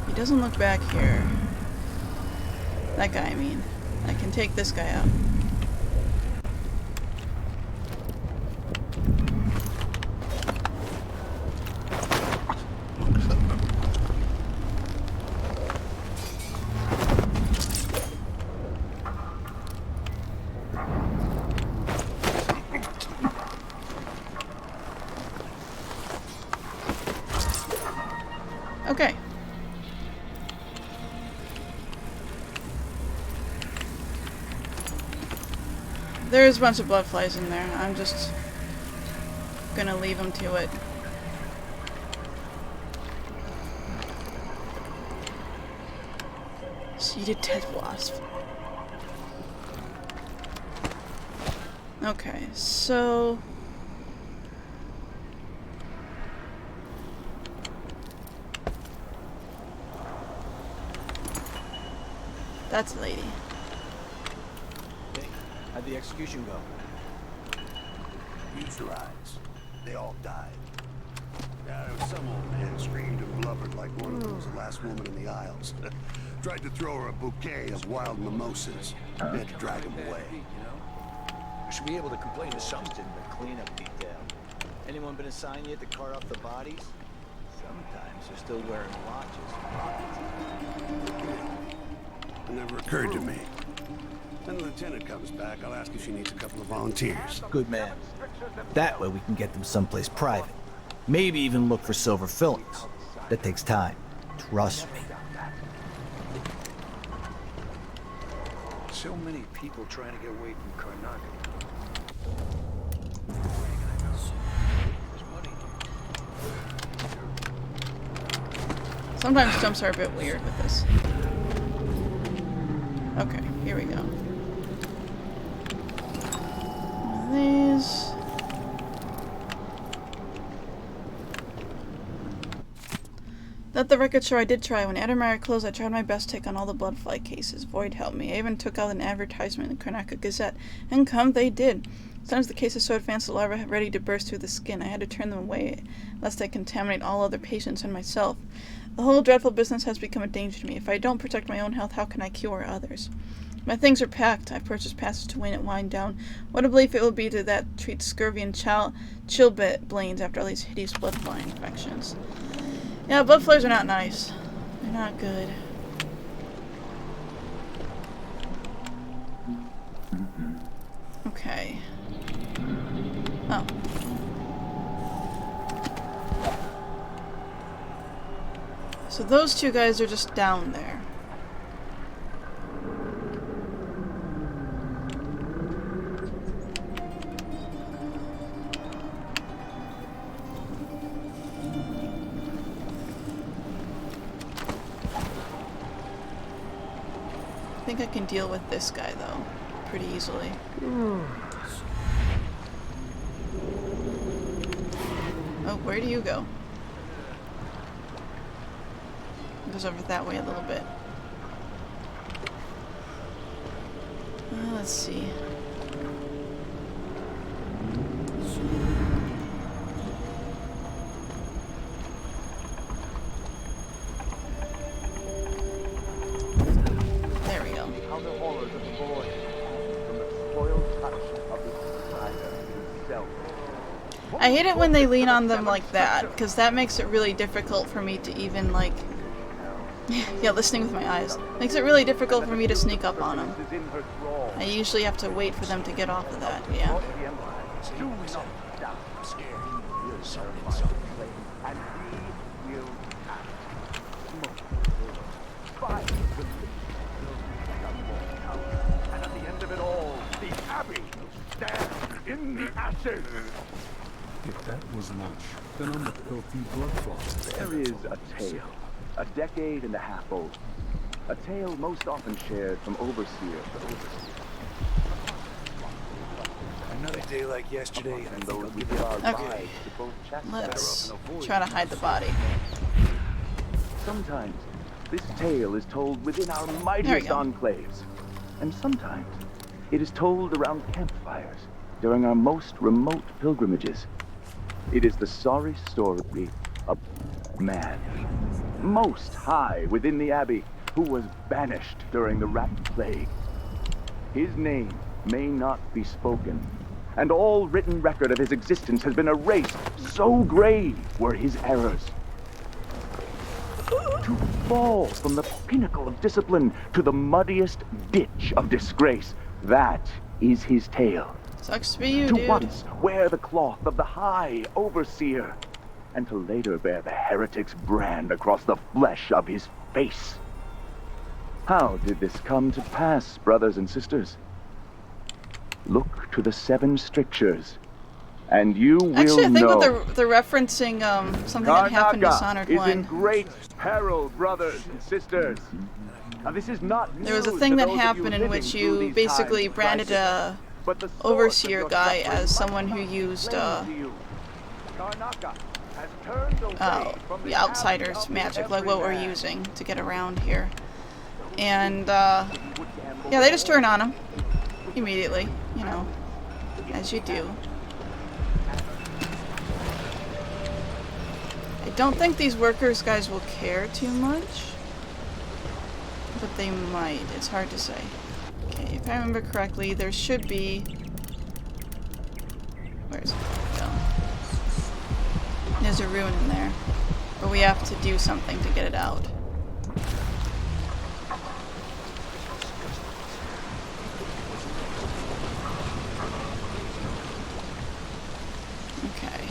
he doesn't look back here. That guy, I mean. I can take this guy out. Okay. There's a bunch of blood flies in there. I'm just gonna leave them to it. Seeded dead wasp. Okay, so... That's a lady. Hey, how'd the execution go? Use your eyes. They all died. Yeah, there was some old man screamed and blubbered like one of them was the last woman in the aisles. Tried to throw her a bouquet of wild mimosas. They had to drag him away. We should be able to complain to something the cleanup detail. Anyone been assigned yet to cart off the bodies? Sometimes they're still wearing watches. It never occurred to me. When the lieutenant comes back, I'll ask if she needs a couple of volunteers. Good man. That way we can get them someplace private. Maybe even look for silver fillings. That takes time. Trust me. So many people trying to get away from Karnak. Sometimes jumps are a bit weird with this. Okay, here we go. One of these. Let the record show I did try. When Adamire closed, I tried my best to take on all the bloodfly cases. Void helped me. I even took out an advertisement in the Karnak Gazette, and come they did. Sometimes the cases so advanced the larvae ready to burst through the skin. I had to turn them away, lest I contaminate all other patients and myself. The whole dreadful business has become a danger to me. If I don't protect my own health, how can I cure others? My things are packed. I've purchased passes to Wayne at Wind Down. What a relief it will be to that treat scurvy and chilblains after all these hideous bloodfly infections. Yeah, bloodflies are not nice. They're not good. Okay. Oh. So those two guys are just down there. I think I can deal with this guy though, pretty easily. Oh, where do you go? It goes over that way a little bit. Let's see. There we go. How the horrors of the void from the spoiled touch of the spider himself. I hate it when they lean on them like that, because that makes it really difficult for me to even, like... yeah, listening with my eyes. Makes it really difficult for me to sneak up on them. I usually have to wait for them to get off of that, yeah. And at the end of it all, the Abbey stands in the ashes. If that was much, then I'm a filthy bloodfly. There is a tale, a decade and a half old. A tale most often shared from overseer to overseer. Another day like yesterday, and those we Okay, let's try to hide the body. Sometimes this tale is told within our mightiest enclaves, and sometimes it is told around campfires during our most remote pilgrimages. It is the sorry story of a man, most high within the Abbey, who was banished during the Rat Plague. His name may not be spoken, and all written record of his existence has been erased, so grave were his errors. To fall from the pinnacle of discipline to the muddiest ditch of disgrace, that is his tale. Sucks to be you, To dude. once wear the cloth of the high overseer, and to later bear the heretic's brand across the flesh of his face. How did this come to pass, brothers and sisters? Look to the 7 strictures, and you will know. Actually, I think what they're referencing something that happened in Dishonored is 1. in great peril, brothers and sisters. This is not There was a news thing to that those of happened you in which living through you these basically times of branded crisis. a But the source of overseer your guy suffering as might someone who not be used plain to you. Karnaka has turned away from the outsiders avenue of magic, the like what we're everyman. using to get around here. And yeah, they just turn on him immediately, you know, as you do. I don't think these workers guys will care too much, but they might. It's hard to say. Okay, if I remember correctly, there should be... Where's it? No. There's a rune in there, but we have to do something to get it out. Okay.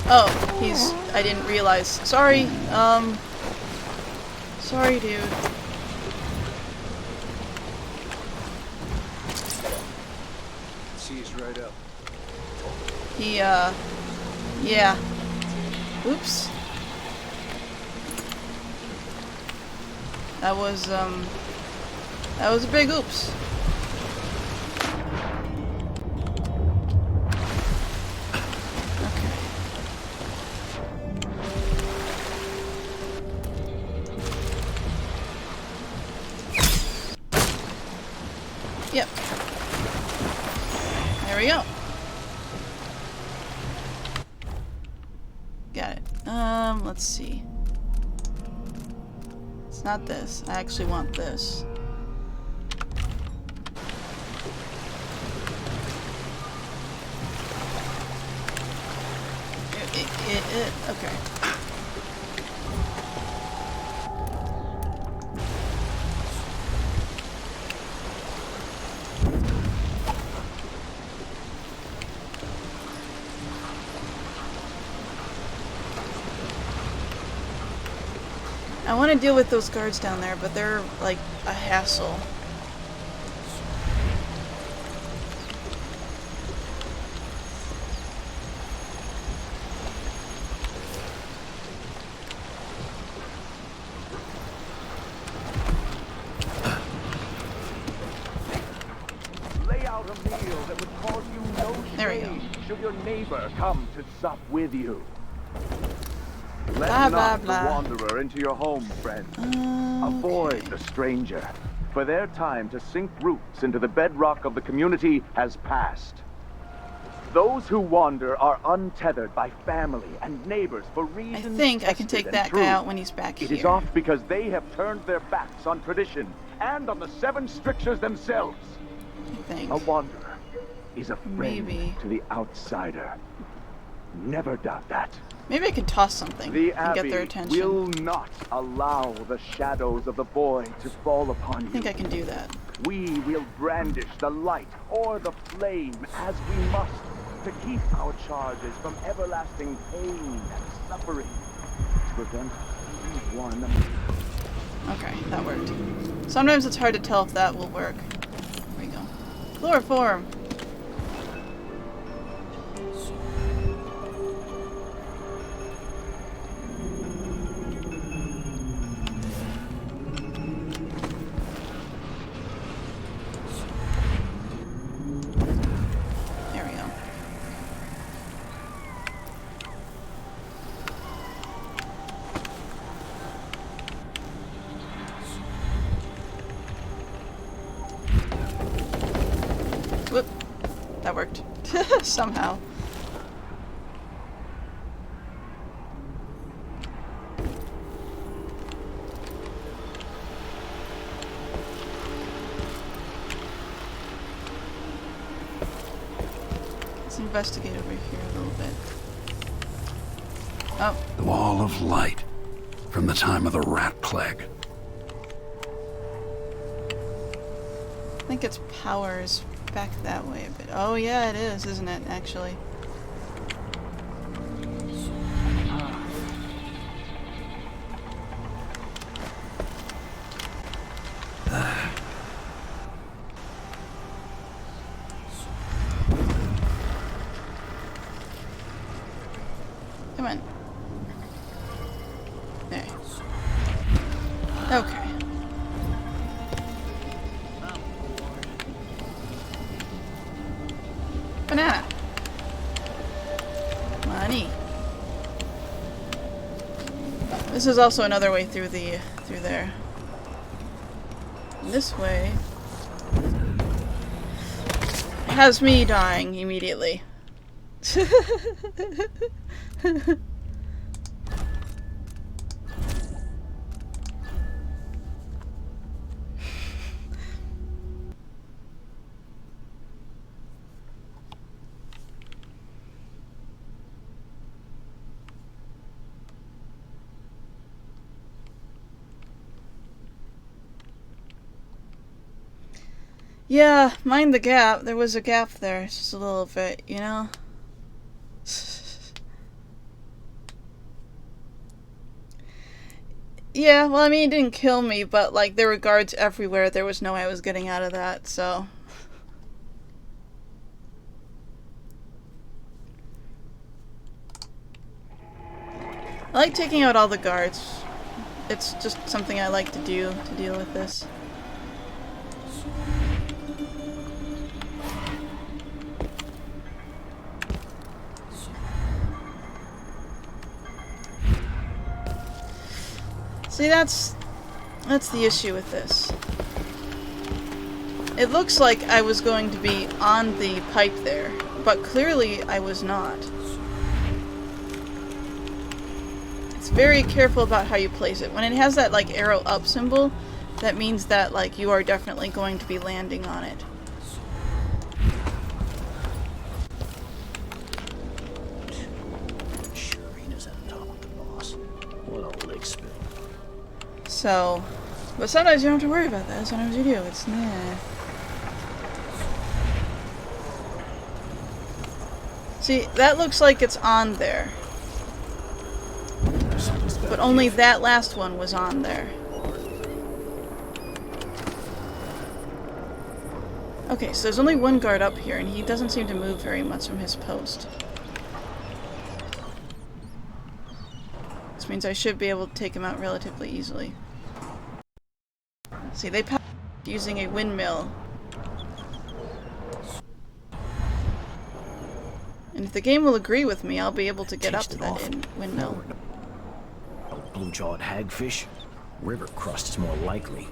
Oh, I didn't realize. Sorry, sorry, dude. He's right up. Yeah. Oops. That was a big oops. Yep. There we go. Got it. Let's see. It's not this. I actually want this. Okay. I want to deal with those guards down there, but they're like a hassle. Lay out a meal that would cause you no shame should your neighbor come to sup with you. Let Blah, not blah, the blah. wanderer into your home, friend. Avoid the stranger, for their time to sink roots into the bedrock of the community has passed. Those who wander are untethered by family and neighbors for reasons I think I can take tested that and true. guy out when he's back It here. is oft because they have turned their backs on tradition and on the seven strictures themselves. I think. A wanderer is a friend Maybe. to the outsider. Never doubt that. Maybe I can toss something The and get Abbey their attention. will not allow the shadows of the boy to fall upon you. I think I can do that. We will brandish the light or the flame as we must to keep our charges from everlasting pain and suffering. To prevent even one. Okay, that worked. Sometimes it's hard to tell if that will work. There we go. Chloroform! There we go. Whoop. That worked. Somehow. Let's investigate over here a little bit. Oh. The Wall of Light. From the time of the Rat Plague. I think its power is back that way a bit. Oh yeah, it is, isn't it, actually? come on. There. Okay. Banana. Money. This is also another way through there. And this way has me dying immediately. Yeah, mind the gap. There was a gap there. It's just a little bit, you know? Yeah, well, I mean, it didn't kill me, but, like, there were guards everywhere. There was no way I was getting out of that, so... I like taking out all the guards. It's just something I like to do to deal with this. See, that's the issue with this. It looks like I was going to be on the pipe there, but clearly I was not. It's very careful about how you place it. When it has that, like, arrow up symbol, that means that, like, you are definitely going to be landing on it. So, but sometimes you don't have to worry about that. Sometimes you do. It's nah. See, that looks like it's on there. But only that last one was on there. Okay, so there's only one guard up here, and he doesn't seem to move very much from his post. This means I should be able to take him out relatively easily. See, they passed using a windmill. And if the game will agree with me, I'll be able to get up to that windmill. Blue-jawed hagfish. River crust is more likely.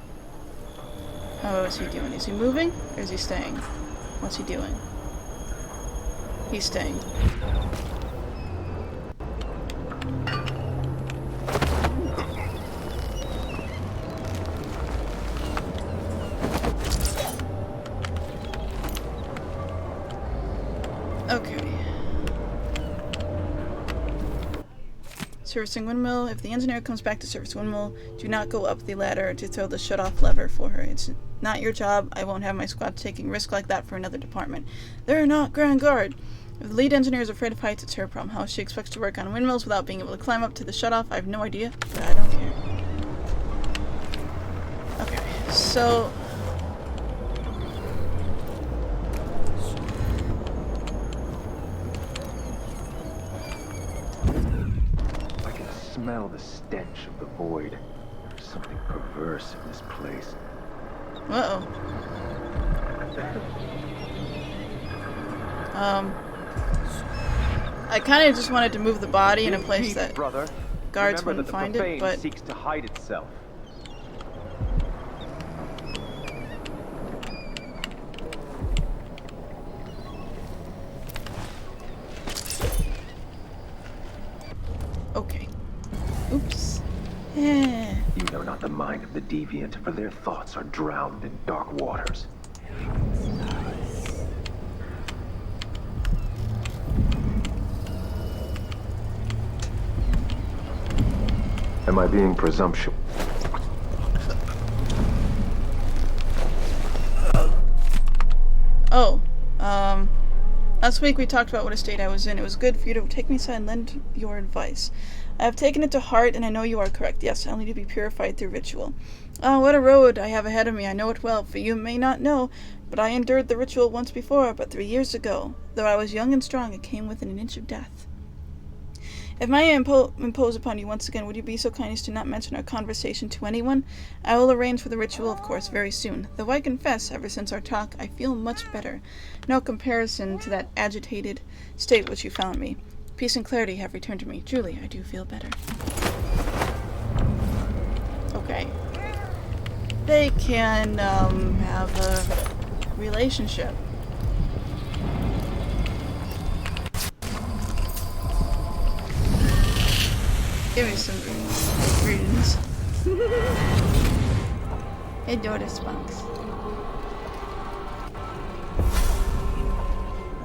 Oh, what is he doing? Is he moving? Or is he staying? What's he doing? He's staying. Okay. Servicing windmill. If the engineer comes back to service windmill, do not go up the ladder to throw the shut-off lever for her. It's not your job. I won't have my squad taking risk like that for another department. They're not Grand Guard. If the lead engineer is afraid of heights, it's her problem. How she expects to work on windmills without being able to climb up to the shut-off, I have no idea, but I don't care. Okay, so... Smell the stench of the void. There's something perverse in this place. Uh-oh. I kind of just wanted to move the body in a place that guards wouldn't find it, but... seeks to hide itself. Okay. Oops. Yeah. You know not the mind of the deviant, for their thoughts are drowned in dark waters. Am I being presumptuous? Oh, last week we talked about what a state I was in. It was good for you to take me aside and lend your advice. I have taken it to heart, and I know you are correct. Yes, I'll need to be purified through ritual. Oh, what a road I have ahead of me. I know it well, for you may not know, but I endured the ritual once before, but 3 years ago. Though I was young and strong, it came within an inch of death. If I impose upon you once again, would you be so kind as to not mention our conversation to anyone? I will arrange for the ritual, of course, very soon. Though I confess, ever since our talk, I feel much better. No comparison to that agitated state which you found me. Peace and clarity have returned to me. Truly, I do feel better. Okay. They can, have a relationship. Give me some greetings. Hey, daughter Spunks.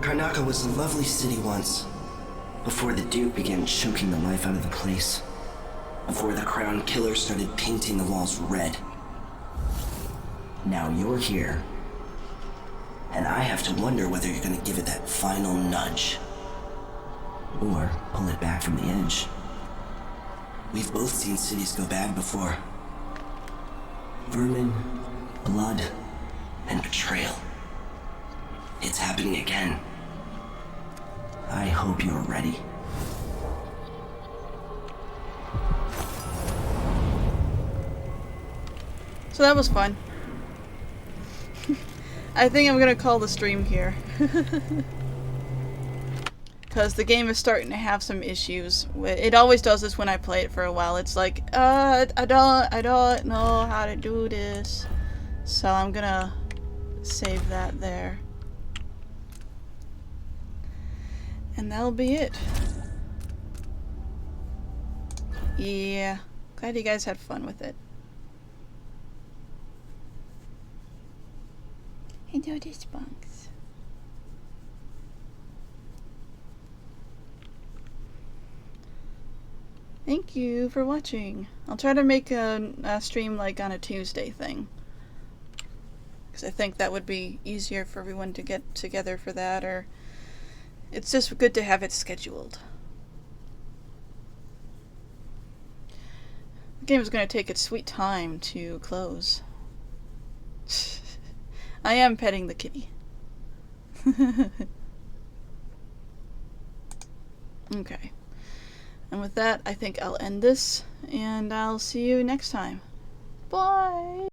Karnaca was a lovely city once, before the Duke began choking the life out of the place. Before the Crown Killer started painting the walls red. Now you're here, and I have to wonder whether you're gonna give it that final nudge, or pull it back from the edge. We've both seen cities go bad before. Vermin, blood, and betrayal. It's happening again. I hope you're ready. So that was fun. I think I'm gonna call the stream here. Because the game is starting to have some issues. It always does this when I play it for a while. It's like, I don't know how to do this. So I'm gonna save that there. And that'll be it. Yeah. Glad you guys had fun with it. I know this bunks. Thank you for watching. I'll try to make a stream like on a Tuesday thing. Because I think that would be easier for everyone to get together for that, or it's just good to have it scheduled. The game is going to take its sweet time to close. I am petting the kitty. Okay. And with that, I think I'll end this, and I'll see you next time. Bye!